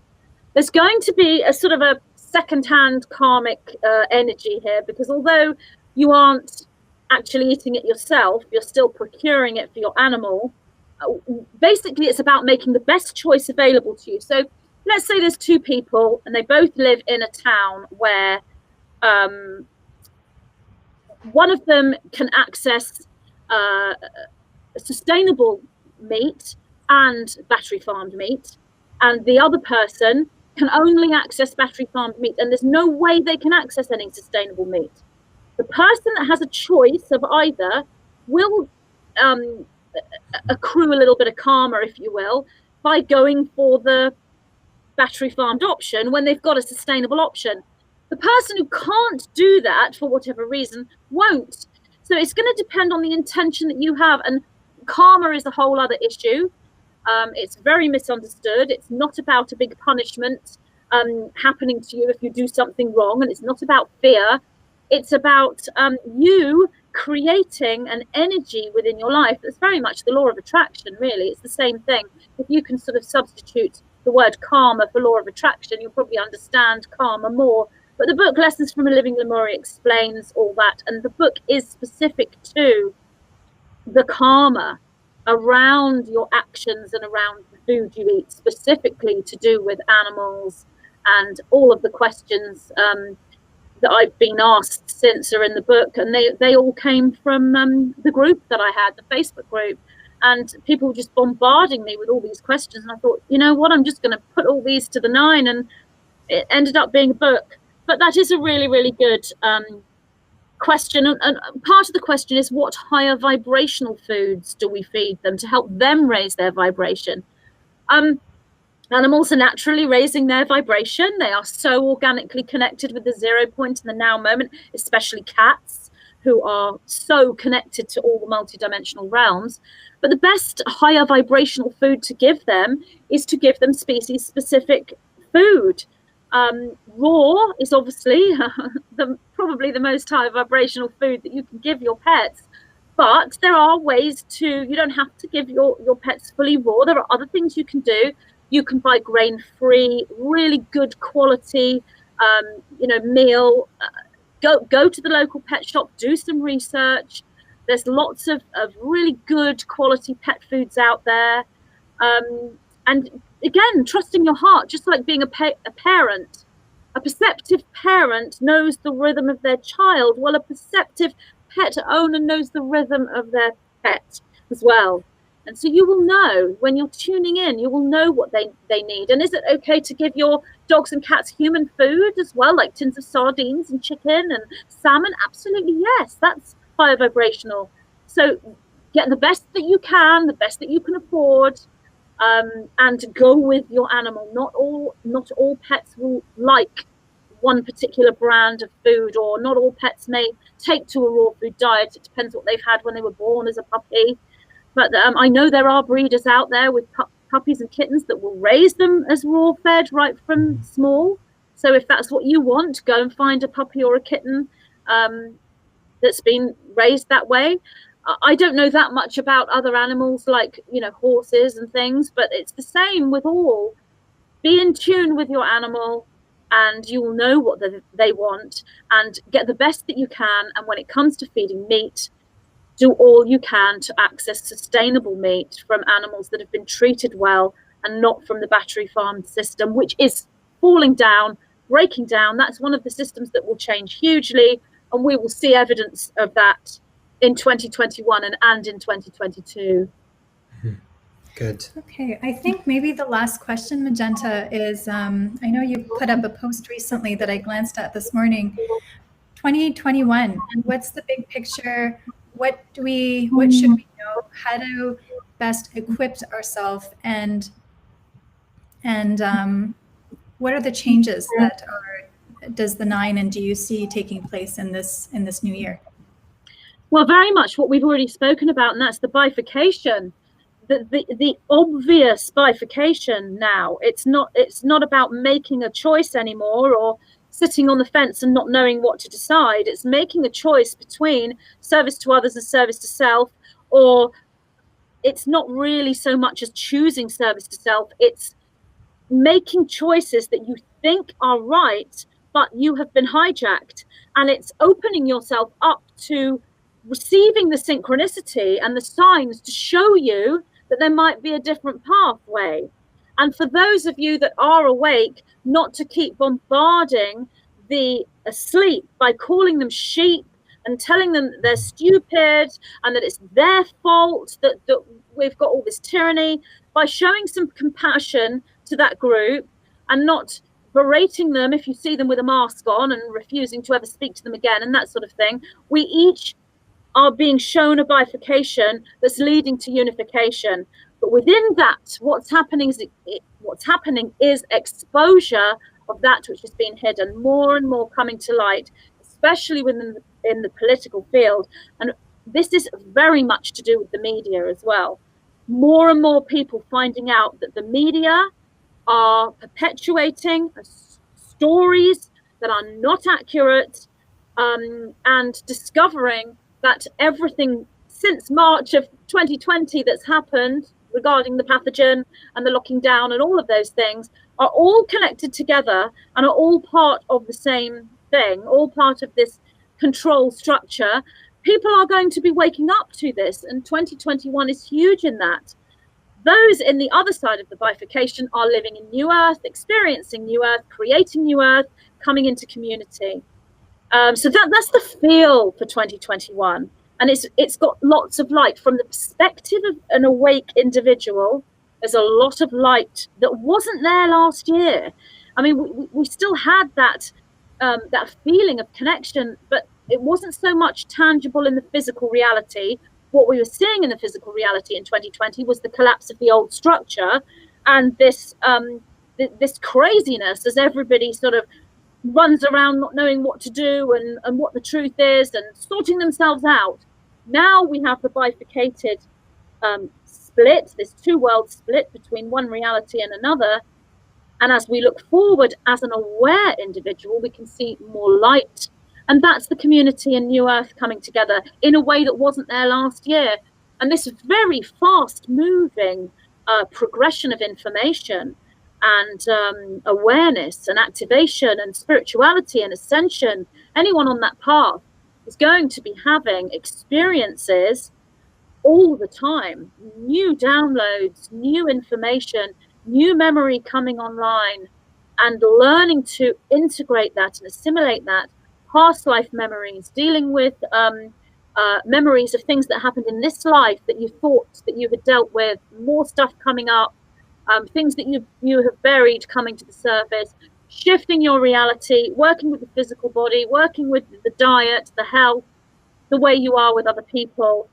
there's going to be a sort of a second-hand karmic energy here, because although you aren't actually eating it yourself, you're still procuring it for your animal. Basically, it's about making the best choice available to you. So let's say there's 2 people and they both live in a town where one of them can access sustainable meat and battery farmed meat, and the other person can only access battery farmed meat, and there's no way they can access any sustainable meat. The person that has a choice of either will accrue a little bit of karma, if you will, by going for the battery farmed option when they've got a sustainable option. The person who can't do that for whatever reason won't. So it's going to depend on the intention that you have, and karma is a whole other issue. It's very misunderstood. It's not about a big punishment happening to you if you do something wrong, and it's not about fear. It's about you creating an energy within your life that's very much the law of attraction, really. It's the same thing. If you can sort of substitute the word karma for law of attraction, you'll probably understand karma more. But the book Lessons from a Living Lemuria explains all that, and the book is specific to the karma around your actions and around the food you eat, specifically to do with animals, and all of the questions that I've been asked since are in the book, and they all came from the group that I had, the Facebook group, and people were just bombarding me with all these questions, and I thought, you know what, I'm just going to put all these to the 9, and it ended up being a book. But that is a really, really good question, and part of the question is, what higher vibrational foods do we feed them to help them raise their vibration? Animals are naturally raising their vibration. They are so organically connected with the 0 point in the now moment, especially cats, who are so connected to all the multidimensional realms. But the best higher vibrational food to give them is to give them species-specific food. Raw is obviously probably the most high vibrational food that you can give your pets, but there are ways you don't have to give your pets fully raw. There are other things you can do. You can buy grain-free, really good quality, meal. Go to the local pet shop, do some research. There's lots of really good quality pet foods out there. And again, trusting your heart, just like being a parent. A perceptive parent knows the rhythm of their child. Well, a perceptive pet owner knows the rhythm of their pet as well. And so you will know when you're tuning in, you will know what they need. And is it okay to give your dogs and cats human food as well, like tins of sardines and chicken and salmon? Absolutely, yes. That's high vibrational So get the best that you can, the best that you can afford, and go with your animal. Not all pets will like one particular brand of food, or not all pets may take to a raw food diet. It depends what they've had when they were born as a puppy. But I know there are breeders out there with puppies and kittens that will raise them as raw fed right from small. So if that's what you want, go and find a puppy or a kitten that's been raised that way. I don't know that much about other animals like, horses and things, but it's the same with all. Be in tune with your animal, and you'll know what they want, and get the best that you can. And when it comes to feeding meat, do all you can to access sustainable meat from animals that have been treated well, and not from the battery farm system, which is falling down, breaking down. That's one of the systems that will change hugely, and we will see evidence of that in 2021 and in 2022. Good. Okay, I think maybe the last question, Magenta, is I know you put up a post recently that I glanced at this morning. 2021, what's the big picture? What should we know? How to best equip ourselves, and what are the changes that does the 9 and do you see taking place in this new year? Well, very much what we've already spoken about, and that's the bifurcation. The obvious bifurcation now. It's not about making a choice anymore, or sitting on the fence and not knowing what to decide. It's making a choice between service to others and service to self, or it's not really so much as choosing service to self. It's making choices that you think are right, but you have been hijacked, and it's opening yourself up to receiving the synchronicity and the signs to show you that there might be a different pathway. And for those of you that are awake, not to keep bombarding the asleep by calling them sheep and telling them that they're stupid and that it's their fault that we've got all this tyranny, by showing some compassion to that group and not berating them if you see them with a mask on and refusing to ever speak to them again and that sort of thing. We each are being shown a bifurcation that's leading to unification. But within that, what's happening is exposure of that which has been hidden, more and more coming to light, especially in the political field. And this is very much to do with the media as well. More and more people finding out that the media are perpetuating stories that are not accurate, and discovering that everything since March of 2020 that's happened regarding the pathogen and the locking down and all of those things are all connected together and are all part of the same thing, all part of this control structure. People are going to be waking up to this, and 2021 is huge in that. Those in the other side of the bifurcation are living in New Earth, experiencing New Earth, creating New Earth, coming into community. So that's the feel for 2021. And it's got lots of light. From the perspective of an awake individual, there's a lot of light that wasn't there last year. I mean, we still had that feeling of connection, but it wasn't so much tangible in the physical reality. What we were seeing in the physical reality in 2020 was the collapse of the old structure and this craziness as everybody sort of runs around not knowing what to do and what the truth is and sorting themselves out. Now we have the bifurcated split, this two-world split between one reality and another. And as we look forward as an aware individual, we can see more light. And that's the community and New Earth coming together in a way that wasn't there last year. And this very fast-moving progression of information and awareness and activation and spirituality and ascension, anyone on that path is going to be having experiences all the time, new downloads, new information, new memory coming online, and learning to integrate that and assimilate that. Past life memories, dealing with memories of things that happened in this life that you thought that you had dealt with, more stuff coming up, things that you have buried coming to the surface, shifting your reality, working with the physical body, working with the diet, the health, the way you are with other people,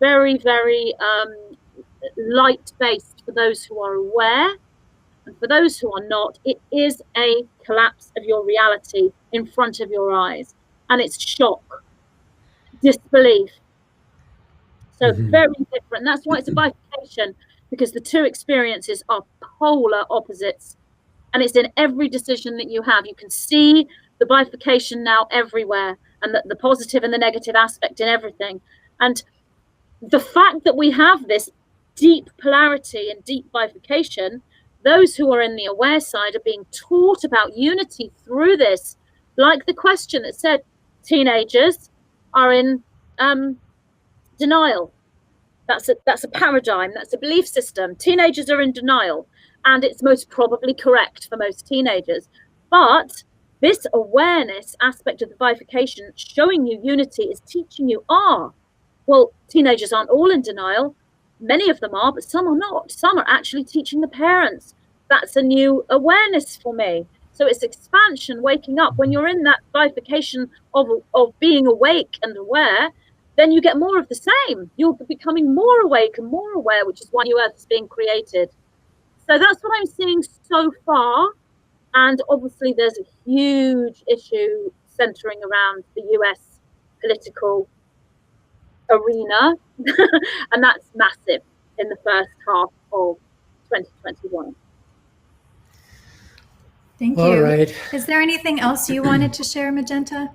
very, very light-based for those who are aware. And for those who are not, it is a collapse of your reality in front of your eyes. And it's shock, disbelief. So very different. That's why it's a bifurcation, because the two experiences are polar opposites. And it's in every decision that you have. You can see the bifurcation now everywhere, and the positive and the negative aspect in everything. And the fact that we have this deep polarity and deep bifurcation, those who are in the aware side are being taught about unity through this. Like the question that said, teenagers are in denial. That's a paradigm, that's a belief system. Teenagers are in denial, and it's most probably correct for most teenagers. But this awareness aspect of the bifurcation, showing you unity, is teaching you, well, teenagers aren't all in denial. Many of them are, but some are not. Some are actually teaching the parents. That's a new awareness for me. So it's expansion, waking up. When you're in that bifurcation of being awake and aware, then you get more of the same. You're becoming more awake and more aware, which is why New Earth is being created. So that's what I'm seeing so far. And obviously there's a huge issue centering around the US political arena. And that's massive in the first half of 2021. Thank you. All right. Is there anything else you wanted to share, Magenta?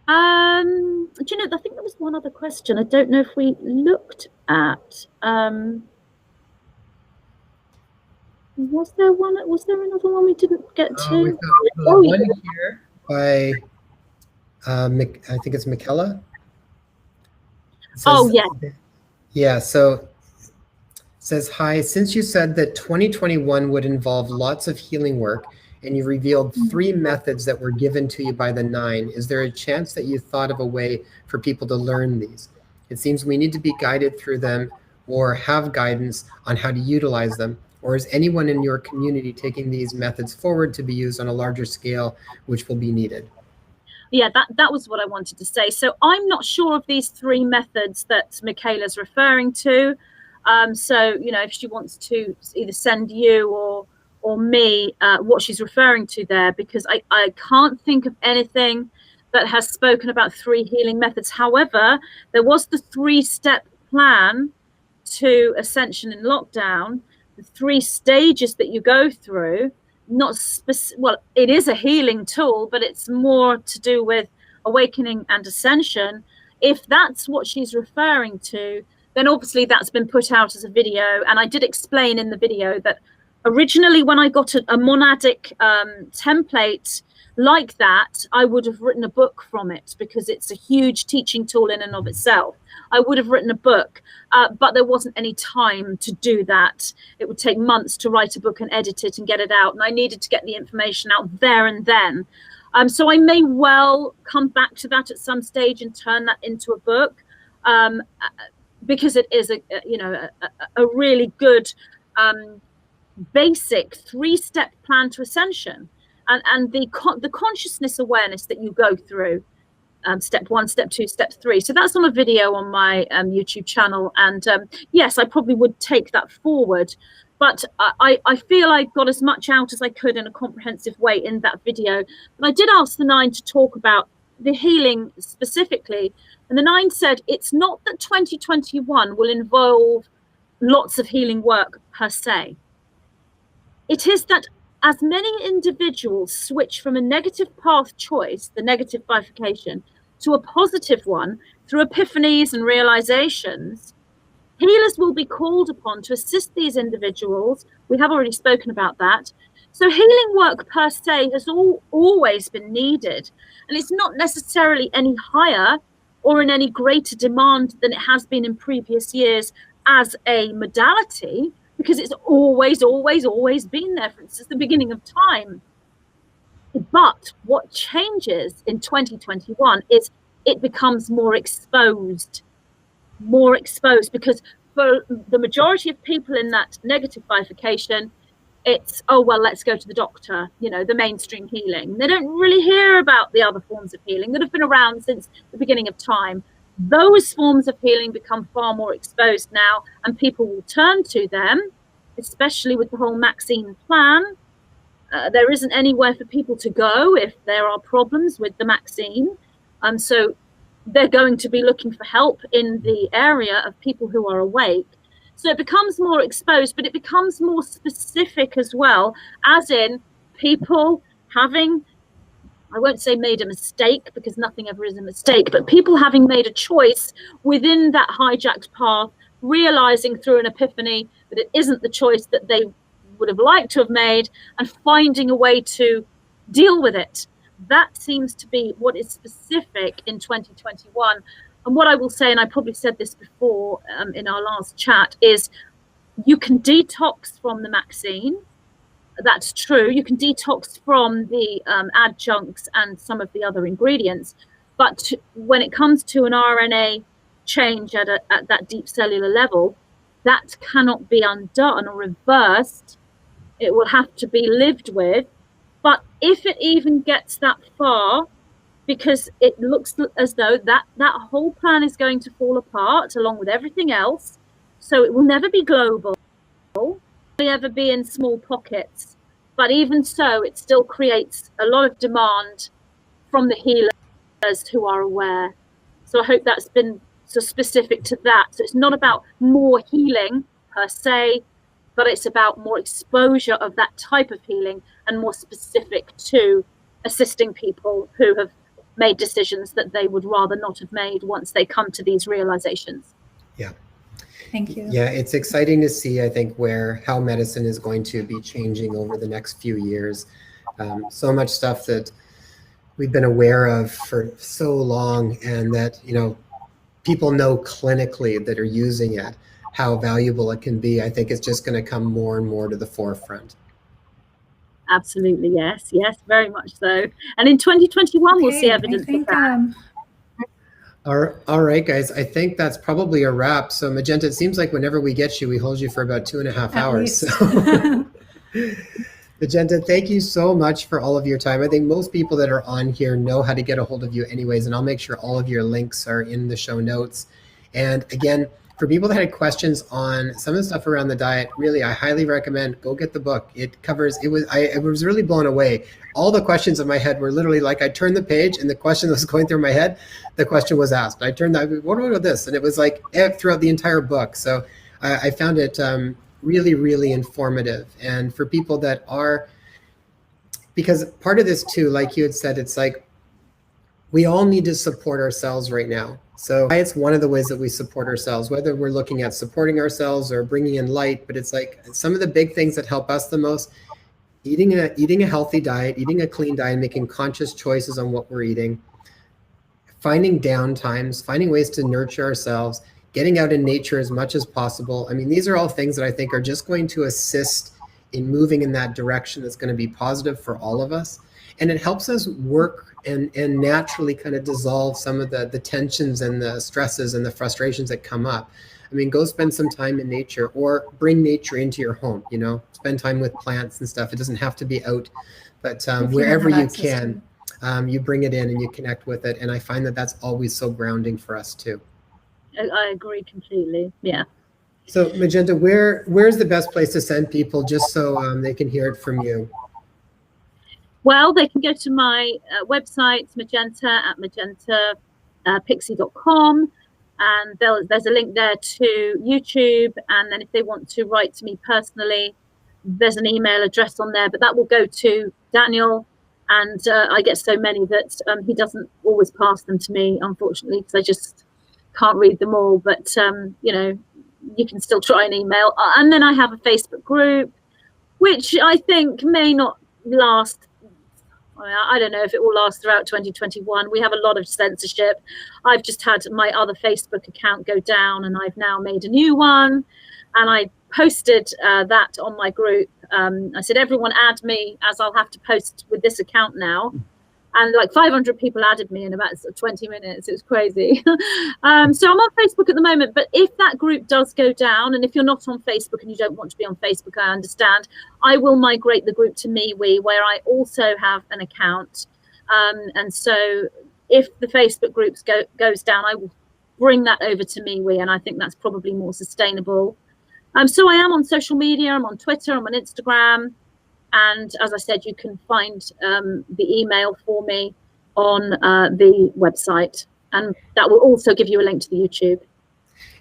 Do you know, I think there was one other question. I don't know if we looked at. Was there another one we didn't get to? We've got one here by, I think it's Michaela. Oh, yeah. Yeah, so it says, hi, since you said that 2021 would involve lots of healing work, and you revealed 3 methods that were given to you by the 9, is there a chance that you thought of a way for people to learn these? It seems we need to be guided through them or have guidance on how to utilize them. Or is anyone in your community taking these methods forward to be used on a larger scale, which will be needed? Yeah, that was what I wanted to say. So I'm not sure of these 3 methods that Michaela's referring to. So, you know, if she wants to either send you or me what she's referring to there, because I can't think of anything that has spoken about 3 healing methods. However, there was the 3-step plan to ascension in lockdown, the 3 stages that you go through. Not well, it is a healing tool, but it's more to do with awakening and ascension. If that's what she's referring to, then obviously that's been put out as a video. And I did explain in the video that originally when I got a monadic template like that, I would have written a book from it, because it's a huge teaching tool in and of itself. I would have written a book, but there wasn't any time to do that. It would take months to write a book and edit it and get it out. And I needed to get the information out there and then. So I may well come back to that at some stage and turn that into a book, because it is a really good basic 3-step plan to ascension. And the consciousness awareness that you go through, step 1, step 2, step 3. So that's on a video on my YouTube channel. And yes, I probably would take that forward. But I feel I got as much out as I could in a comprehensive way in that video. But I did ask the 9 to talk about the healing specifically. And the 9 said, it's not that 2021 will involve lots of healing work per se. It is that as many individuals switch from a negative path choice, the negative bifurcation, to a positive one through epiphanies and realizations, healers will be called upon to assist these individuals. We have already spoken about that. So healing work per se has always been needed, and it's not necessarily any higher or in any greater demand than it has been in previous years as a modality, because it's always been there since the beginning of time. But what changes in 2021 is it becomes more exposed, because for the majority of people in that negative bifurcation, it's, oh, well, let's go to the doctor, you know, the mainstream healing. They don't really hear about the other forms of healing that have been around since the beginning of time. those forms of healing become far more exposed now, and people will turn to them, especially with the whole Maxine plan. There isn't anywhere for people to go if there are problems with the Maxine. So they're going to be looking for help in the area of people who are awake. So it becomes more exposed, but it becomes more specific as well, as in people having, I won't say made a mistake, because nothing ever is a mistake, but people having made a choice within that hijacked path, realizing through an epiphany that it isn't the choice that they would have liked to have made, and finding a way to deal with it. That seems to be what is specific in 2021. And what I will say, and I probably said this before in our last chat, is you can detox from the Maxine. That's true. You can detox from the adjuncts and some of the other ingredients. But when it comes to an RNA change at that deep cellular level, that cannot be undone or reversed. It will have to be lived with. But if it even gets that far, because it looks as though that whole plan is going to fall apart along with everything else, so it will never be global, only ever be in small pockets. But even so, it still creates a lot of demand from the healers who are aware. So I hope that's been so specific to that. So it's not about more healing per se, but it's about more exposure of that type of healing and more specific to assisting people who have made decisions that they would rather not have made once they come to these realizations. Yeah. Thank you. Yeah, it's exciting to see, I think, how medicine is going to be changing over the next few years. So much stuff that we've been aware of for so long, and that, people know clinically that are using it, how valuable it can be. I think it's just going to come more and more to the forefront. Absolutely, yes, very much so. And in 2021, we'll see evidence of that. All right, guys, I think that's probably a wrap. So Magenta, it seems like whenever we get you, we hold you for about 2.5 hours. So Magenta, thank you so much for all of your time. I think most people that are on here know how to get a hold of you anyways, and I'll make sure all of your links are in the show notes. And again, for people that had questions on some of the stuff around the diet, really, I highly recommend go get the book. I was really blown away. All the questions in my head were literally like, I turned the page and the question that was going through my head, the question was asked. I turned that, what about this? And it was like throughout the entire book. So I found it really, really informative. And for people that are, because part of this too, like you had said, it's like, we all need to support ourselves right now. So it's one of the ways that we support ourselves, whether we're looking at supporting ourselves or bringing in light. But it's like some of the big things that help us the most: eating a healthy diet, eating a clean diet, making conscious choices on what we're eating, finding downtimes, finding ways to nurture ourselves, getting out in nature as much as possible. I mean, these are all things that I think are just going to assist in moving in that direction that's going to be positive for all of us. And it helps us work and naturally kind of dissolve some of the tensions and the stresses and the frustrations that come up. I mean, go spend some time in nature, or bring nature into your home, spend time with plants and stuff. It doesn't have to be out, but wherever you can, you bring it in and you connect with it. And I find that that's always so grounding for us too. I agree completely. Yeah. So Magenta, where's the best place to send people just so they can hear it from you? Well, they can go to my website, magenta@magentapixie.com, and there's a link there to YouTube. And then if they want to write to me personally, there's an email address on there, but that will go to Daniel. And I get so many that he doesn't always pass them to me, unfortunately, because I just can't read them all. But, you can still try an email. And then I have a Facebook group, which I think may not last. I don't know if it will last throughout 2021. We have a lot of censorship. I've just had my other Facebook account go down, and I've now made a new one. And I posted that on my group. I said, everyone add me, as I'll have to post with this account now. And like 500 people added me in about 20 minutes. It was crazy. So I'm on Facebook at the moment. But if that group does go down, and if you're not on Facebook and you don't want to be on Facebook, I understand. I will migrate the group to MeWe, where I also have an account. And so if the Facebook groups goes down, I will bring that over to MeWe, and I think that's probably more sustainable. So I am on social media. I'm on Twitter. I'm on Instagram. And as I said, you can find the email for me on the website. And that will also give you a link to the YouTube.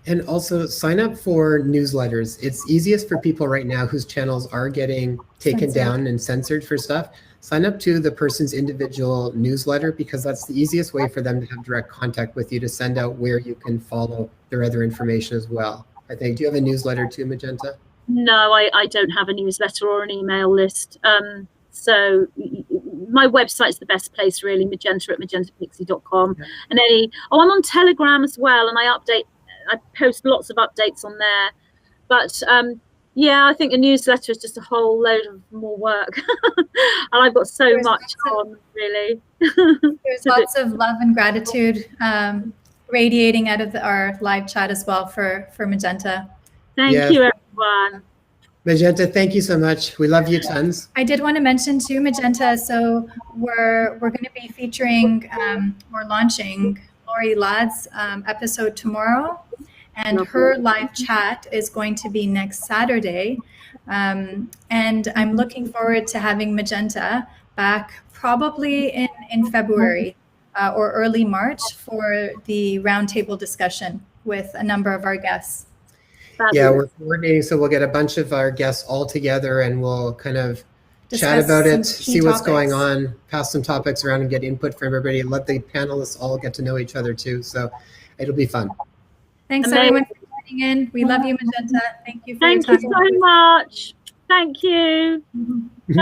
And also sign up for newsletters. It's easiest for people right now whose channels are getting taken down and censored for stuff. Sign up to the person's individual newsletter, because that's the easiest way for them to have direct contact with you, to send out where you can follow their other information as well. I think, do you have a newsletter too, Magenta? No, I don't have a newsletter or an email list. So my website's the best place, really, magenta@magentapixie.com. Yeah. And I'm on Telegram as well, and I post lots of updates on there. But yeah, I think a newsletter is just a whole load of more work. And I've got so much on, really. There's lots of love and gratitude radiating out of our live chat as well for Magenta. Thank you, everyone. Magenta, thank you so much. We love you tons. I did want to mention too, Magenta, so we're going to be featuring or launching Lori Ladd's episode tomorrow, and her live chat is going to be next Saturday. And I'm looking forward to having Magenta back probably in February or early March for the roundtable discussion with a number of our guests. Yeah, we're coordinating, so we'll get a bunch of our guests all together and we'll kind of chat about it, see what's going on, pass some topics around and get input from everybody, and let the panelists all get to know each other too. So it'll be fun. Thanks everyone for joining in. We love you, Magenta. Thank you for your time. Thank you so much. Thank you.